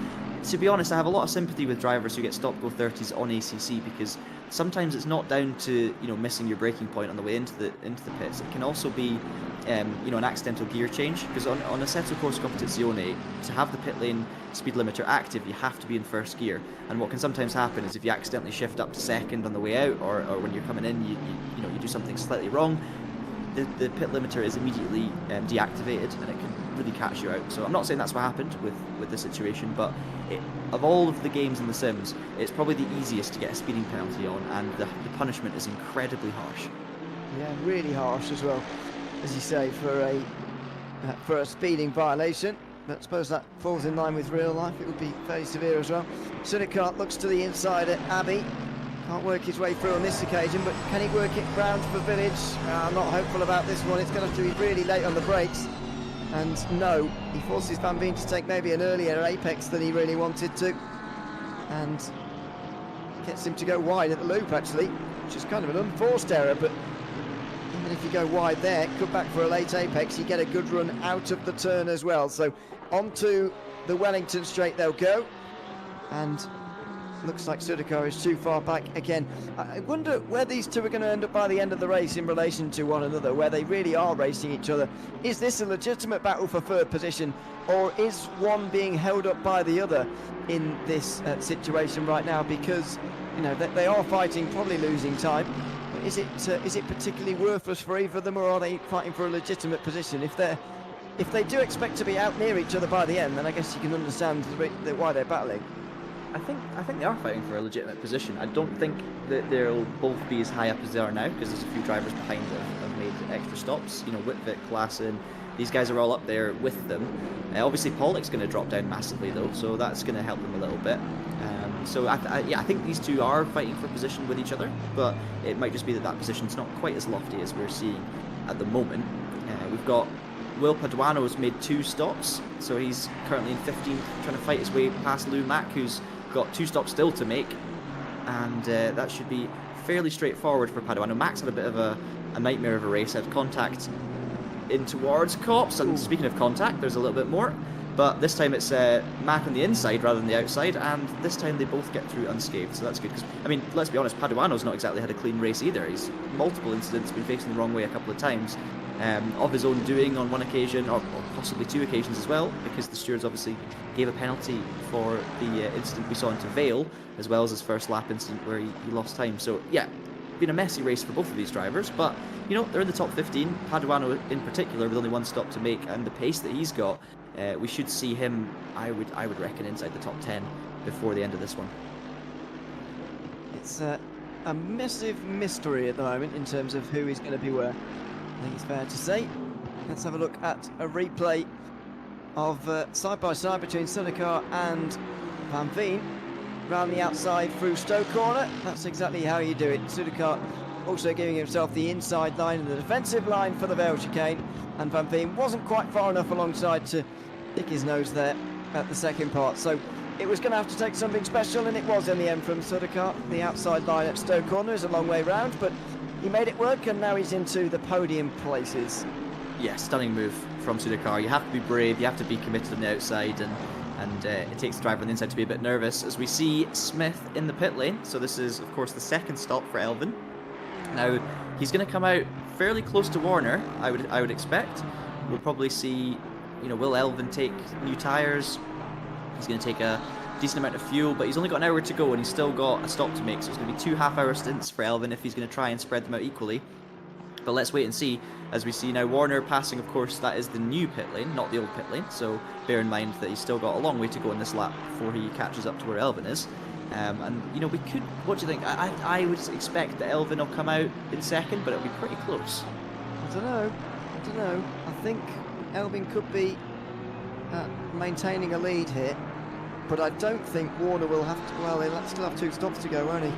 Speaker 4: to be honest, I have a lot of sympathy with drivers who get stop go 30s on ACC, because sometimes it's not down to missing your braking point on the way into the pits. It can also be an accidental gear change, because on Assetto Corsa Competizione, to have the pit lane speed limiter active, you have to be in first gear. And what can sometimes happen is if you accidentally shift up to second on the way out, or when you're coming in, you do something slightly wrong, the pit limiter is immediately deactivated, and it can really catch you out. So I'm not saying that's what happened with the situation, but of all of the games in the Sims, it's probably the easiest to get a speeding penalty on, and the punishment is incredibly harsh.
Speaker 3: Yeah, really harsh as well, as you say, for a speeding violation. But I suppose that falls in line with real life. It would be fairly severe as well. Sudhakar looks to the inside at Abbey. Can't work his way through on this occasion, but can he work it round for Village? I'm not hopeful about this one. It's going to have to be really late on the brakes. And no, he forces Van Veen to take maybe an earlier apex than he really wanted to. And gets him to go wide at the loop, actually, which is kind of an unforced error, but even if you go wide there, cut back for a late apex, you get a good run out of the turn as well. So onto the Wellington straight they'll go, and looks like Sudakar is too far back again. I wonder where these two are going to end up by the end of the race in relation to one another, where they really are racing each other. Is this a legitimate battle for third position, or is one being held up by the other in this situation right now? Because, you know, they are fighting, probably losing time. Is it particularly worthless for either of them, or are they fighting for a legitimate position? If they do expect to be out near each other by the end, then I guess you can understand why they're battling.
Speaker 4: I think they are fighting for a legitimate position. I don't think that they'll both be as high up as they are now, because there's a few drivers behind that have made extra stops. You know, Whitvick, Klassen, these guys are all up there with them. Obviously, Pollock's going to drop down massively though, so that's going to help them a little bit. So I think these two are fighting for position with each other, but it might just be that position's not quite as lofty as we're seeing at the moment. We've got Will Paduano's made 2 stops, so he's currently in 15th, trying to fight his way past Lou Mack, who's got 2 stops still to make, and that should be fairly straightforward for Paduano. Max had a bit of a nightmare of a race, had contact in towards Cops, and speaking of contact, there's a little bit more, but this time it's Mack on the inside rather than the outside, and this time they both get through unscathed, so that's good, because, I mean, let's be honest, Paduano's not exactly had a clean race either. He's multiple incidents, been facing the wrong way a couple of times, of his own doing on one occasion, or possibly 2 occasions as well, because the stewards obviously gave a penalty for the incident we saw into Vale, as well as his first lap incident where he lost time. So yeah, been a messy race for both of these drivers, but you know, they're in the top 15. Paduano in particular, with only 1 stop to make, and the pace that he's got, we should see him, I would reckon, inside the top 10 before the end of this one.
Speaker 3: It's a massive mystery at the moment in terms of who is going to be where. I think it's fair to say. Let's have a look at a replay of side-by-side between Sudakar and Van Veen. Round the outside through Stowe corner. That's exactly how you do it. Sudakar also giving himself the inside line and the defensive line for the Vale chicane. And Van Veen wasn't quite far enough alongside to pick his nose there at the second part. So it was going to have to take something special, and it was in the end from Sudakar. The outside line at Stowe corner is a long way round, but he made it work, and now he's into the podium places.
Speaker 4: Yeah, stunning move from Sudakar. You have to be brave, you have to be committed on the outside, and it takes the driver on the inside to be a bit nervous, as we see Smith in the pit lane. So this is, of course, the second stop for Elvin. Now, he's going to come out fairly close to Warner, I would expect. We'll probably see, you know, will Elvin take new tyres? He's going to take a decent amount of fuel, but he's only got an hour to go, and he's still got a stop to make, so it's going to be 2 half-hour stints for Elvin if he's going to try and spread them out equally. But let's wait and see. As we see now, Warner passing, of course, that is the new pit lane, not the old pit lane, so bear in mind that he's still got a long way to go in this lap before he catches up to where Elvin is. And, you know, we could, what do you think? I would expect that Elvin will come out in second, but it'll be pretty close.
Speaker 3: I don't know. I think Elvin could be maintaining a lead here, but I don't think Warner will have to, well, he'll still have 2 stops to go, won't he?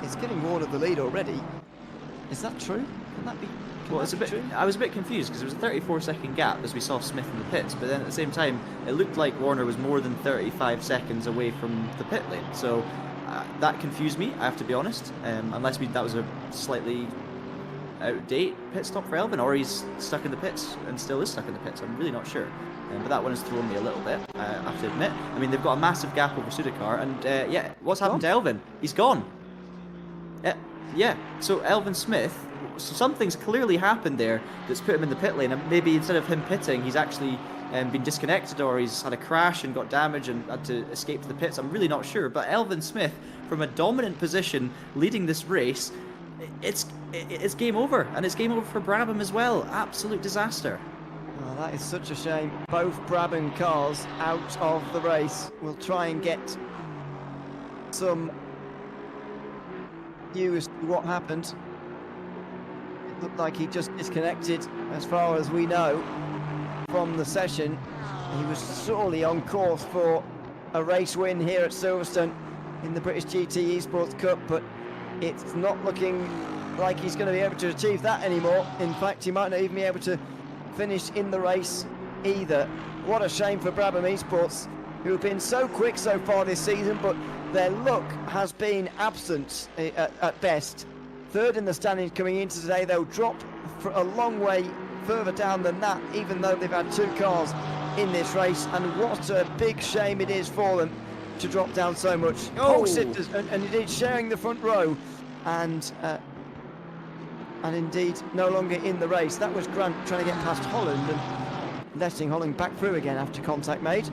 Speaker 3: He's giving Warner the lead already. Is that true? Can that be?
Speaker 4: Well, it's a bit. I was a bit confused because it was a 34-second gap as we saw Smith in the pits, but then at the same time, it looked like Warner was more than 35 seconds away from the pit lane. So that confused me, I have to be honest. Unless that was a slightly out of date pit stop for Elvin, or he's stuck in the pits and still is stuck in the pits. I'm really not sure. But that one has thrown me a little bit, I have to admit. I mean, they've got a massive gap over Sudakar, and yeah, what's happened to Elvin? He's gone. Yeah, so Elvin Smith, so something's clearly happened there that's put him in the pit lane, and maybe instead of him pitting, he's actually been disconnected, or he's had a crash and got damage and had to escape to the pits. I'm really not sure, but Elvin Smith, from a dominant position, leading this race, it's game over, and it's game over for Brabham as well. Absolute disaster.
Speaker 3: Oh, that is such a shame. Both Brabham cars out of the race. We'll try and get some news as to what happened. It looked like he just disconnected, as far as we know, from the session. He was sorely on course for a race win here at Silverstone. in the British GT Esports Cup, but it's not looking like he's going to be able to achieve that anymore. In fact, he might not even be able to finish in the race either. What a shame for Braam Esports, who have been so quick so far this season, but their luck has been absent at best. Third in the standings coming into today. They'll drop for a long way further down than that, even though they've had 2 cars in this race, and what a big shame it is for them to drop down so much. Pole sitters, and indeed sharing the front row, and indeed no longer in the race. That was Grant trying to get past Holland and letting Holland back through again after contact made.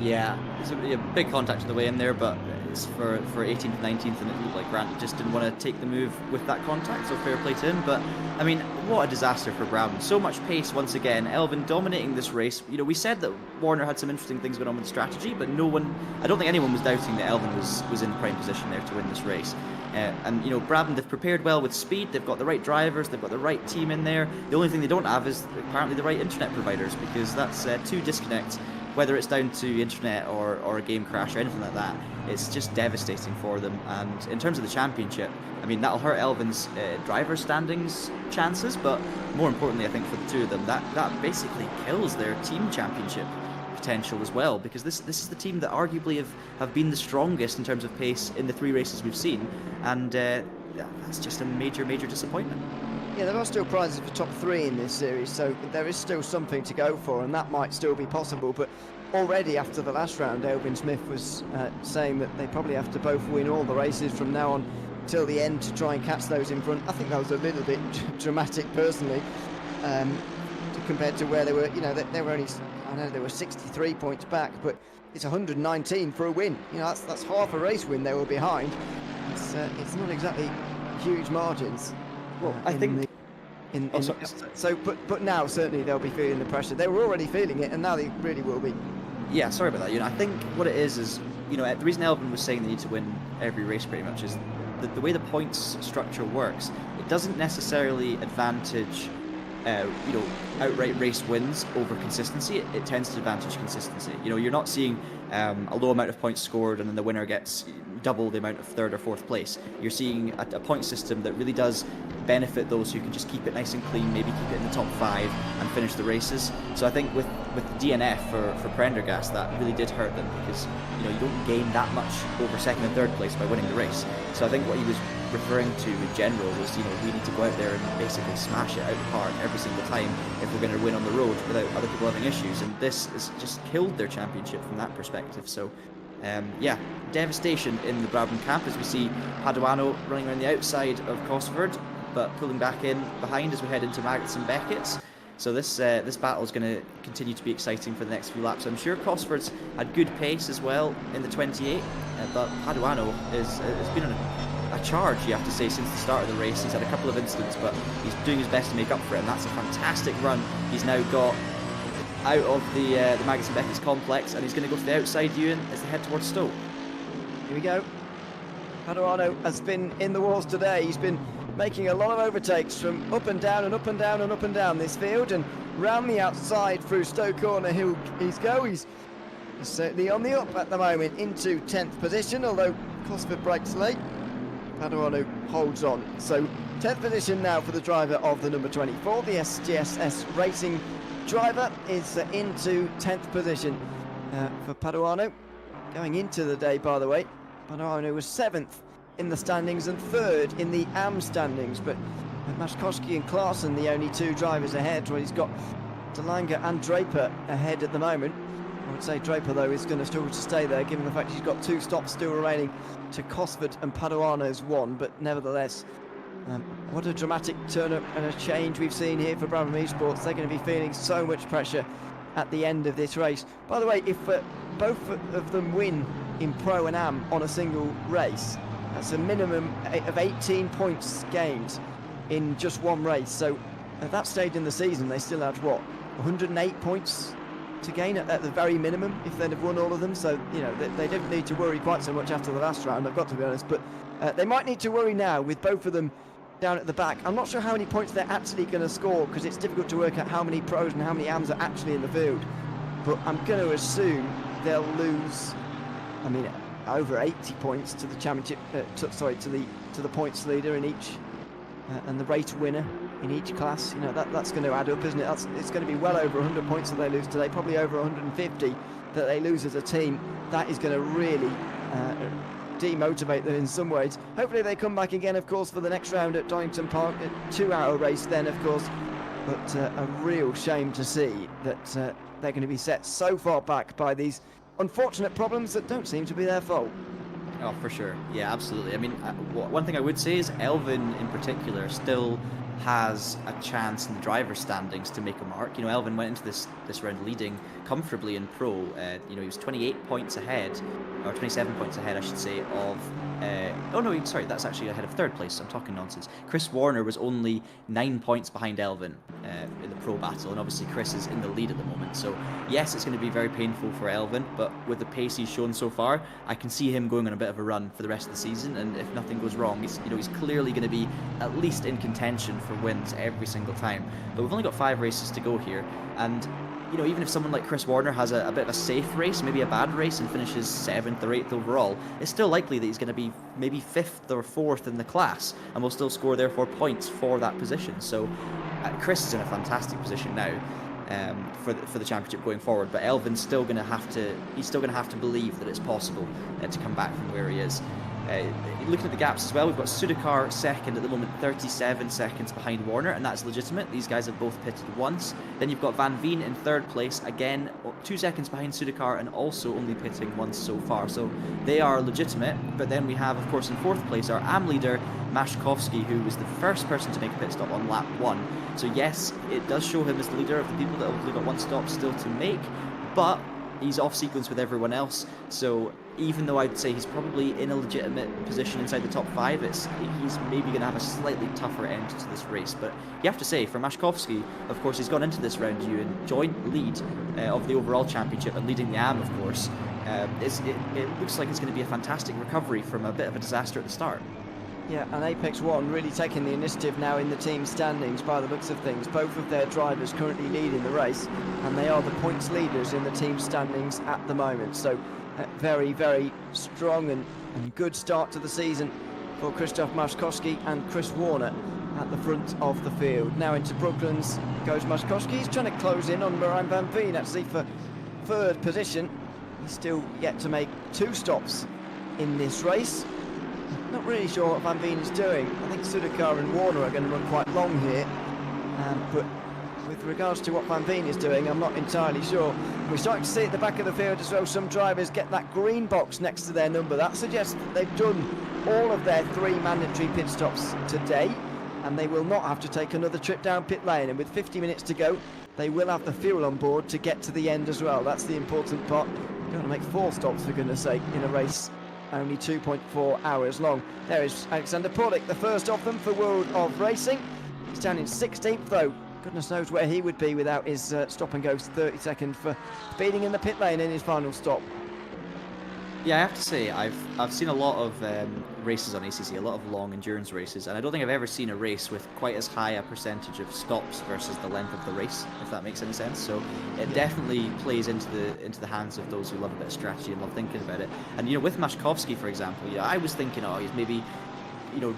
Speaker 4: Yeah, it's a big contact on the way in there, but it's for 18th, 19th, and it looked like Grant just didn't want to take the move with that contact, so fair play to him. But, I mean, what a disaster for Braam. So much pace once again. Elvin dominating this race. You know, we said that Warner had some interesting things going on with strategy, but I don't think anyone was doubting that Elvin was in prime position there to win this race. And, you know, Braam, they've prepared well with speed, they've got the right drivers, they've got the right team in there. The only thing they don't have is apparently the right internet providers, because that's 2 disconnects. Whether it's down to internet or a game crash or anything like that, it's just devastating for them. And in terms of the championship, I mean, that'll hurt Elvin's driver standings chances, but more importantly, I think for the 2 of them, that basically kills their team championship potential as well, because this is the team that arguably have been the strongest in terms of pace in the 3 races we've seen, and that's just a major disappointment.
Speaker 3: Yeah, there are still prizes for top 3 in this series, so there is still something to go for, and that might still be possible. But already after the last round, Elvin Smith was saying that they probably have to both win all the races from now on till the end to try and catch those in front. I think that was a little bit dramatic personally, compared to where they were. You know, they were only, I know they were 63 points back, but it's 119 for a win. You know, that's half a race win they were behind. It's not exactly huge margins. Well,
Speaker 4: I think
Speaker 3: but now certainly they'll be feeling the pressure. They were already feeling it, and now they really will be.
Speaker 4: Yeah, sorry about that. You know, I think what it is, you know, the reason Elvin was saying they need to win every race pretty much is the way the points structure works. It doesn't necessarily advantage, you know, outright race wins over consistency. It tends to advantage consistency. You know, you're not seeing a low amount of points scored and then the winner gets double the amount of 3rd or 4th place. You're seeing a point system that really does benefit those who can just keep it nice and clean, maybe keep it in the top 5 and finish the races. So I think with the DNF for Prendergast, that really did hurt them, because, you know, you don't gain that much over 2nd and 3rd place by winning the race. So I think what he was referring to in general was, you know, we need to go out there and basically smash it out of the park every single time if we're going to win on the road without other people having issues, and this has just killed their championship from that perspective. So yeah, devastation in the Braam camp as we see Paduano running around the outside of Cosford, but pulling back in behind as we head into Maggots and Beckett's. So this battle is going to continue to be exciting for the next few laps. I'm sure Cosford's had good pace as well in the 28, but Paduano has been on a charge, you have to say, since the start of the race. He's had a couple of incidents, but he's doing his best to make up for it, and that's a fantastic run he's now got out of the Maggots and Beckett's complex, and he's going to go to the outside Ewan as they head towards Stoke.
Speaker 3: Here we go. Paduano has been in the walls today. He's been making a lot of overtakes from up and down and up and down and up and down this field, and round the outside through Stoke Corner he's certainly on the up at the moment into 10th position, although Cosford breaks late. Paduano holds on. So 10th position now for the driver of the number 24. The SGSS Racing driver is into 10th position for Paduano. Going into the day, by the way, Paduano was 7th in the standings and 3rd in the AM standings, but Mashkowski and Clarkson the only 2 drivers ahead. Well, he's got DeLanger and Draper ahead at the moment. I would say Draper, though, is going to still stay there, given the fact he's got 2 stops still remaining to Cosford and Paduano's 1, but nevertheless, what a dramatic turn up and a change we've seen here for Braam Esports. They're going to be feeling so much pressure at the end of this race. By the way, if both of them win in Pro and Am on a single race, that's a minimum of 18 points gained in just one race. So at that stage in the season, they still had, what, 108 points to gain at the very minimum if they'd have won all of them. So, you know, they didn't need to worry quite so much after the last round, I've got to be honest. But they might need to worry now with both of them down at the back. I'm not sure how many points they're actually going to score, because it's difficult to work out how many pros and how many AMs are actually in the field. But I'm going to assume they'll lose, I mean, over 80 points to the championship, to the points leader in each, and the race winner in each class. You know, that's going to add up, isn't it? It's going to be well over 100 points that they lose today, probably over 150 that they lose as a team. That is going to really demotivate them in some ways. Hopefully they come back again, of course, for the next round at Donington Park, a 2-hour race then, of course. But a real shame to see that they're going to be set so far back by these unfortunate problems that don't seem to be their fault.
Speaker 4: Oh, for sure. Yeah, absolutely. I mean, one thing I would say is Elvin in particular still has a chance in the driver's standings to make a mark. You know, Elvin went into this round leading comfortably in pro. You know, he was 28 points ahead, or 27 points ahead, I should say, of... oh no, sorry, that's actually ahead of third place. I'm talking nonsense. Chris Warner was only 9 points behind Elvin in the pro battle, and obviously Chris is in the lead at the moment. So yes, it's going to be very painful for Elvin, but with the pace he's shown so far, I can see him going on a bit of a run for the rest of the season. And if nothing goes wrong, he's clearly going to be at least in contention for wins every single time. But we've only got 5 races to go here, and you know, even if someone like Chris Warner has a bit of a safe race, maybe a bad race, and finishes 7th or 8th overall, it's still likely that he's going to be maybe 5th or 4th in the class, and will still score therefore points for that position. So Chris is in a fantastic position now for the championship going forward. But Elvin's still going to have to believe that it's possible to come back from where he is. Looking at the gaps as well, we've got Sudakar second at the moment, 37 seconds behind Warner, and that's legitimate. These guys have both pitted once. Then you've got Van Veen in third place, again 2 seconds behind Sudakar, and also only pitting once so far, so they are legitimate. But then we have, of course, in fourth place our AM leader Mashkovsky, who was the first person to make a pit stop on lap 1. So yes, it does show him as the leader of the people that have only got 1 stop still to make, but he's off sequence with everyone else. So even though I'd say he's probably in a legitimate position inside the top 5, he's maybe going to have a slightly tougher end to this race. But you have to say, for Mashkovsky, of course, he's gone into this round due in joint lead of the overall championship and leading the AM, of course. It looks like it's going to be a fantastic recovery from a bit of a disaster at the start.
Speaker 3: Yeah, and Apex One really taking the initiative now in the team standings by the looks of things. Both of their drivers currently leading the race, and they are the points leaders in the team standings at the moment. So very, very strong and good start to the season for Krzysztof Maszkowski and Chris Warner at the front of the field. Now into Brooklands goes Maszkowski. He's trying to close in on Braam Van Veen actually for third position. He's still yet to make 2 stops in this race. Not really sure what Van Veen is doing. I think Sudakar and Warner are going to run quite long here, but with regards to what Van Veen is doing, I'm not entirely sure. We're starting to see at the back of the field as well, some drivers get that green box next to their number. That suggests that they've done all of their 3 mandatory pit stops today, and they will not have to take another trip down pit lane. And with 50 minutes to go, they will have the fuel on board to get to the end as well. That's the important part. You've got to make 4 stops, for goodness sake, in a race only 2.4 hours long. There is Alexander Porlik, the first of them for World of Racing. He's down in 16th though. Goodness knows where he would be without his stop and go 30 seconds for speeding in the pit lane in his final stop.
Speaker 4: Yeah, I have to say, I've seen a lot of races on ACC, a lot of long endurance races, and I don't think I've ever seen a race with quite as high a percentage of stops versus the length of the race, if that makes any sense. So it definitely plays into the hands of those who love a bit of strategy and love thinking about it. And you know, with Maszkowski, for example, I was thinking, oh, he's maybe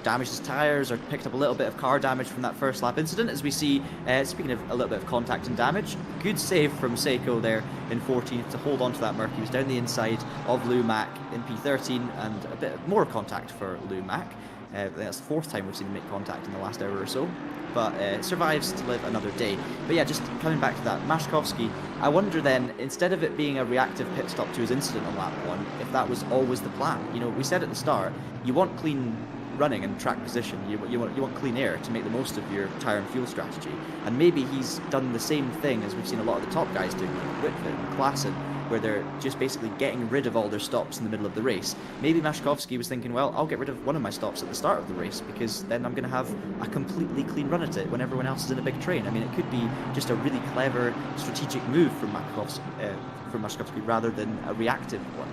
Speaker 4: damaged his tyres or picked up a little bit of car damage from that first lap incident. As we see, speaking of a little bit of contact and damage, good save from Seiko there in 14th to hold on to that Merc. He was down the inside of Lou Mack in P13, and a bit more contact for Lou Mack. I think that's the 4th time we've seen him make contact in the last hour or so, but survives to live another day. But yeah, just coming back to that, Maszkowski, I wonder then, instead of it being a reactive pit stop to his incident on lap 1, if that was always the plan. You know, we said at the start, you want clean running and track position, you want clean air to make the most of your tyre and fuel strategy, and maybe he's done the same thing as we've seen a lot of the top guys doing, like Whitford and Klassen, where they're just basically getting rid of all their stops in the middle of the race. Maybe Maszkowski was thinking, well, I'll get rid of one of my stops at the start of the race, because then I'm going to have a completely clean run at it when everyone else is in a big train. I mean, it could be just a really clever strategic move from Maszkowski rather than a reactive one.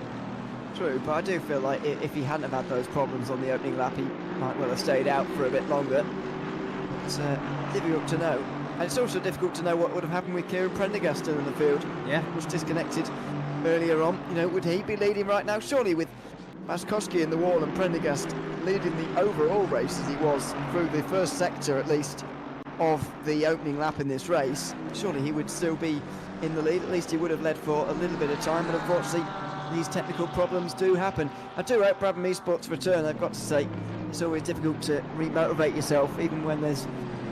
Speaker 3: True, but I do feel like if he hadn't have had those problems on the opening lap, he might well have stayed out for a bit longer. It's difficult to know. And it's also difficult to know what would have happened with Kieran Prendergast in the field.
Speaker 4: Yeah.
Speaker 3: Was disconnected earlier on. You know, would he be leading right now? Surely with Maskowski in the wall and Prendergast leading the overall race as he was through the first sector at least of the opening lap in this race. Surely he would still be in the lead. At least he would have led for a little bit of time, but unfortunately these technical problems do happen. I do hope Braam Esports return. I've got to say, it's always difficult to remotivate yourself, even when there's,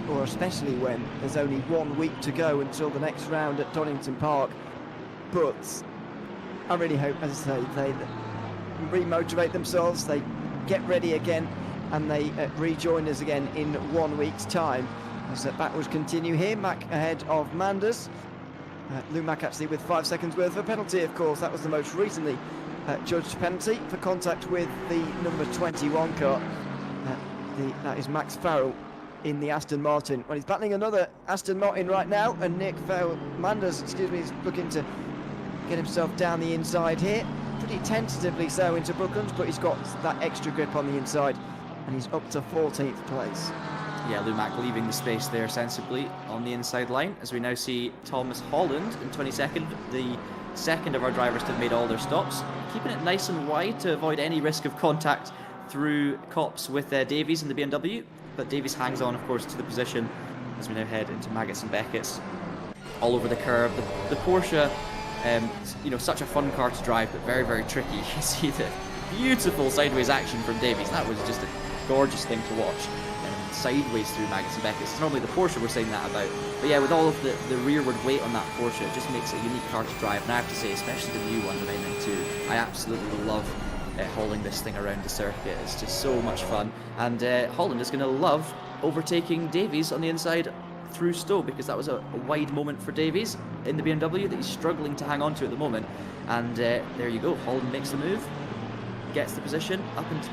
Speaker 3: or especially when there's only 1 week to go until the next round at Donington Park. But I really hope, as I say, they remotivate themselves, they get ready again, and they rejoin us again in 1 week's time. As battles continue here, Mack ahead of Manders. Lou Mack actually with 5 seconds worth of a penalty, of course. That was the most recently judged penalty for contact with the number 21 car. That is Max Farrell in the Aston Martin. Well, he's battling another Aston Martin right now, and Manders, is looking to get himself down the inside here. Pretty tentatively so into Brooklands, but he's got that extra grip on the inside, and he's up to 14th place.
Speaker 4: Yeah, Lou Mack leaving the space there sensibly on the inside line, as we now see Thomas Holland in 22nd, the second of our drivers to have made all their stops, keeping it nice and wide to avoid any risk of contact through Copse with Davies in the BMW, but Davies hangs on, of course, to the position as we now head into Maggots and Beckett's. All over the curb, the Porsche, such a fun car to drive, but very, very tricky. You see the beautiful sideways action from Davies. That was just a gorgeous thing to watch. Sideways through Maggots and Beckett's. It's normally the Porsche we're saying that about, but yeah, with all of the rearward weight on that Porsche, it just makes it a unique car to drive. And I have to say, especially the new one, the 992, I absolutely love hauling this thing around the circuit. It's just so much fun, and Holland is going to love overtaking Davies on the inside through Stowe, because that was a wide moment for Davies in the BMW that he's struggling to hang on to at the moment. And there you go, Holland makes the move, gets the position up into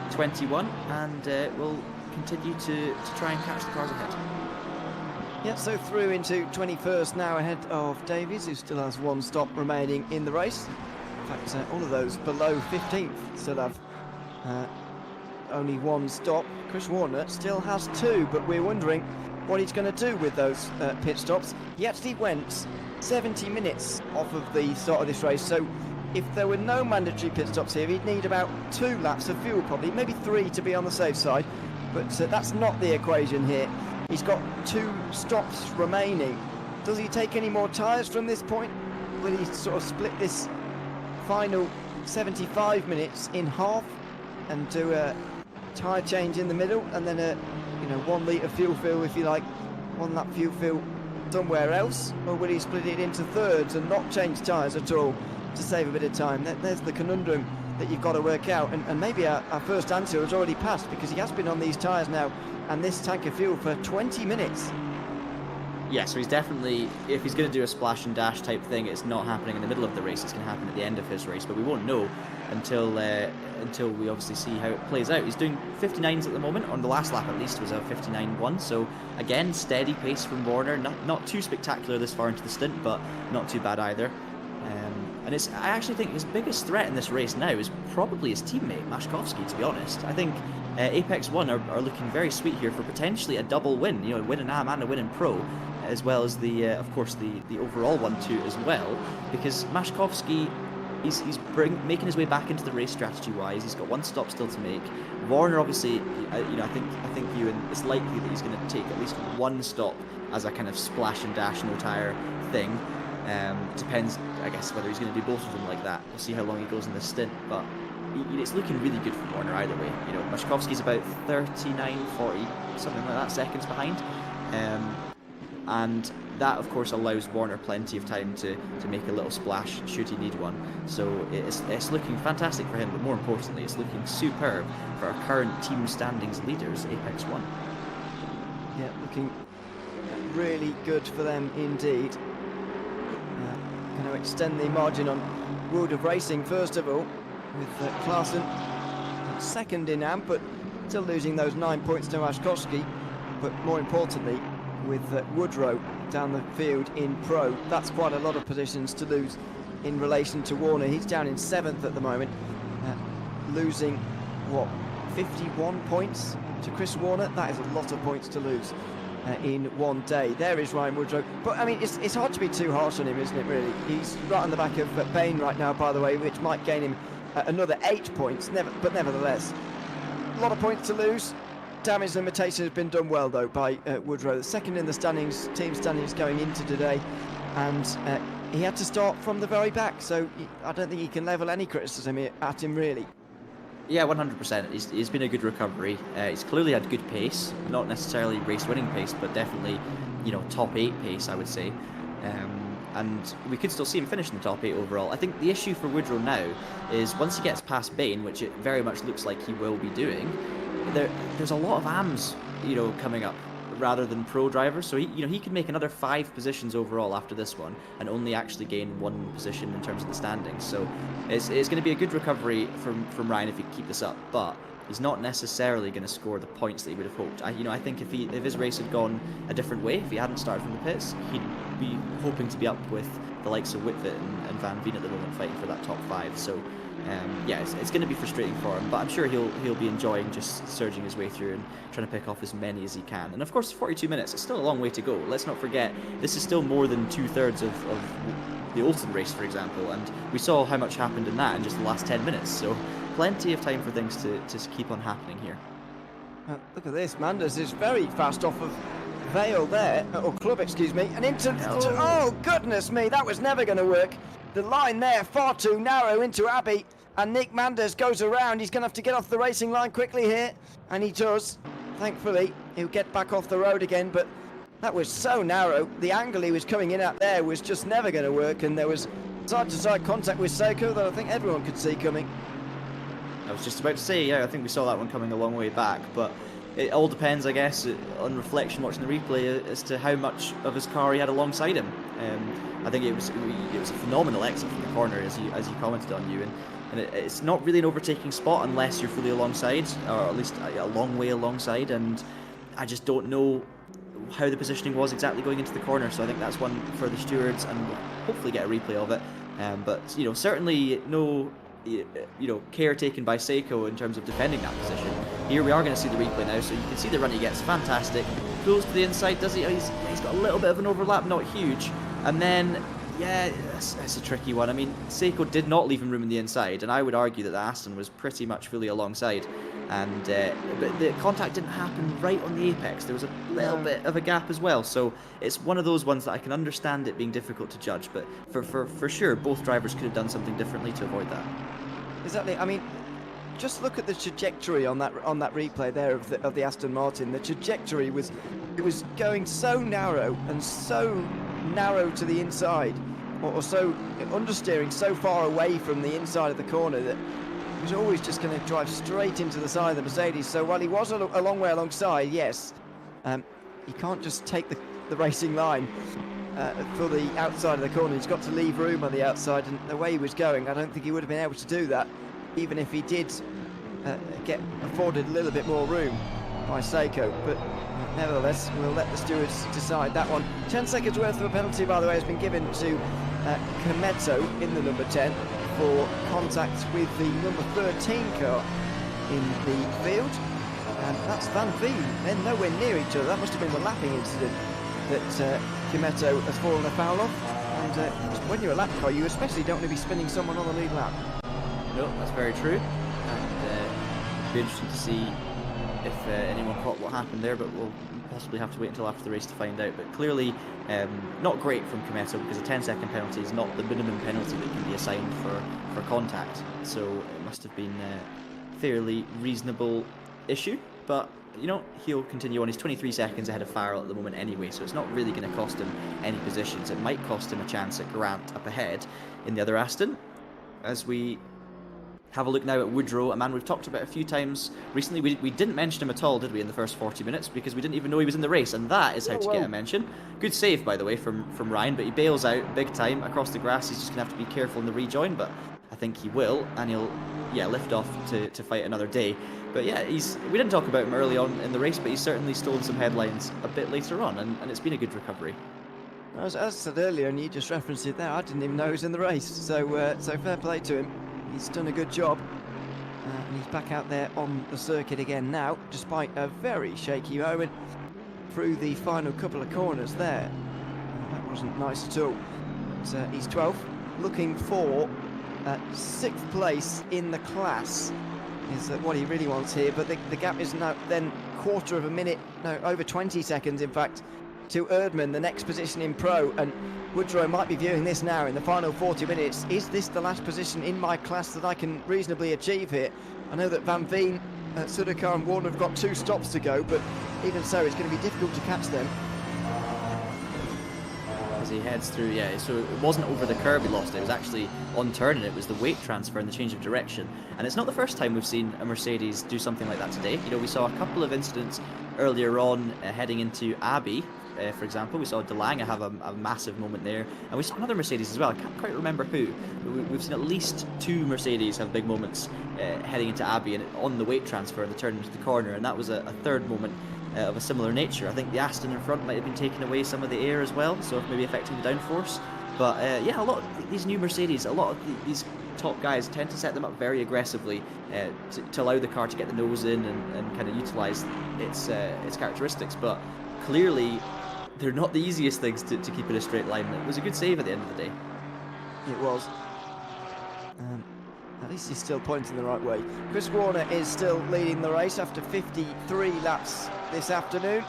Speaker 4: P21, and will continue to try and catch the cars ahead.
Speaker 3: Yeah, so through into 21st now ahead of Davies, who still has 1 stop remaining in the race. In fact, all of those below 15th still have only 1 stop. Chris Warner still has 2, but we're wondering what he's going to do with those pit stops. He actually went 70 minutes off of the start of this race, so if there were no mandatory pit stops here, he'd need about 2 laps of fuel, probably, maybe 3 to be on the safe side. But that's not the equation here. He's got 2 stops remaining. Does he take any more tyres from this point? Will he sort of split this final 75 minutes in half and do a tyre change in the middle, and then a 1 litre fuel fill, if you like, 1 lap fuel fill somewhere else? Or will he split it into thirds and not change tyres at all to save a bit of time? There's the conundrum that you've got to work out, and maybe our first answer has already passed, because he has been on these tyres now and this tank of fuel for 20 minutes.
Speaker 4: Yeah, so he's definitely, if he's going to do a splash and dash type thing, it's not happening in the middle of the race, it's going to happen at the end of his race, but we won't know until we obviously see how it plays out. He's doing 59s at the moment. On the last lap at least was a 59.1, so again, steady pace from Warner, not too spectacular this far into the stint, but not too bad either. And I actually think his biggest threat in this race now is probably his teammate, Maszkowski, to be honest. I think Apex 1 are looking very sweet here for potentially a double win, a win in AM and a win in Pro, as well as of course, the overall 1-2 as well, because Maszkowski, he's making his way back into the race strategy-wise. He's got 1 stop still to make. Warner, obviously, I think it's likely that he's going to take at least 1 stop as a kind of splash and dash, no tyre thing. Depends, I guess, whether he's going to do both of them like that. We'll see how long he goes in this stint, but it's looking really good for Warner either way. Maszkowski's about 39, 40, something like that, seconds behind. And that, of course, allows Warner plenty of time to make a little splash should he need one. So it's looking fantastic for him, but more importantly, it's looking superb for our current team standings leaders, Apex 1.
Speaker 3: Yeah, looking really good for them indeed. Going to extend the margin on World of Racing first of all, with Klaassen second in AM, but still losing those 9 points to Maszkowski. But more importantly, with Woodrow down the field in Pro, that's quite a lot of positions to lose in relation to Warner. He's down in 7th at the moment, losing 51 points to Chris Warner. That is a lot of points to lose in one day. There is Ryan Woodrow, but I mean, it's hard to be too harsh on him, isn't it, really? He's right on the back of Bain right now, by the way, which might gain him another 8 points, but nevertheless, a lot of points to lose. Damage limitation has been done well, though, by Woodrow. The second in the standings, team standings going into today, and he had to start from the very back, so I don't think he can level any criticism at him, really.
Speaker 4: Yeah, 100%. He's been a good recovery. He's clearly had good pace, not necessarily race-winning pace, but definitely, you know, top 8 pace, I would say. And we could still see him finish in the top 8 overall. I think the issue for Woodrow now is once he gets past Bain, which it very much looks like he will be doing, there's a lot of AMs, you know, coming up rather than pro drivers. So he could make another 5 positions overall after this one and only actually gain 1 position in terms of the standings. So it's going to be a good recovery from Ryan if he can keep this up, but he's not necessarily going to score the points that he would have hoped. I think if his race had gone a different way, if he hadn't started from the pits, he'd be hoping to be up with the likes of Whitfitt and Van Veen at the moment, fighting for that top 5. So yeah, it's going to be frustrating for him, but I'm sure he'll be enjoying just surging his way through and trying to pick off as many as he can. And of course, 42 minutes, it's still a long way to go. Let's not forget, this is still more than 2/3 of the Olsen race, for example, and we saw how much happened in that in just the last 10 minutes, so plenty of time for things to keep on happening here.
Speaker 3: Look at this, Manders is very fast off of Vale there, or Club, excuse me, and into... Oh, goodness me, that was never going to work. The line there, far too narrow into Abbey, and Nick Manders goes around. He's going to have to get off the racing line quickly here, and he does. Thankfully, he'll get back off the road again, but that was so narrow. The angle he was coming in at there was just never going to work, and there was side-to-side contact with Seiko that I think everyone could see coming.
Speaker 4: I was just about to say, yeah, I think we saw that one coming a long way back, but it all depends, I guess, on reflection watching the replay as to how much of his car he had alongside him. I think it was a phenomenal exit from the corner, as you commented on, you, and it's not really an overtaking spot unless you're fully alongside, or at least a long way alongside, and I just don't know how the positioning was exactly going into the corner, so I think that's one for the stewards, and we'll hopefully get a replay of it. But certainly no care taken by Seiko in terms of defending that position. Here we are going to see the replay now, so you can see the run he gets, fantastic. Pulls to the inside, does he? He's got a little bit of an overlap, not huge. And then, yeah, that's a tricky one. I mean, Seiko did not leave him room in the inside, and I would argue that the Aston was pretty much fully alongside. And but the contact didn't happen right on the apex. There was a little bit of a gap as well. So it's one of those ones that I can understand it being difficult to judge, but for sure, both drivers could have done something differently to avoid that.
Speaker 3: Exactly. I mean, just look at the trajectory on that replay there of the Aston Martin. The trajectory was going so narrow and so narrow to the inside, or so understeering so far away from the inside of the corner that he was always just going to drive straight into the side of the Mercedes. So while he was a long way alongside, yes, he can't just take the racing line for the outside of the corner. He's got to leave room on the outside, and the way he was going, I don't think he would have been able to do that, even if he did get afforded a little bit more room by Seiko. But nevertheless, we'll let the stewards decide that one. 10 seconds worth of a penalty, by the way, has been given to Kometo in the number 10 for contact with the number 13 car in the field, and that's Van Veen. They're nowhere near each other. That must have been the lapping incident that Kometo has fallen afoul of, and when you're a lap car, you especially don't want to be spinning someone on the lead lap.
Speaker 4: No, that's very true, and it'll be interesting to see if anyone caught what happened there, but we'll possibly have to wait until after the race to find out. But clearly not great from Kometo, because a 10-second penalty is not the minimum penalty that can be assigned for contact, so it must have been a fairly reasonable issue. But he'll continue on. He's 23 seconds ahead of Farrell at the moment anyway, so it's not really going to cost him any positions. It might cost him a chance at Grant up ahead in the other Aston. As we have a look now at Woodrow, a man we've talked about a few times recently. We didn't mention him at all, did we, in the first 40 minutes, because we didn't even know he was in the race, and that is how to get a mention. Good save, by the way, from Ryan, but he bails out big time across the grass. He's just going to have to be careful in the rejoin, but I think he will, and he'll lift off to fight another day. But yeah, we didn't talk about him early on in the race, but he's certainly stolen some headlines a bit later on, and it's been a good recovery.
Speaker 3: As I said earlier, and you just referenced it there, I didn't even know he was in the race, so fair play to him. He's done a good job, and he's back out there on the circuit again now, despite a very shaky moment through the final couple of corners there. That wasn't nice at all. But he's 12th, looking for 6th place in the class is what he really wants here, but the gap is now then quarter of a minute, no, over 20 seconds in fact, to Erdmann, the next position in Pro. And Woodrow might be viewing this now in the final 40 minutes. Is this the last position in my class that I can reasonably achieve here? I know that Van Veen, Sudakar and Warner have got 2 stops to go, but even so, it's going to be difficult to catch them.
Speaker 4: As he heads through, yeah, so it wasn't over the curb he lost it was actually on turn, and it was the weight transfer and the change of direction. And it's not the first time we've seen a Mercedes do something like that today. You know, we saw a couple of incidents earlier on heading into Abbey, for example. We saw De Lange have a massive moment there, and we saw another Mercedes as well. I can't quite remember who. We've seen at least 2 Mercedes have big moments heading into Abbey and on the weight transfer, the turn into the corner, and that was a third moment of a similar nature. I think the Aston in front might have been taking away some of the air as well, so maybe affecting the downforce. But yeah, a lot of these new Mercedes, a lot of these top guys tend to set them up very aggressively to allow the car to get the nose in and kind of utilise its characteristics. But clearly, they're not the easiest things to keep in a straight line. It was a good save at the end of the day.
Speaker 3: It was. At least he's still pointing the right way. Chris Warner is still leading the race after 53 laps this afternoon.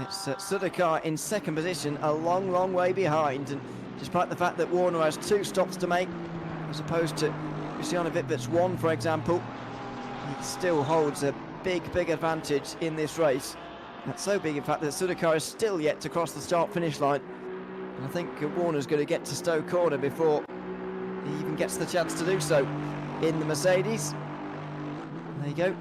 Speaker 3: It's Sudakar in 2nd position, a long, long way behind. And despite the fact that Warner has 2 stops to make, as opposed to Luciano Vitbit's 1, for example, he still holds a big advantage in this race. That's so big, in fact, that Sudakar is still yet to cross the start-finish line. And I think Warner's going to get to Stowe Corner before he even gets the chance to do so in the Mercedes. There you go.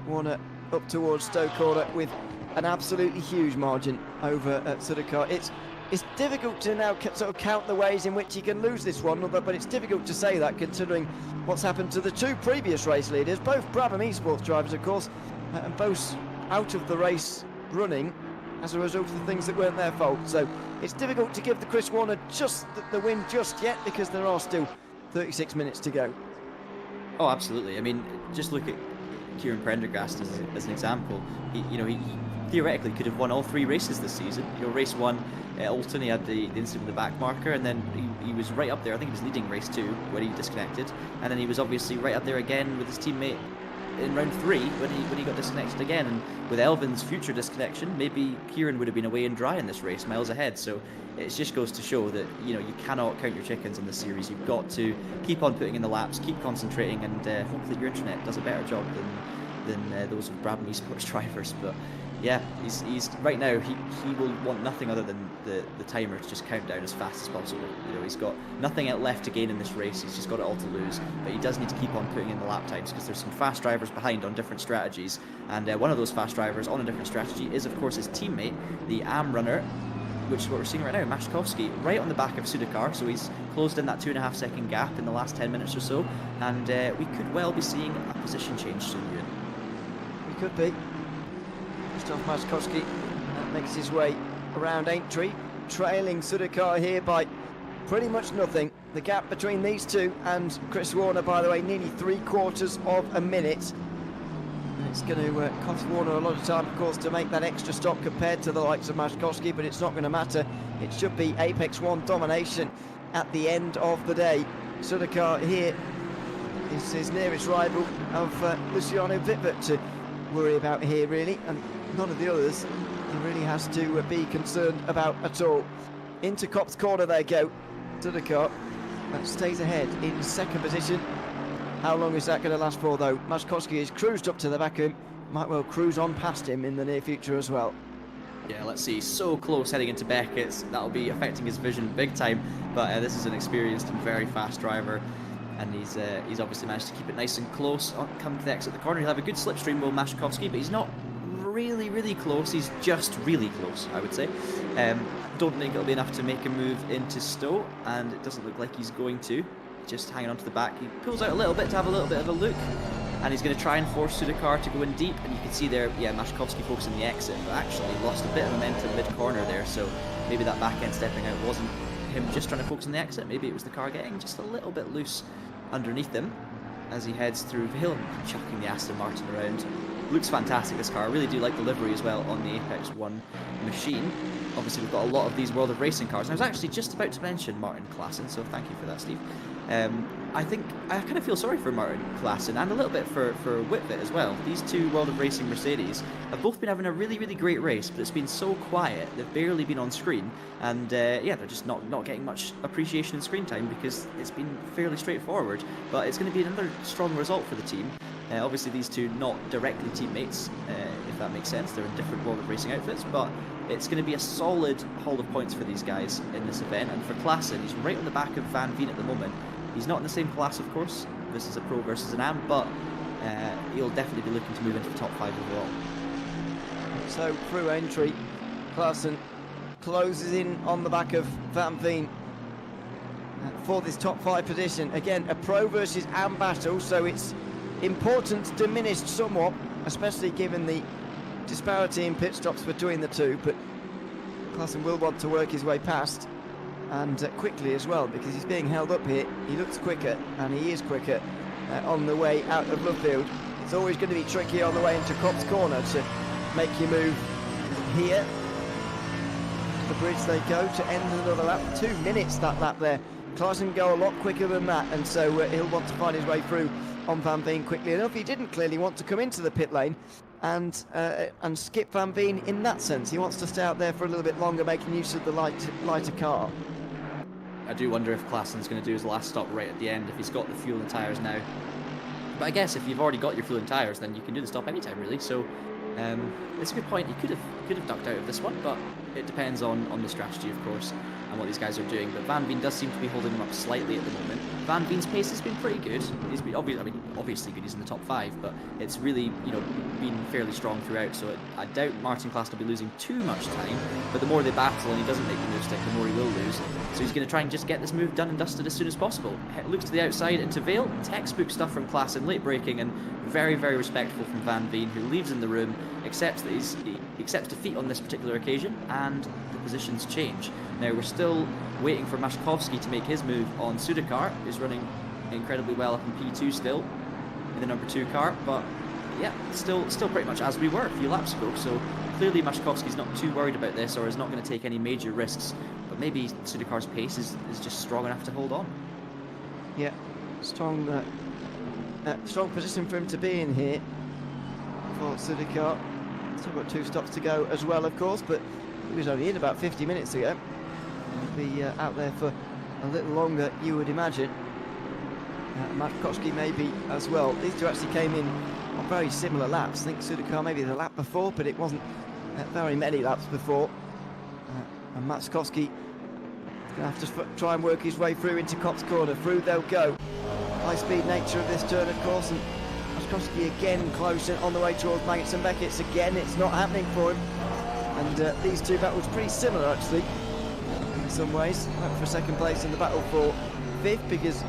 Speaker 3: Warner up towards Stowe Corner with an absolutely huge margin over Sudakar. It's difficult to now sort of count the ways in which he can lose this one, but it's difficult to say that considering what's happened to the 2 previous race leaders, both Braam Esports drivers, of course, and both out of the race running as a result of things that weren't their fault. So it's difficult to give the Chris Warner just the win just yet, because there are still 36 minutes to go.
Speaker 4: Oh, absolutely. I mean, just look at Kieran Prendergast as an example. He theoretically could have won all 3 races this season. You know, race 1 at Alton, he had the incident with the back marker, and then he was right up there. I think he was leading race 2 when he disconnected, and then he was obviously right up there again with his teammate in round 3 when he got disconnected again. And with Elvin's future disconnection, maybe Kieran would have been away and dry in this race, miles ahead. So it just goes to show that, you know, you cannot count your chickens in this series. You've got to keep on putting in the laps, keep concentrating, and hope that your internet does a better job than those of Braam Esports drivers. But yeah, he's right now he will want nothing other than the timer to just count down as fast as possible. You know, he's got nothing left to gain in this race. He's just got it all to lose. But he does need to keep on putting in the lap times, because there's some fast drivers behind on different strategies, and one of those fast drivers on a different strategy is of course his teammate, the AM runner, which is what we're seeing right now, Mashkovsky, right on the back of Sudakar. So he's closed in that 2.5 second gap in the last 10 minutes or so, and we could well be seeing a position change soon, Ewan.
Speaker 3: We could be. Christoph Mashkovsky makes his way around Aintree, trailing Sudakar here by pretty much nothing. The gap between these two and Chris Warner, by the way, nearly 3/4 of a minute. And it's going to cost Warner a lot of time, of course, to make that extra stop compared to the likes of Mashkovsky, but it's not going to matter. It should be Apex 1 domination at the end of the day. Sudakar here is his nearest rival of Luciano Vitbit to worry about here, really, and none of the others he really has to be concerned about at all. Into Copse Corner they go. Sudakar stays ahead in 2nd position. How long is that going to last for, though? Mashkovsky has cruised up to the back of him, might well cruise on past him in the near future as well.
Speaker 4: Yeah, let's see, so close heading into Beckett's. That'll be affecting his vision big time, but this is an experienced and very fast driver, and he's obviously managed to keep it nice and close. Coming to the exit of the corner, he'll have a good slipstream, will Mashkovsky, but he's not really close. He's just really close, I would say. Don't think it'll be enough to make a move into Stowe, and it doesn't look like he's going to. Just hanging on to the back. He pulls out a little bit to have a little bit of a look, and he's going to try and force Sudakar to go in deep, and you can see there, yeah, Mashkovsky focusing the exit, but actually lost a bit of momentum mid-corner there, so maybe that back end stepping out wasn't him just trying to focus on the exit. Maybe it was the car getting just a little bit loose underneath him as he heads through Vale and chucking the Aston Martin around. Looks fantastic, this car. I really do like the livery as well on the Apex 1 machine. Obviously, we've got a lot of these World of Racing cars. And I was actually just about to mention Martin Klassen, so thank you for that, Steve. I think I kind of feel sorry for Martin Klassen and a little bit for Whitbit as well. These two World of Racing Mercedes have both been having a really, really great race, but it's been so quiet. They've barely been on screen, and yeah, they're just not getting much appreciation and screen time because it's been fairly straightforward. But it's going to be another strong result for the team. Obviously, these two not directly teammates, if that makes sense. They're in different World of Racing outfits, but it's going to be a solid haul of points for these guys in this event. And for Klassen, he's right on the back of Van Veen at the moment. He's not in the same class, of course. This is a pro versus an am, but he'll definitely be looking to move into the top 5 overall.
Speaker 3: So through entry, Klassen closes in on the back of Van Veen for this top 5 position. Again, a pro versus am battle, so it's importance diminished somewhat, especially given the disparity in pit stops between the two, but Klassen will want to work his way past, and quickly as well, because he's being held up here. He looks quicker, and he is quicker on the way out of Lovefield. It's always going to be tricky on the way into Cops Corner to make you move here. The bridge they go to end another lap. 2 minutes that lap there. Klassen go a lot quicker than that, and so he'll want to find his way through on Van Veen quickly enough. He didn't clearly want to come into the pit lane and skip Van Veen in that sense. He wants to stay out there for a little bit longer, making use of the lighter car.
Speaker 4: I do wonder if Klassen's going to do his last stop right at the end, if he's got the fuel and tyres now. But I guess if you've already got your fuel and tyres, then you can do the stop anytime, really. So it's a good point. He could have ducked out of this one, but it depends on the strategy, of course, and what these guys are doing. But Van Veen does seem to be holding him up slightly at the moment. Van Veen's pace has been pretty good. He's been obviously good. He's in the top 5, but it's really been fairly strong throughout. So I doubt Martin Klassen will be losing too much time. But the more they battle and he doesn't make the move stick, the more he will lose. So he's going to try and just get this move done and dusted as soon as possible. Looks to the outside into Vale. Textbook stuff from Klassen, late braking, and very, very respectful from Van Veen, who leaves in the room, accepts that he accepts defeat on this particular occasion, and the positions change. Now we're still waiting for Maszkowski to make his move on Sudakar, who's running incredibly well up in P2 still in the number 2 car, but yeah, still pretty much as we were a few laps ago. So clearly Maszkowski's not too worried about this, or is not going to take any major risks, but maybe Sudakar's pace is just strong enough to hold on.
Speaker 3: Yeah, strong position for him to be in here for Sudakar. Still got 2 stops to go as well, of course, but he was only in about 50 minutes ago. He'll be out there for a little longer, you would imagine. Maszkowski maybe as well. These two actually came in on very similar laps. I think Sudakar maybe the lap before, but it wasn't very many laps before. And Maszkowski going to have to try and work his way through into Cops Corner. Through they'll go. High-speed nature of this turn, of course, and Maszkowski again closer on the way towards Maggots and Beckett's. Again, it's not happening for him. And these two battles pretty similar, actually, in some ways. For second place in the battle for 5th, because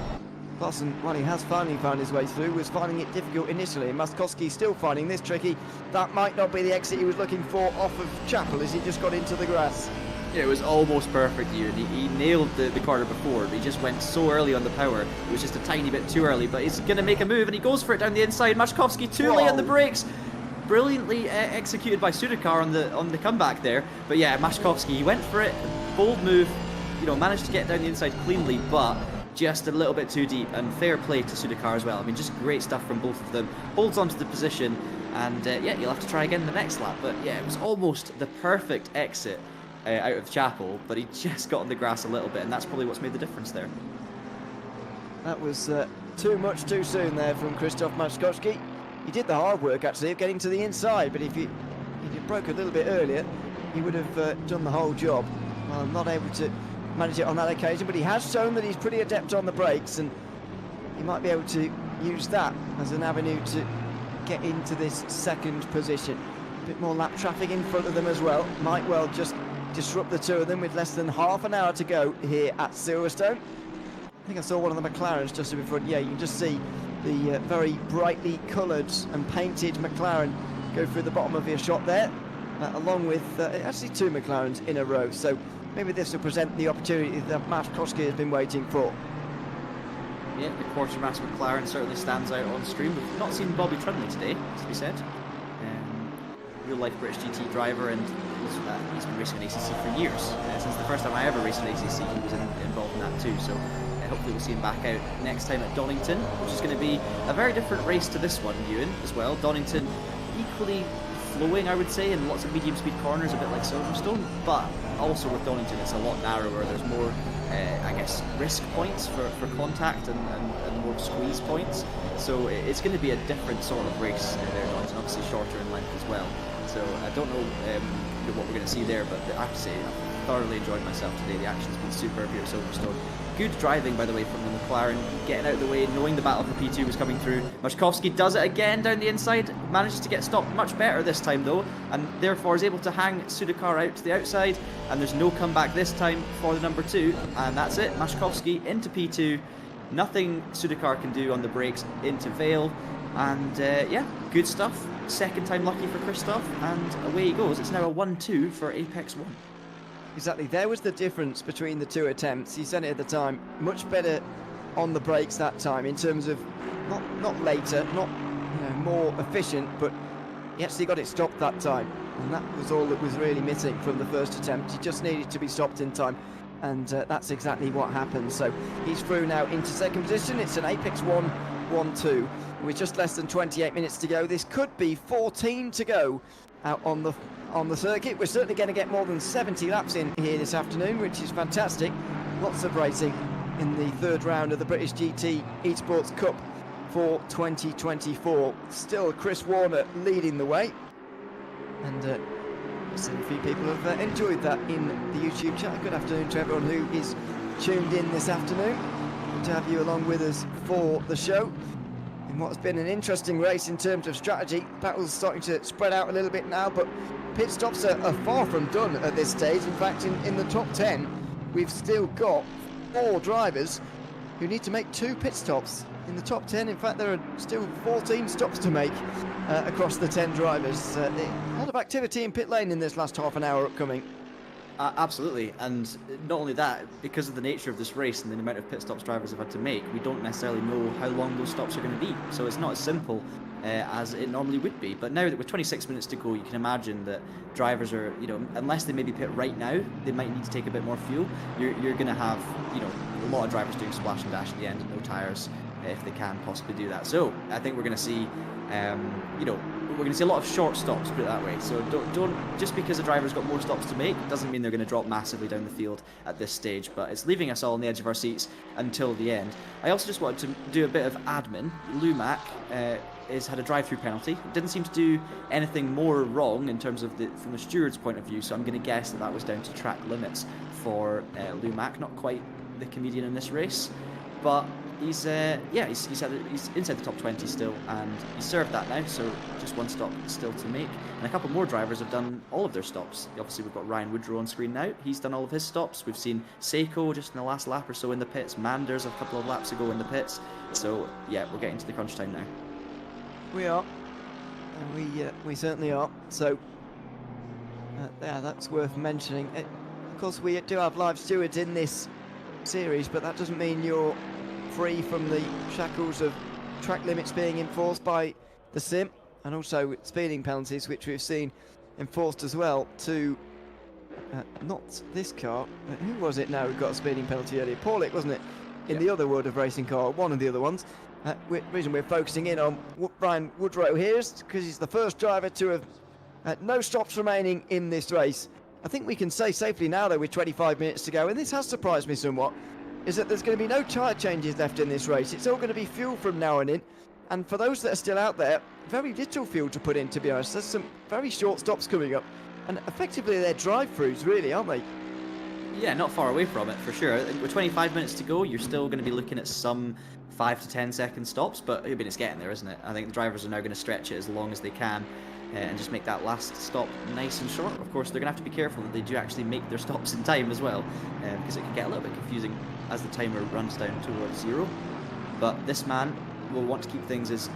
Speaker 3: Klassen, while he has finally found his way through, was finding it difficult initially. And Maszkowski still finding this tricky. That might not be the exit he was looking for off of Chapel as he just got into the grass.
Speaker 4: Yeah, it was almost perfect here. He nailed the corner before, but he just went so early on the power. It was just a tiny bit too early, but he's going to make a move, and he goes for it down the inside. Maszkowski too late on the brakes. Brilliantly executed by Sudakar on the comeback there. But yeah, Maszkowski, he went for it. Bold move, managed to get down the inside cleanly, but just a little bit too deep. And fair play to Sudakar as well. I mean, just great stuff from both of them. Holds onto the position, and yeah, you'll have to try again the next lap. But yeah, it was almost the perfect exit out of Chapel, but he just got on the grass a little bit, and that's probably what's made the difference there.
Speaker 3: That was too much too soon there from Krzysztof Maszkowski. He did the hard work, actually, of getting to the inside, but if he broke a little bit earlier, he would have done the whole job. Well, I'm not able to manage it on that occasion, but he has shown that he's pretty adept on the brakes, and he might be able to use that as an avenue to get into this second position. A bit more lap traffic in front of them as well. Might well just disrupt the two of them with less than half an hour to go here at Silverstone. I think I saw one of the McLarens just in front. Yeah, you can just see the very brightly coloured and painted McLaren go through the bottom of your shot there, along with actually 2 McLarens in a row. So maybe this will present the opportunity that Maszkowski has been waiting for.
Speaker 4: Yeah, the quartermaster McLaren certainly stands out on stream. We've not seen Bobby Trunley today, as we said. real-life British GT driver, and he's been racing in ACC for years. Since the first time I ever raced in ACC, he was involved in that too. So hopefully we'll see him back out next time at Donington, which is going to be a very different race to this one, Ewan, as well. Donington equally flowing, I would say, and lots of medium-speed corners, a bit like Silverstone, but also with Donington it's a lot narrower. There's more, I guess, risk points for contact and more squeeze points. So it's going to be a different sort of race there, Donington, obviously shorter in length as well. So I don't know, what we're going to see there, but I have to say I've thoroughly enjoyed myself today. The action's been superb here at Silverstone. Good driving, by the way, from the McLaren, getting out of the way, knowing the battle for P2 was coming through. Maszkowski does it again down the inside, manages to get stopped much better this time though, and therefore is able to hang Sudakar out to the outside, and there's no comeback this time for the number 2, and that's it. Maszkowski into P2, nothing Sudakar can do on the brakes, into Vale, and yeah, good stuff. Second time lucky for Christoph, and away he goes. It's now a 1-2 for Apex 1.
Speaker 3: Exactly, there was the difference between the 2 attempts. He said it at the time, much better on the brakes that time in terms of not later, not more efficient, but he actually got it stopped that time, and that was all that was really missing from the first attempt. He just needed to be stopped in time, and that's exactly what happened. So he's through now into second position. It's an Apex 1-1-2 with just less than 28 minutes to go. This could be 14 to go out on the circuit. We're certainly going to get more than 70 laps in here this afternoon, which is fantastic. Lots of racing in the third round of the British GT Esports Cup for 2024. Still Chris Warner leading the way, and a few people have enjoyed that in the YouTube chat. Good afternoon to everyone who is tuned in this afternoon. Good to have you along with us for the show in what has been an interesting race in terms of strategy. Battle's starting to spread out a little bit now, but pit stops are far from done at this stage. In fact, in the top 10, we've still got 4 drivers who need to make 2 pit stops. In the top 10, in fact, there are still 14 stops to make across the 10 drivers. A lot of activity in pit lane in this last half an hour upcoming.
Speaker 4: Absolutely, and not only that, because of the nature of this race and the amount of pit stops drivers have had to make, we don't necessarily know how long those stops are going to be. So it's not as simple as it normally would be. But now that with 26 minutes to go, you can imagine that drivers are, unless they maybe pit right now, they might need to take a bit more fuel. You're going to have, a lot of drivers doing splash and dash at the end and no tyres if they can possibly do that. So I think we're going to see, we're going to see a lot of short stops, put it that way. So don't just because a driver's got more stops to make doesn't mean they're going to drop massively down the field at this stage, but it's leaving us all on the edge of our seats until the end. I also just wanted to do a bit of admin. Lumac has had a drive-through penalty. Didn't seem to do anything more wrong in terms of from the steward's point of view, so I'm going to guess that was down to track limits for Lumac. Not quite the comedian in this race, but he's inside the top 20 still, and he's served that now, so just 1 stop still to make. And a couple more drivers have done all of their stops. Obviously we've got Ryan Woodrow on screen now. He's done all of his stops. We've seen Seiko just in the last lap or so in the pits. Manders a couple of laps ago in the pits. So yeah, we're getting to the crunch time now.
Speaker 3: We are, and we certainly are. So yeah, that's worth mentioning. Of course, we do have live stewards in this series, but that doesn't mean you're free from the shackles of track limits being enforced by the sim, and also speeding penalties, which we've seen enforced as well to not this car. Who was it now who got a speeding penalty earlier? Paulick, wasn't it? In the other world of racing car, one of the other ones. The reason we're focusing in on Ryan Woodrow here is because he's the first driver to have no stops remaining in this race. I think we can say safely now, though, with 25 minutes to go, and this has surprised me somewhat, is that there's going to be no tyre changes left in this race. It's all going to be fuel from now on in, and for those that are still out there, very little fuel to put in, to be honest. There's some very short stops coming up, and effectively they're drive-throughs, really, aren't they?
Speaker 4: Yeah, not far away from it, for sure. With 25 minutes to go, you're still going to be looking at some 5 to 10 second stops, but I mean, it's getting there, isn't it? I think the drivers are now going to stretch it as long as they can and just make that last stop nice and short. Of course, they're going to have to be careful that they do actually make their stops in time as well, because it can get a little bit confusing as the timer runs down towards 0. But this man will want to keep things as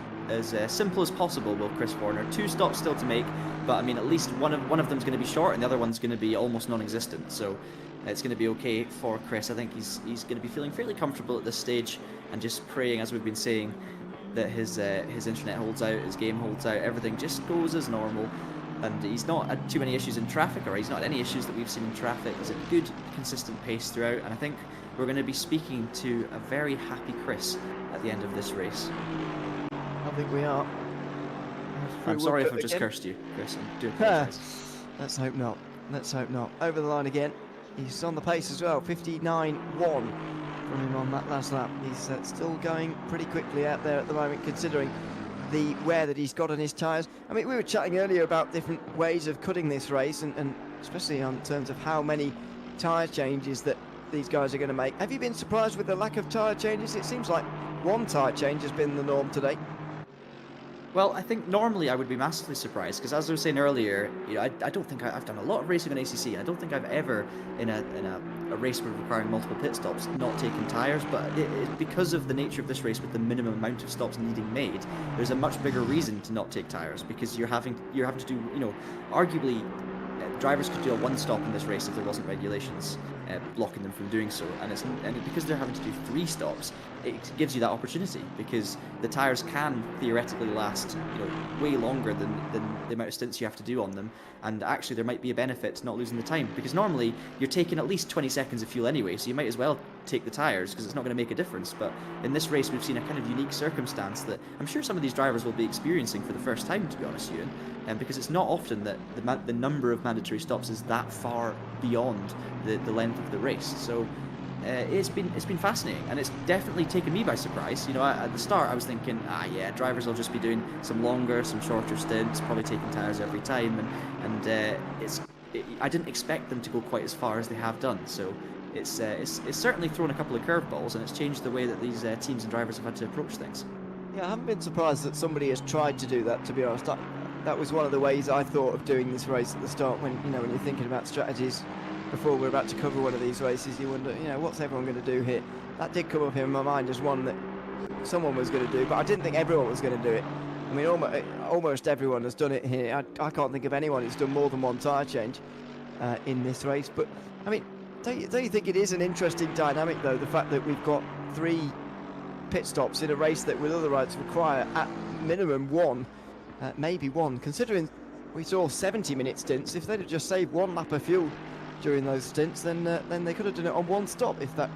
Speaker 4: simple as possible, will Chris Warner. 2 stops still to make, but I mean, at least one of them's going to be short and the other one's going to be almost non-existent, so it's going to be okay for Chris. I think he's going to be feeling fairly comfortable at this stage, and just praying, as we've been saying, that his internet holds out, his game holds out, everything just goes as normal, and he's not had too many issues in traffic, or he's not had any issues that we've seen in traffic. He's a good, consistent pace throughout, and I think we're going to be speaking to a very happy Chris at the end of this race.
Speaker 3: I think we are.
Speaker 4: I'm sorry if I've just cursed you, Chris. I do apologise.
Speaker 3: Let's hope not. Let's hope not. Over the line again. He's on the pace as well. 59.1 from him on that last lap. He's still going pretty quickly out there at the moment, considering the wear that he's got on his tyres. I mean, we were chatting earlier about different ways of cutting this race, and especially on terms of how many tyre changes that these guys are going to make. Have you been surprised with the lack of tyre changes? It seems like one tyre change has been the norm today.
Speaker 4: Well, I think normally I would be massively surprised, because as I was saying earlier, you know, I don't think I've done a lot of racing on ACC. I don't think I've ever in a race requiring multiple pit stops not taken tyres. But because of the nature of this race, with the minimum amount of stops needing made, there's a much bigger reason to not take tyres, because you're having to do, you know, arguably drivers could do a one stop in this race if there wasn't regulations blocking them from doing so, and because they're having to do 3 stops, it gives you that opportunity, because the tyres can theoretically last, you know, way longer than the amount of stints you have to do on them, and actually there might be a benefit to not losing the time, because normally you're taking at least 20 seconds of fuel anyway, so you might as well take the tyres, because it's not going to make a difference. But in this race we've seen a kind of unique circumstance that I'm sure some of these drivers will be experiencing for the first time, to be honest, Ewan, because it's not often that the number of mandatory stops is that far beyond the length of the race. So it's been fascinating, and it's definitely taken me by surprise. You know, at the start I was thinking, yeah, drivers will just be doing some longer, some shorter stints, probably taking tyres every time, and I didn't expect them to go quite as far as they have done. So it's certainly thrown a couple of curveballs, and it's changed the way that these teams and drivers have had to approach things.
Speaker 3: Yeah, I haven't been surprised that somebody has tried to do that, to be honest. That was one of the ways I thought of doing this race at the start. When you're thinking about strategies before we're about to cover one of these races, you wonder, what's everyone going to do here? That did come up in my mind as one that someone was going to do, but I didn't think everyone was going to do it. I mean, almost everyone has done it here. I can't think of anyone who's done more than one tyre change in this race. But I mean, don't you think it is an interesting dynamic, though, the fact that we've got 3 pit stops in a race that with other rights require at minimum 1, maybe 1, considering we saw 70-minute stints. If they'd have just saved 1 lap of fuel during those stints, then they could have done it on 1 stop if the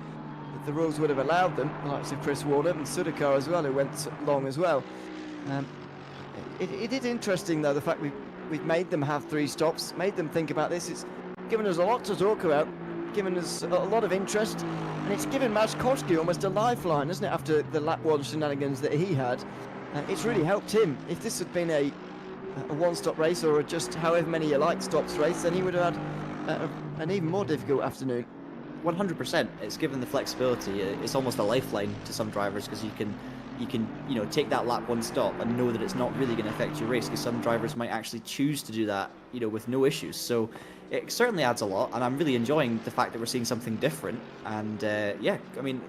Speaker 3: rules would have allowed them, the likes of Chris Warner and Sudakar as well, who went long as well. It is interesting, though, the fact we've made them have 3 stops, made them think about this. It's given us a lot to talk about, given us a lot of interest, and it's given Maciej almost a lifeline, isn't it, after the lap 1 shenanigans that he had. It's really helped him. If this had been a one-stop race, or just however many you like stops race, then he would have had an even more difficult afternoon.
Speaker 4: 100%. It's given the flexibility. It's almost a lifeline to some drivers, because you can take that lap 1 stop and know that it's not really going to affect your race, because some drivers might actually choose to do that, with no issues. So it certainly adds a lot, and I'm really enjoying the fact that we're seeing something different. And yeah, I mean,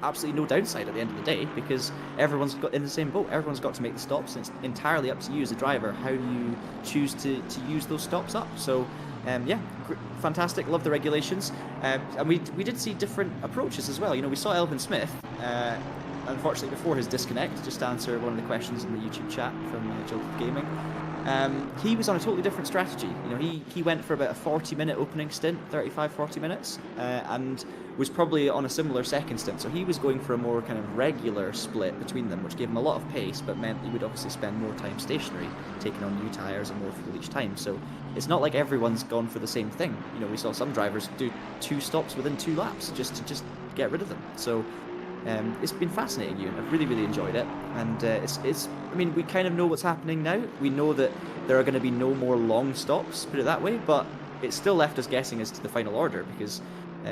Speaker 4: absolutely no downside at the end of the day, because everyone's got in the same boat. Everyone's got to make the stops, and it's entirely up to you as a driver how you choose to use those stops up. So yeah, fantastic. Love the regulations, and we did see different approaches as well. We saw Elvin Smith, unfortunately before his disconnect, just to answer one of the questions in the YouTube chat from Jill Gaming. He was on a totally different strategy. He went for about a 40-minute opening stint, 35-40 minutes, and was probably on a similar second stint. So he was going for a more kind of regular split between them, which gave him a lot of pace, but meant he would obviously spend more time stationary, taking on new tyres and more fuel each time. So it's not like everyone's gone for the same thing. We saw some drivers do 2 stops within 2 laps just to get rid of them. So it's been fascinating, Ewan. I've really, really enjoyed it, and I mean, we kind of know what's happening now. We know that there are going to be no more long stops, put it that way, but it's still left us guessing as to the final order, because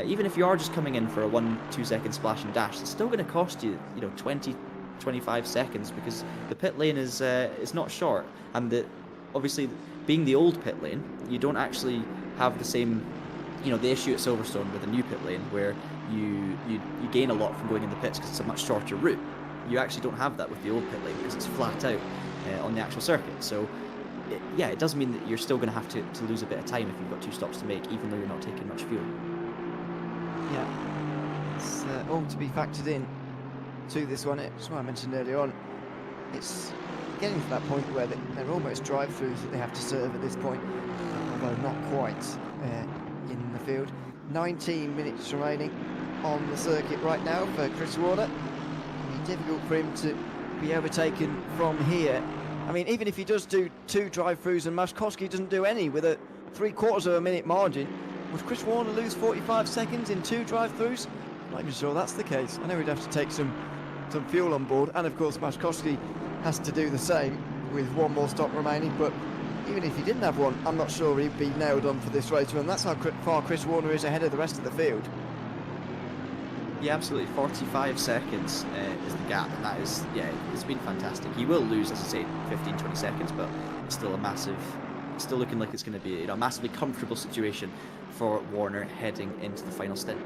Speaker 4: even if you are just coming in for a 1-2 second splash and dash, it's still going to cost you, 20-25 seconds, because the pit lane is not short, and obviously being the old pit lane, you don't actually have the same, the issue at Silverstone with the new pit lane, where you gain a lot from going in the pits because it's a much shorter route. You actually don't have that with the old pit lane, because it's flat out on the actual circuit. So yeah, it does mean that you're still going to have to lose a bit of time if you've got 2 stops to make, even though you're not taking much fuel.
Speaker 3: Yeah, it's all to be factored in to this one. It's what I mentioned earlier on. it's getting to that point where they're almost drive-throughs that they have to serve at this point, although not quite in the field. 19 minutes remaining on the circuit right now for Chris Warner. It'll be difficult for him to be overtaken from here. I mean, even if he does do 2 drive-throughs and Maszkowski doesn't do any with a 3/4 of a minute margin, would Chris Warner lose 45 seconds in 2 drive-throughs? I'm not even sure that's the case. I know he'd have to take some fuel on board, and of course Maszkowski has to do the same with 1 more stop remaining, but even if he didn't have one, I'm not sure he'd be nailed on for this race, and that's how far Chris Warner is ahead of the rest of the field.
Speaker 4: Yeah, absolutely. 45 seconds is the gap, and that is, yeah, it's been fantastic. He will lose, as I say, 15, 20 seconds, but it's still a massive, it's still looking like it's going to be a massively comfortable situation for Warner heading into the final stint.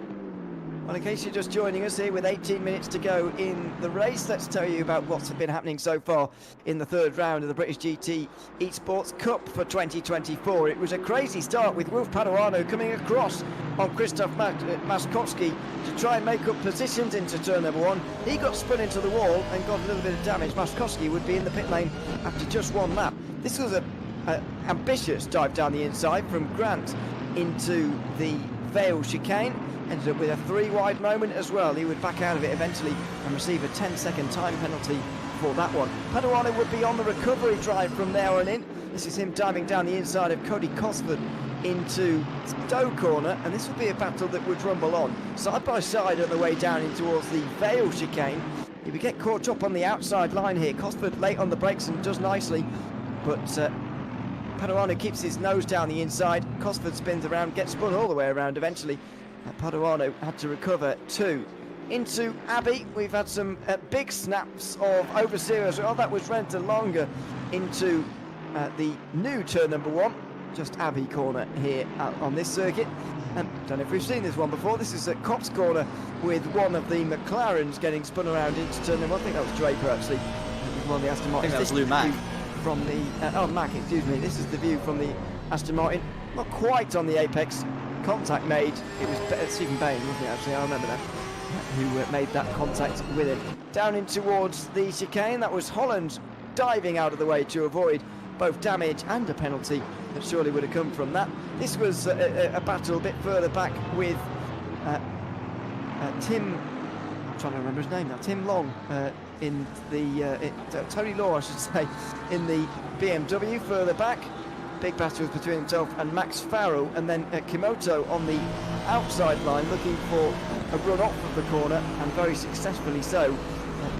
Speaker 3: Well, in case you're just joining us here with 18 minutes to go in the race, let's tell you about what's been happening so far in the 3rd round of the British GT Esports Cup for 2024. It was a crazy start with Wilf Paduano coming across on Krzysztof Maszkowski to try and make up positions into turn number 1. He got spun into the wall and got a little bit of damage. Maszkowski would be in the pit lane after just 1 lap. This was an ambitious dive down the inside from Grant into the Vale chicane. Ended up with a 3 wide moment as well. He would back out of it eventually and receive a 10-second time penalty for that one. Paduano would be on the recovery drive from there on in. This is him diving down the inside of Cody Cosford into Stowe corner, and this would be a battle that would rumble on. Side by side on the way down in towards the Vale chicane. He would get caught up on the outside line here. Cosford late on the brakes and does nicely, but Paduano keeps his nose down the inside. Cosford spins around, gets spun all the way around eventually. Paduano had to recover too. Into Abbey, we've had some big snaps of oversteer as well. That was Renta Longer into the new turn number 1, just Abbey corner here on this circuit. And don't know if we've seen this one before. This is at Cops corner with one of the McLarens getting spun around into turn number 1. I think that was Draper actually. One of the Aston Martins.
Speaker 4: I think that was Lou Mack.
Speaker 3: From the Mack, excuse me. This is the view from the Aston Martin. Not quite on the apex. Contact made. It was Stephen Bain, wasn't it, actually? I remember that. Who made that contact with him. Down in towards the chicane. That was Holland diving out of the way to avoid both damage and a penalty that surely would have come from that. This was a battle a bit further back with Tim, I'm trying to remember his name now, Tim Long in the, Tony Law I should say, in the BMW further back. Big battles between himself and Max Farrell, and then Kimoto on the outside line looking for a run off of the corner, and very successfully so,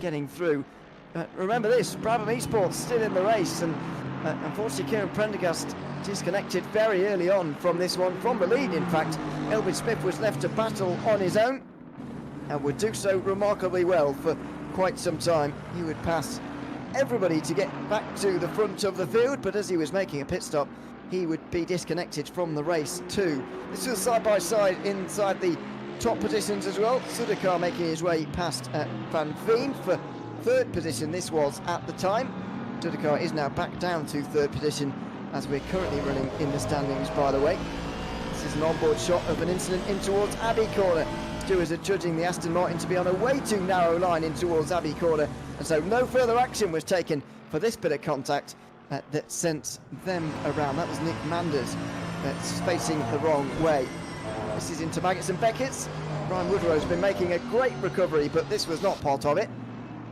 Speaker 3: getting through. Remember this, Braam Esports still in the race, and unfortunately Kieran Prendergast disconnected very early on from this one, from the lead in fact. Elvin Smith was left to battle on his own, and would do so remarkably well for quite some time. He would pass everybody to get back to the front of the field, but as he was making a pit stop, he would be disconnected from the race too. This was side by side inside the top positions as well. Sudakar making his way past Van Veen for 3rd position. This was at the time. Sudakar is now back down to 3rd position as we're currently running in the standings, by the way. This is an onboard shot of an incident in towards Abbey corner. Stewards are judging the Aston Martin to be on a way too narrow line in towards Abbey corner, and so no further action was taken for this bit of contact that sent them around. That was Nick Manders that's facing the wrong way. This is into Maggots and Beckett's. Ryan Woodrow's been making a great recovery, but this was not part of it.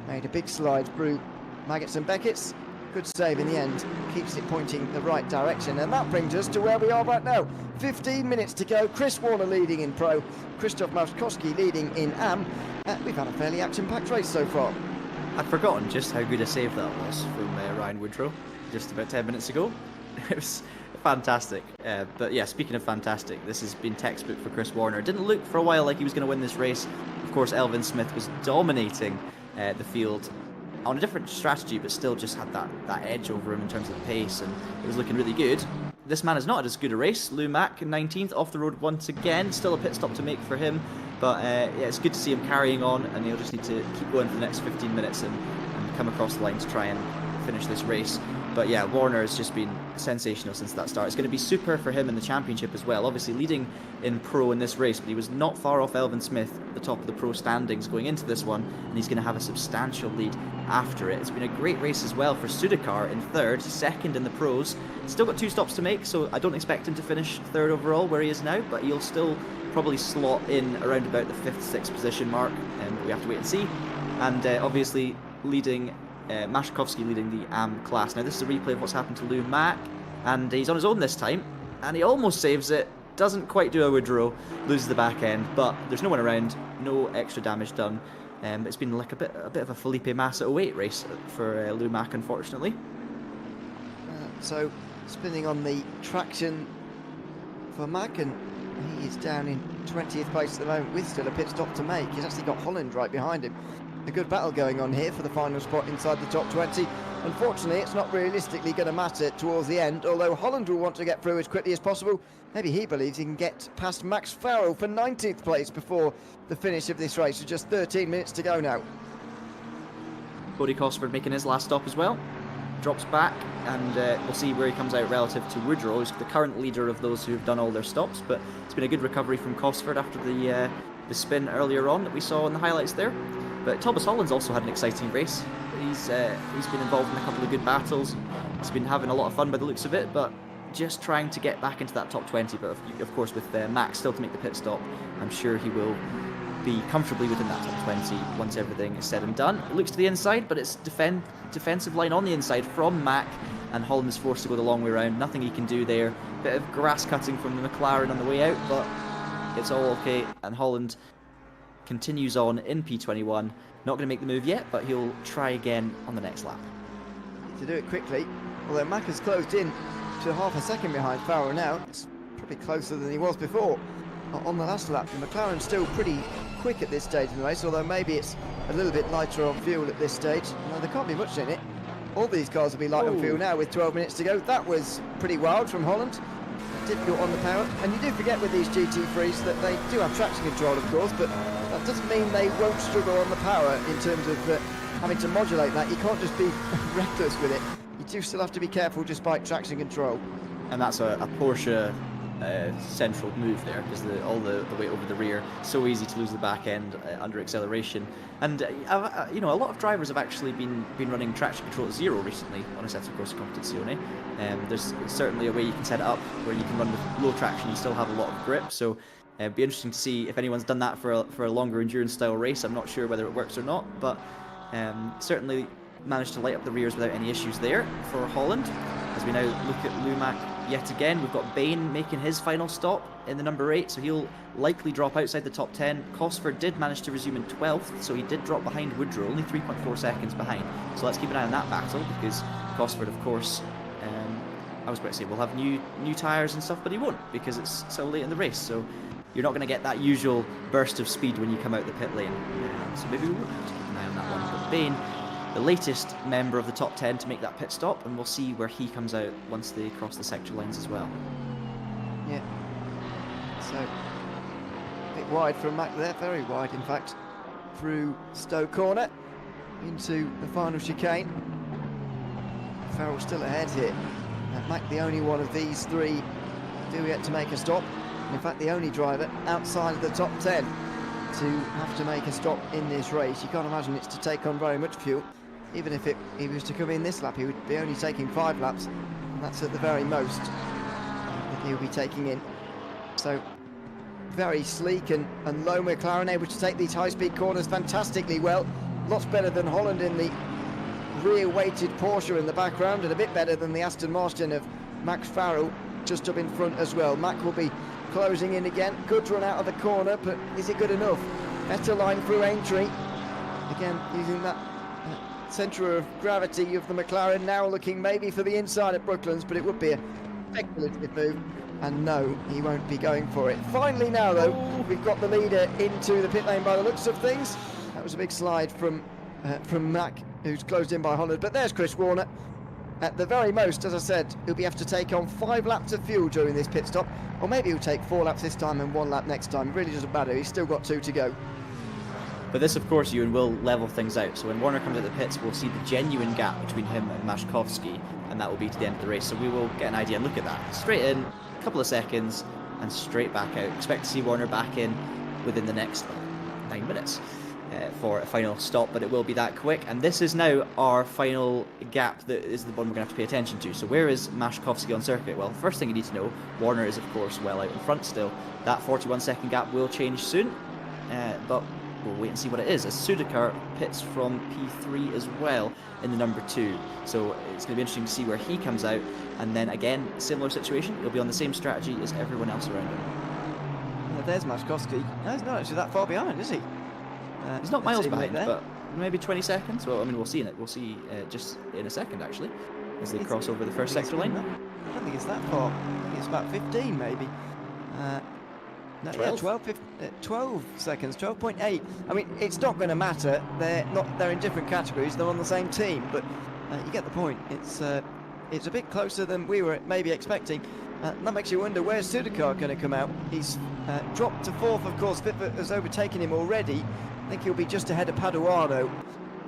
Speaker 3: Made a big slide through Maggots and Beckett's. Good save in the end, keeps it pointing the right direction, and that brings us to where we are right now. 15 minutes to go. Chris Warner leading in Pro, Krzysztof Maszkowski leading in Am. We've had a fairly action-packed race so far.
Speaker 4: I'd forgotten just how good a save that was from Ryan Woodrow just about 10 minutes ago. It was fantastic. But yeah, speaking of fantastic, this has been textbook for Chris Warner. It didn't look for a while like he was going to win this race. Of course, Elvin Smith was dominating the field on a different strategy, but still just had that edge over him in terms of the pace, and it was looking really good. This man has not had as good a race. Lou Mack in 19th, off the road once again. Still a pit stop to make for him, but yeah, it's good to see him carrying on, and he'll just need to keep going for the next 15 minutes and come across the line to try and finish this race. But yeah, Warner has just been sensational since that start. It's going to be super for him in the championship as well. Obviously leading in pro in this race, but he was not far off Elvin Smith at the top of the pro standings going into this one, and he's going to have a substantial lead after it. It's been a great race as well for Sudakar in third, second in the pros. Still got 2 stops to make, so I don't expect him to finish third overall where he is now, but he'll still probably slot in around about the 5th, 6th position mark, and we have to wait and see. And obviously leading Maszkowski leading the AM class. Now this is a replay of what's happened to Lou Mack, and he's on his own this time, and he almost saves it, doesn't quite do a Woodrow, loses the back end, but there's no one around, no extra damage done. It's been like a bit of a Felipe Massa 08 race for Lou Mack, unfortunately.
Speaker 3: So spinning on the traction for Mack, and he is down in 20th place at the moment with still a pit stop to make. He's actually got Holland right behind him. A good battle going on here for the final spot inside the top 20. Unfortunately, it's not realistically going to matter towards the end, although Holland will want to get through as quickly as possible. Maybe he believes he can get past Max Farrell for 19th place before the finish of this race, with just 13 minutes to go now.
Speaker 4: Cody Cosford making his last stop as well. Drops back, and we'll see where he comes out relative to Woodrow, who's the current leader of those who've done all their stops. But it's been a good recovery from Cosford after the spin earlier on that we saw in the highlights there. But Thomas Holland's also had an exciting race. He's been involved in a couple of good battles. He's been having a lot of fun by the looks of it, but just trying to get back into that top 20. But of course, with Max still to make the pit stop, I'm sure he will be comfortably within that top 20 once everything is said and done. It looks to the inside, but it's defensive line on the inside from Mack, and Holland is forced to go the long way around. Nothing he can do there. Bit of grass cutting from the McLaren on the way out, but it's all okay, and Holland continues on in P21. Not going to make the move yet, but he'll try again on the next lap.
Speaker 3: To do it quickly, although Mack has closed in to half a second behind Farrell now. It's probably closer than he was before on the last lap. The McLaren's still pretty quick at this stage in the race, although maybe it's a little bit lighter on fuel at this stage. No, there can't be much in it. All these cars will be light on fuel now with 12 minutes to go. That was pretty wild from Holland. Difficult on the power, and you do forget with these GT3s that they do have traction control, of course, but that doesn't mean they won't struggle on the power in terms of having to modulate that. You can't just be reckless with it. You do still have to be careful just by traction control.
Speaker 4: And that's a Porsche central move there, because all the weight over the rear, so easy to lose the back end under acceleration. And you know, a lot of drivers have actually been running traction control at 0 recently on Assetto Corsa Competizione. There's certainly a way you can set it up where you can run with low traction, you still have a lot of grip. So it'd be interesting to see if anyone's done that for a longer endurance style race. I'm not sure whether it works or not, but certainly managed to light up the rears without any issues there for Holland. As we now look at Lumac yet again, we've got Bain making his final stop in the number 8, so he'll likely drop outside the top 10. Cosford did manage to resume in 12th, so he did drop behind Woodrow, only 3.4 seconds behind. So let's keep an eye on that battle, because Cosford, of course, I was about to say we'll have new tyres and stuff, but he won't, because it's so late in the race. So you're not going to get that usual burst of speed when you come out the pit lane. So maybe we will have to keep an eye on that one. But Bain, the latest member of the top 10 to make that pit stop, and we'll see where he comes out once they cross the sector lines as well.
Speaker 3: Yeah. So, a bit wide from Mac there, very wide in fact, through Stowe Corner into the final chicane. Farrell still ahead here. Mac the only one of these three still yet to make a stop. In fact, the only driver outside of the top 10 to have to make a stop in this race. You can't imagine it's to take on very much fuel. Even if he was to come in this lap, he would be only taking 5 laps, and that's at the very most that he'll be taking in. So very sleek and low McLaren, able to take these high-speed corners fantastically well. Lots better than Holland in the rear-weighted Porsche in the background, and a bit better than the Aston Martin of Max Farrell just up in front as well. Mac will be closing in again. Good run out of the corner, but is it good enough? Better line through Aintree. Again, using that centre of gravity of the McLaren, now looking maybe for the inside at Brooklands, but it would be a speculative move. And no, he won't be going for it. Finally now, though, we've got the leader into the pit lane by the looks of things. That was a big slide from Mac, who's closed in by Holland. But there's Chris Warner. At the very most, as I said, he'll be have to take on 5 laps of fuel during this pit stop, or maybe he'll take 4 laps this time and 1 lap next time. It really doesn't matter. He's still got 2 to go.
Speaker 4: But this, of course, Ewan, will level things out. So when Warner comes out the pits, we'll see the genuine gap between him and Maszkowski. and that will be to the end of the race. So we will get an idea and look at that. Straight in, a couple of seconds, and straight back out. Expect to see Warner back in within the next 9 minutes for a final stop, but it will be that quick. And this is now our final gap that is the one we're going to have to pay attention to. So where is Maszkowski on circuit? Well, first thing you need to know, Warner is of course well out in front still. That 41-second gap will change soon, but we'll wait and see what it is, as Sudakar pits from P3 as well in the number 2. So it's going to be interesting to see where he comes out. And then again, similar situation, he'll be on the same strategy as everyone else around him.
Speaker 3: There's Maszkowski. No, he's not actually that far behind, is he?
Speaker 4: He's not miles behind,
Speaker 3: there,
Speaker 4: but maybe 20 seconds. Well, I mean, we'll see in it. We'll see just in a second, actually, as they cross over the first sector line.
Speaker 3: I don't think it's that far. I think it's about 15, maybe. No,
Speaker 4: 12?
Speaker 3: yeah, 12 seconds, 12.8. I mean, it's not going to matter. They're in different categories. They're on the same team, but you get the point. It's a bit closer than we were maybe expecting. That makes you wonder, where's Sudakar going to come out? He's dropped to 4th, of course. Pitford has overtaken him already. I think he'll be just ahead of Paduano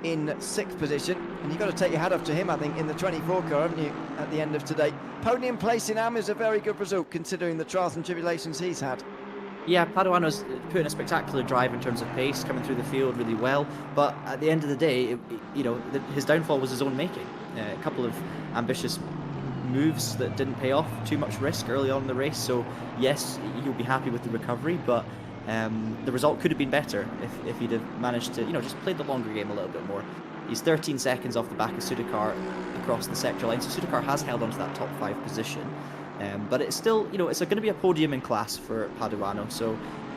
Speaker 3: in 6th position. And you've got to take your hat off to him, I think, in the 24 car, haven't you, at the end of today? Podium place in Am is a very good result, considering the trials and tribulations he's had.
Speaker 4: Yeah, Paduano's put in a spectacular drive in terms of pace, coming through the field really well. But at the end of the day, his downfall was his own making. A couple of ambitious moves that didn't pay off, too much risk early on in the race. So yes, he'll be happy with the recovery, but the result could have been better if he'd have managed to, just played the longer game a little bit more. He's 13 seconds off the back of Sudakar across the sector line, so Sudakar has held onto that top 5 position. But it's still, it's going to be a podium in class for Paduano, so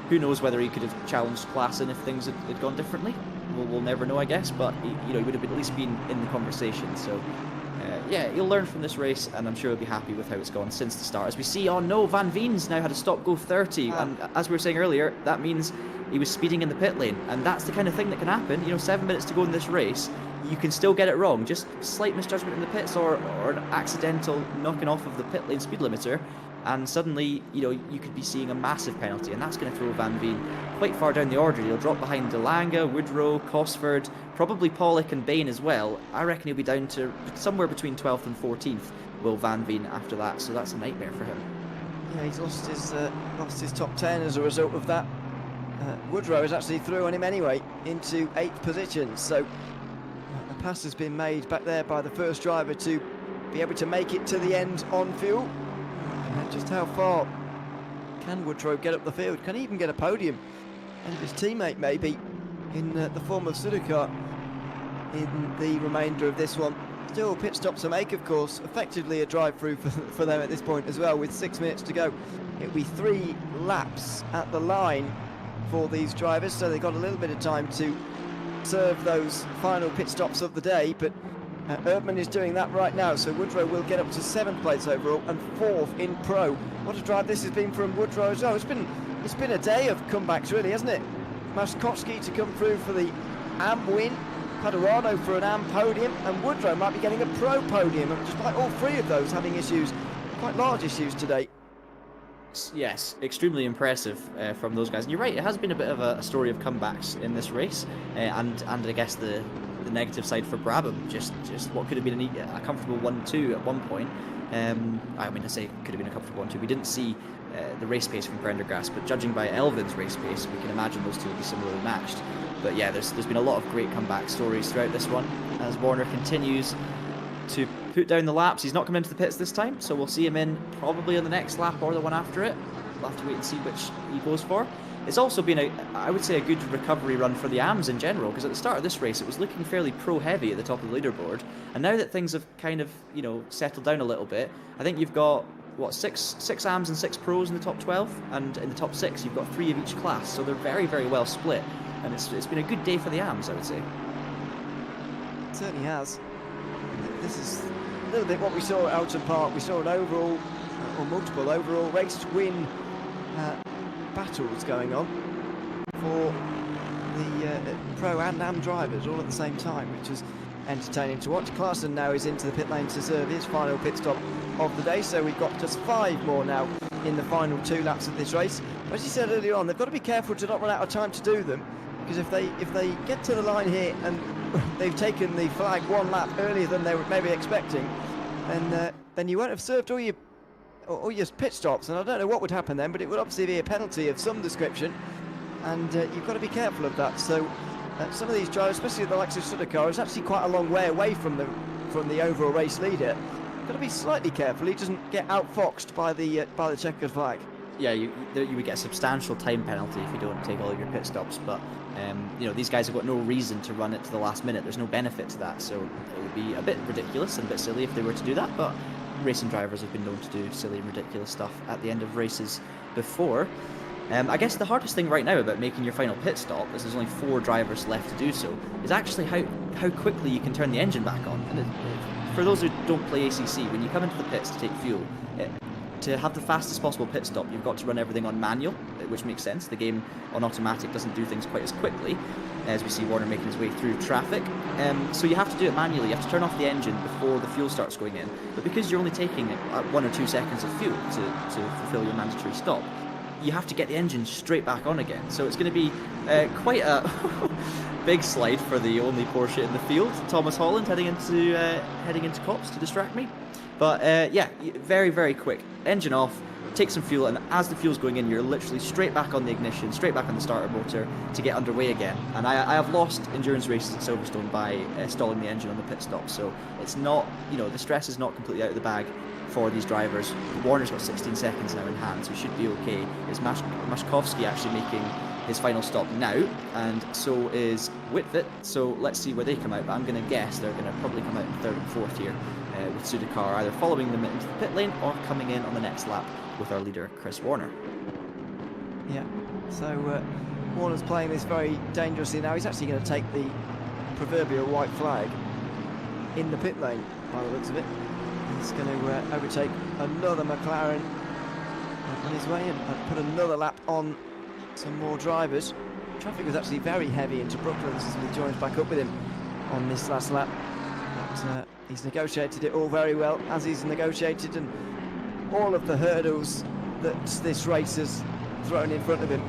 Speaker 4: who knows whether he could have challenged Klassen if things had gone differently. We'll never know, I guess, but he would have at least been in the conversation. So yeah, he'll learn from this race, and I'm sure he'll be happy with how it's gone since the start. As we see, oh no, Van Veen's now had a stop-go 30, and as we were saying earlier, that means he was speeding in the pit lane, and that's the kind of thing that can happen. 7 minutes to go in this race, you can still get it wrong. Just slight misjudgment in the pits or an accidental knocking off of the pit lane speed limiter, and suddenly, you could be seeing a massive penalty, and that's going to throw Van Veen quite far down the order. He'll drop behind Delanga, Woodrow, Cosford, probably Pollock and Bain as well. I reckon he'll be down to somewhere between 12th and 14th, will Van Veen, after that, so that's a nightmare for him.
Speaker 3: Yeah, he's lost his top 10 as a result of that. Woodrow is actually through on him anyway, into 8th position, so a pass has been made back there by the first driver to be able to make it to the end on fuel. Just how far can Woodrow get up the field? Can he even get a podium? And his teammate maybe in the form of Sudakar in the remainder of this one. Still pit stops to make, of course. Effectively a drive-through for them at this point as well, with 6 minutes to go. It'll be 3 laps at the line for these drivers, so they've got a little bit of time to serve those final pit stops of the day, but Erdmann is doing that right now, so Woodrow will get up to 7th place overall and 4th in Pro. What a drive this has been from Woodrow as well. It's been a day of comebacks, really, hasn't it? Maszkowski to come through for the AM win, Paduano for an AM podium, and Woodrow might be getting a Pro podium, and despite all 3 of those having issues, quite large issues today.
Speaker 4: Yes, extremely impressive from those guys. And you're right, it has been a bit of a story of comebacks in this race, and I guess the negative side for Brabham, just what could have been a comfortable 1-2 at one point. I mean, I say it could have been a comfortable 1-2. We didn't see the race pace from Prendergast, but judging by Elvin's race pace, we can imagine those two will be similarly matched. But yeah, there's been a lot of great comeback stories throughout this one, as Warner continues to put down the laps. He's not come into the pits this time, so we'll see him in probably on the next lap or the one after it. We'll have to wait and see which he goes for. It's also been, I would say, a good recovery run for the AMs in general, because at the start of this race it was looking fairly pro-heavy at the top of the leaderboard, and now that things have kind of, settled down a little bit, I think you've got, what, six AMs and 6 pros in the top 12, and in the top 6 you've got 3 of each class, so they're very, very well split, and it's been a good day for the AMs, I would say.
Speaker 3: It certainly has. This is a little bit what we saw at Alton Park. We saw an overall, or multiple overall race win battles going on for the Pro and AM drivers all at the same time, which is entertaining to watch. Klassen now is into the pit lane to serve his final pit stop of the day, so we've got just 5 more now in the final 2 laps of this race. As you said earlier on, they've got to be careful to not run out of time to do them, because if they get to the line here and they've taken the flag 1 lap earlier than they were maybe expecting, then you won't have served all your pit stops, and I don't know what would happen then, but it would obviously be a penalty of some description, and you've got to be careful of that. So some of these drivers, especially the likes of Sudakar, is actually quite a long way away from the overall race leader. Got to be slightly careful he doesn't get outfoxed by the checkered flag.
Speaker 4: Yeah, you would get a substantial time penalty if you don't take all of your pit stops, but you know, these guys have got no reason to run it to the last minute. There's no benefit to that, so it would be a bit ridiculous and a bit silly if they were to do that, but racing drivers have been known to do silly and ridiculous stuff at the end of races before. I guess the hardest thing right now about making your final pit stop, as there's only 4 drivers left to do so, is actually how quickly you can turn the engine back on. And for those who don't play ACC, when you come into the pits to take fuel, to have the fastest possible pit stop, you've got to run everything on manual, which makes sense. The game on automatic doesn't do things quite as quickly, as we see Warner making his way through traffic. So you have to do it manually. You have to turn off the engine before the fuel starts going in. But because you're only taking 1 or 2 seconds of fuel to fulfill your mandatory stop, you have to get the engine straight back on again. So it's going to be quite a big slide for the only Porsche in the field, Thomas Holland, heading into Cops to distract me. But yeah, very, very quick. Engine off, take some fuel, and as the fuel's going in, you're literally straight back on the ignition, straight back on the starter motor to get underway again. And I have lost endurance races at Silverstone by stalling the engine on the pit stop. So it's not, you know, the stress is not completely out of the bag for these drivers. Warner's got 16 seconds now in hand, so he should be okay. It's Mashkovsky actually making his final stop now, and so is Whitfit. So let's see where they come out, but I'm going to guess they're going to probably come out in 3rd and 4th here, with Sudakar either following them into the pit lane or coming in on the next lap with our leader Chris Warner.
Speaker 3: Yeah, so Warner's playing this very dangerously now. He's actually going to take the proverbial white flag in the pit lane by the looks of it. He's going to overtake another McLaren on his way and put another lap on some more drivers. Traffic was actually very heavy into Brooklands as he joins back up with him on this last lap. But he's negotiated it all very well, as he's negotiated and all of the hurdles that this race has thrown in front of him.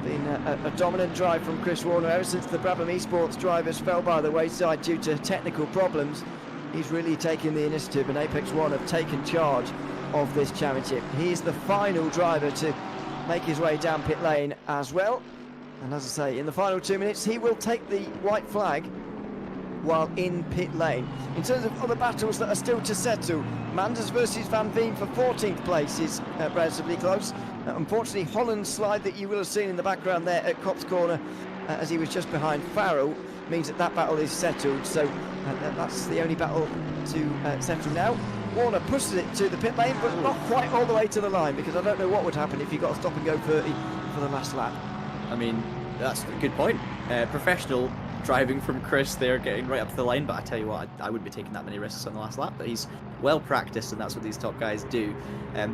Speaker 3: Been a dominant drive from Chris Warner ever since the Braam Esports drivers fell by the wayside due to technical problems. He's really taken the initiative, and Apex One have taken charge of this championship. He's the final driver to make his way down pit lane as well. And as I say, in the final 2 minutes, he will take the white flag while in pit lane. In terms of other battles that are still to settle, Manders versus Van Veen for 14th place is relatively close. Unfortunately, Holland's slide that you will have seen in the background there at Copse Corner, as he was just behind Farrell, means that battle is settled. So that's the only battle to settle now. Warner pushes it to the pit lane, but not quite all the way to the line, because I don't know what would happen if he got a stop and go 30 for the last lap.
Speaker 4: I mean, that's a good point. Professional driving from Chris there, getting right up to the line, but I tell you what, I wouldn't be taking that many risks on the last lap, but he's well practiced, and that's what these top guys do.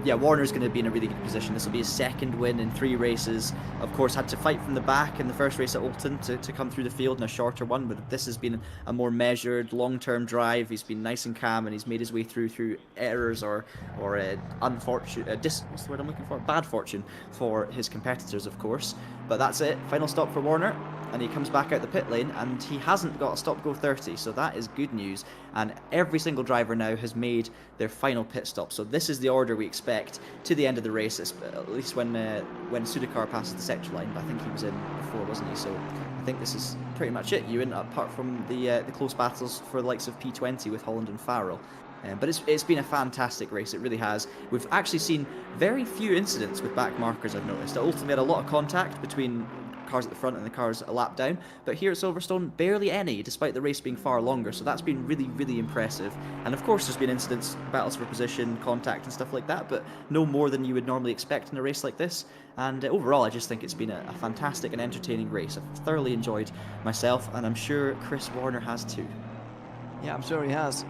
Speaker 4: Yeah, Warner's going to be in a really good position. This will be his 2nd win in 3 races. Of course, had to fight from the back in the first race at Oulton to come through the field in a shorter one, but this has been a more measured, long-term drive. He's been nice and calm, and he's made his way through errors or unfortunate, what's the word I'm looking for? Bad fortune for his competitors, of course. But that's it. Final stop for Warner, and he comes back out the pit lane, and he hasn't got a stop go 30, so that is good news. And every single driver now has made their final pit stop, so this is the order we expect to the end of the race, at least when Sudakar passes the sector line. But I think he was in before, wasn't he? So I think this is pretty much it, Ewan, apart from the close battles for the likes of P20 with Holland and Farrell. But it's been a fantastic race, it really has. We've actually seen very few incidents with back markers, I've noticed. At Oulton, we had a lot of contact between cars at the front and the cars a lap down, but here at Silverstone, barely any, despite the race being far longer, so that's been really, really impressive. And of course there's been incidents, battles for position, contact and stuff like that, but no more than you would normally expect in a race like this. And overall, I just think it's been a fantastic and entertaining race. I've thoroughly enjoyed myself, and I'm sure Chris Warner has too.
Speaker 3: Yeah, I'm sure he has.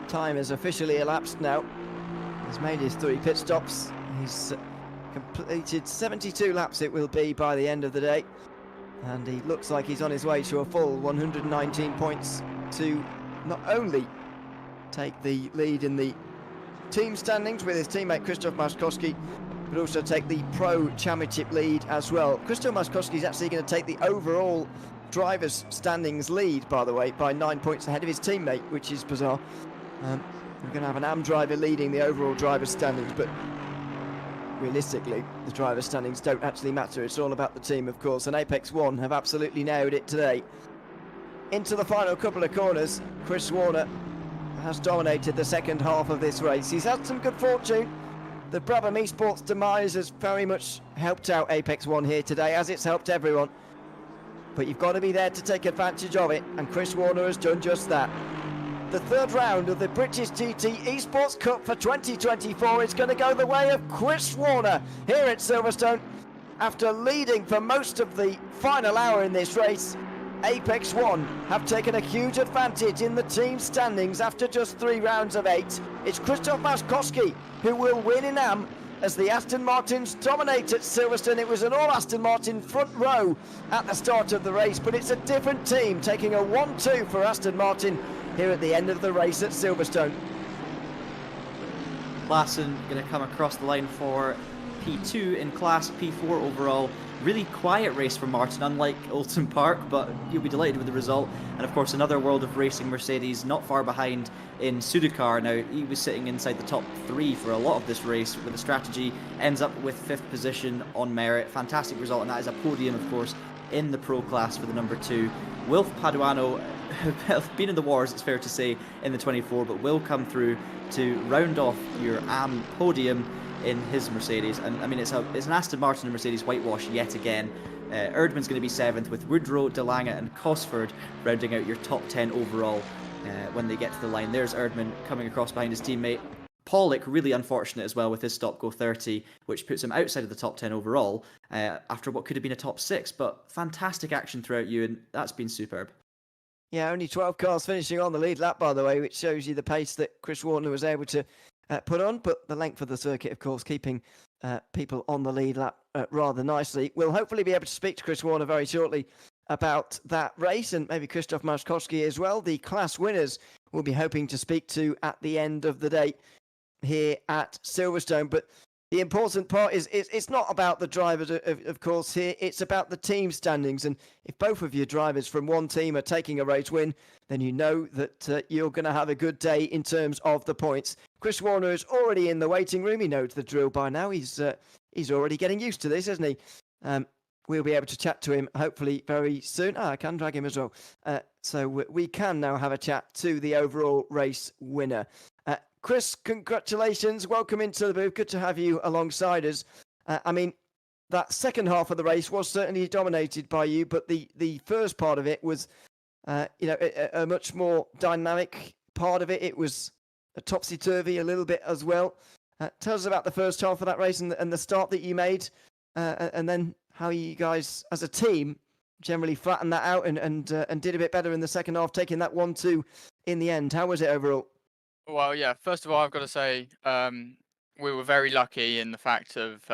Speaker 3: Time has officially elapsed now. He's made his 3 pit stops. He's completed 72 laps it will be by the end of the day, and he looks like he's on his way to a full 119 points to not only take the lead in the team standings with his teammate Krzysztof Maszkowski, but also take the Pro Championship lead as well. Krzysztof Maszkowski is actually going to take the overall drivers standings lead, by the way, by 9 points ahead of his teammate, which is bizarre. We're going to have an AM driver leading the overall driver standings, but realistically, the driver standings don't actually matter. It's all about the team, of course, and Apex One have absolutely nailed it today. Into the final couple of corners, Chris Warner has dominated the second half of this race. He's had some good fortune. The Braam Esports demise has very much helped out Apex One here today, as it's helped everyone. But you've got to be there to take advantage of it, and Chris Warner has done just that. The third round of the British GT Esports Cup for 2024 is going to go the way of Chris Warner here at Silverstone. After leading for most of the final hour in this race, Apex One have taken a huge advantage in the team standings after just 3 rounds of 8. It's Krzysztof Maszkowski who will win in AM as the Aston Martins dominate at Silverstone. It was an all Aston Martin front row at the start of the race, but it's a different team taking a 1-2 for Aston Martin here at the end of the race at Silverstone.
Speaker 4: Klassen going to come across the line for P2 in class, P4 overall. Really quiet race for Martin, unlike Oulton Park, but you'll be delighted with the result. And of course, another World of Racing Mercedes not far behind in Sudakar. Now, he was sitting inside the top 3 for a lot of this race with a strategy, ends up with 5th position on merit. Fantastic result, and that is a podium, of course, in the pro class for the number 2. Wilf Paduano have been in the wars, it's fair to say, in the 24, but will come through to round off your AM podium in his Mercedes. And I mean, it's an Aston Martin and Mercedes whitewash yet again. Erdmann's going to be 7th, with Woodrow, De Lange and Cosford rounding out your top 10 overall when they get to the line. There's Erdmann coming across behind his teammate. Pollock, really unfortunate as well with his stop go 30, which puts him outside of the top 10 overall after what could have been a top 6, but fantastic action throughout you, and that's been superb.
Speaker 3: Yeah, only 12 cars finishing on the lead lap, by the way, which shows you the pace that Chris Warner was able to put on, but the length of the circuit, of course, keeping people on the lead lap rather nicely. We'll hopefully be able to speak to Chris Warner very shortly about that race, and maybe Krzysztof Maszkowski as well. The class winners we'll be hoping to speak to at the end of the day here at Silverstone. But the important part is it's not about the drivers, of course, here. It's about the team standings. And if both of your drivers from one team are taking a race win, then you know that you're going to have a good day in terms of the points. Chris Warner is already in the waiting room. He knows the drill by now. He's already getting used to this, isn't he? We'll be able to chat to him hopefully very soon. I can drag him as well. So we can now have a chat to the overall race winner. Chris, congratulations. Welcome into the booth. Good to have you alongside us. I mean, that second half of the race was certainly dominated by you, but the first part of it was, a much more dynamic part of it. It was a topsy-turvy a little bit as well. Tell us about the first half of that race and the start that you made, and then how you guys, as a team, generally flattened that out and did a bit better in the second half, taking that 1-2 in the end. How was it overall?
Speaker 5: Well, yeah, first of all, I've got to say we were very lucky in the fact of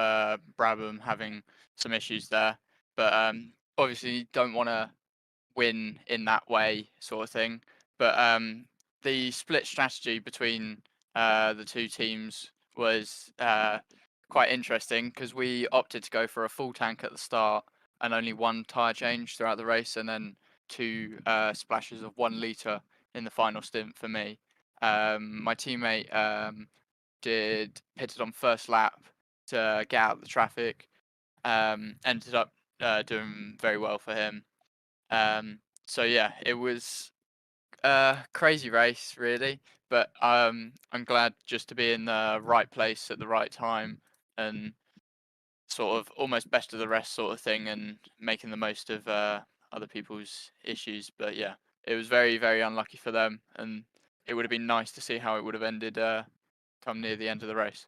Speaker 5: Braam having some issues there. But obviously, you don't want to win in that way sort of thing. But the split strategy between the two teams was quite interesting because we opted to go for a full tank at the start and only 1 tyre change throughout the race, and then 2 splashes of 1 litre in the final stint for me. My teammate pitted on first lap to get out of the traffic. Ended up doing very well for him. So yeah, it was a crazy race really, but I'm glad just to be in the right place at the right time and sort of almost best of the rest sort of thing, and making the most of other people's issues. But yeah, it was very, very unlucky for them, and it would have been nice to see how it would have ended come near the end of the race.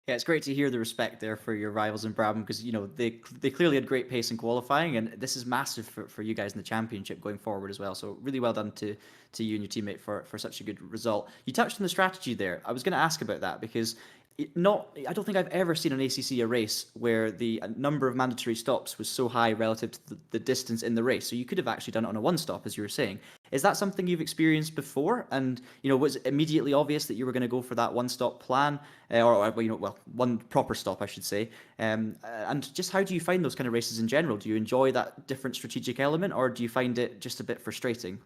Speaker 4: Yeah, it's great to hear the respect there for your rivals in Braam, because they clearly had great pace in qualifying, and this is massive for you guys in the championship going forward as well. So really well done to you and your teammate for such a good result. You touched on the strategy there. I was going to ask about that because I don't think I've ever seen an ACC a race where the number of mandatory stops was so high relative to the distance in the race. So you could have actually done it on a 1-stop, as you were saying. Is that something you've experienced before? And was it immediately obvious that you were going to go for that 1-stop plan, or 1 proper stop, I should say? And just how do you find those kind of races in general? Do you enjoy that different strategic element, or do you find it just a bit frustrating?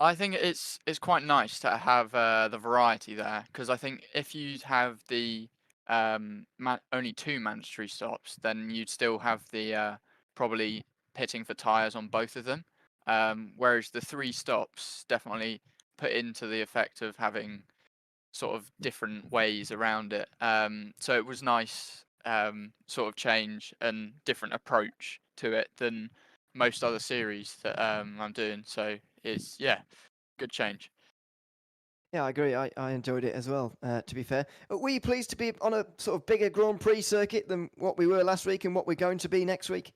Speaker 5: I think it's quite nice to have the variety there, because I think if you have the only 2 mandatory stops, then you'd still have the probably pitting for tyres on both of them. Whereas the 3 stops definitely put into the effect of having sort of different ways around it. So it was nice sort of change and different approach to it than most other series that I'm doing. So it's, yeah, good change.
Speaker 3: Yeah, I agree. I enjoyed it as well, to be fair. Were you pleased to be on a sort of bigger Grand Prix circuit than what we were last week and what we're going to be next week?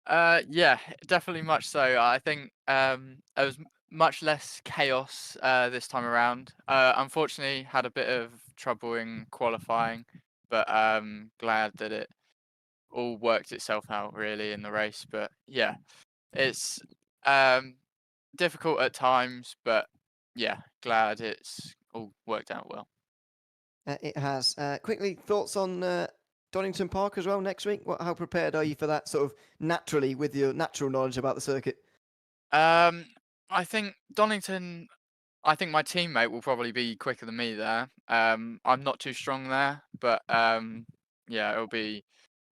Speaker 5: Yeah, definitely much so. I think there was much less chaos this time around. Unfortunately, had a bit of trouble in qualifying, but glad that it all worked itself out really in the race. But yeah, it's difficult at times, but yeah, glad it's all worked out well.
Speaker 3: It has. Quickly, thoughts on Donington Park as well next week? How prepared are you for that sort of naturally with your natural knowledge about the circuit?
Speaker 5: I think Donington. I think my teammate will probably be quicker than me there. I'm not too strong there, but yeah, it'll be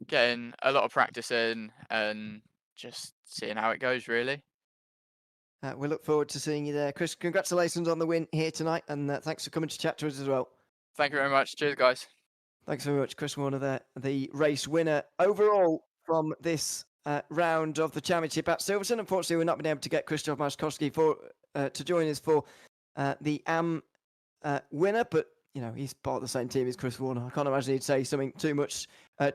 Speaker 5: getting a lot of practice in and just seeing how it goes, really.
Speaker 3: We look forward to seeing you there. Chris, congratulations on the win here tonight, and thanks for coming to chat to us as well.
Speaker 5: Thank you very much. Cheers, guys.
Speaker 3: Thanks very much, Chris Warner there, the race winner overall from this round of the championship at Silverstone. Unfortunately, we've not been able to get Krzysztof Maszkowski to join us for the AM winner, but you know, he's part of the same team as Chris Warner. I can't imagine he'd say something too much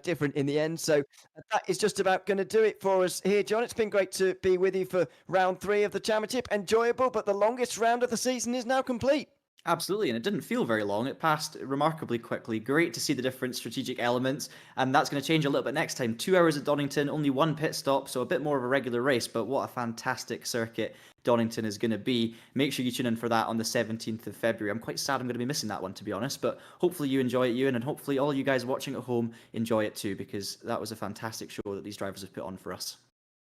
Speaker 3: different in the end. So that is just about going to do it for us here, John. It's been great to be with you for round 3 of the championship. Enjoyable, but the longest round of the season is now complete.
Speaker 4: Absolutely, and it didn't feel very long. It passed remarkably quickly. Great to see the different strategic elements, and that's going to change a little bit next time. 2 hours at Donington, only 1 pit stop, so a bit more of a regular race, but what a fantastic circuit Donington is going to be. Make sure you tune in for that on the 17th of February. I'm quite sad I'm going to be missing that one, to be honest, but hopefully you enjoy it, Ewan, and hopefully all you guys watching at home enjoy it too, because that was a fantastic show that these drivers have put on for us.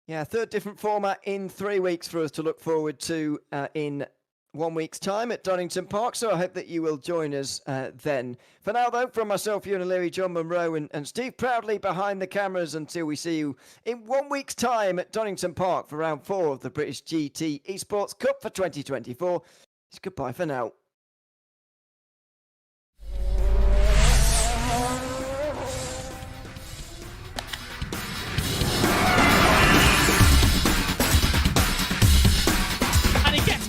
Speaker 3: Yeah, 3rd different format in 3 weeks for us to look forward to in 1 week's time at Donington Park, so I hope that you will join us then. For now, though, from myself, Ewan O'Leary, John Munro, and Steve Proudly behind the cameras, until we see you in 1 week's time at Donington Park for round 4 of the British GT Esports Cup for 2024. It's goodbye for now.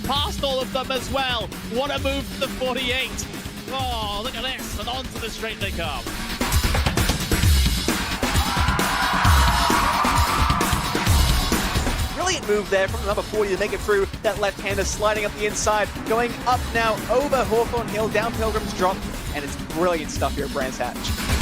Speaker 1: Past all of them as well. What a move to the 48. Oh, look at this. And onto the straight they come.
Speaker 2: Brilliant move there from the number 40 to make it through. That left-hander sliding up the inside, going up now over Hawthorne Hill, down Pilgrim's Drop, and it's brilliant stuff here at Brands Hatch.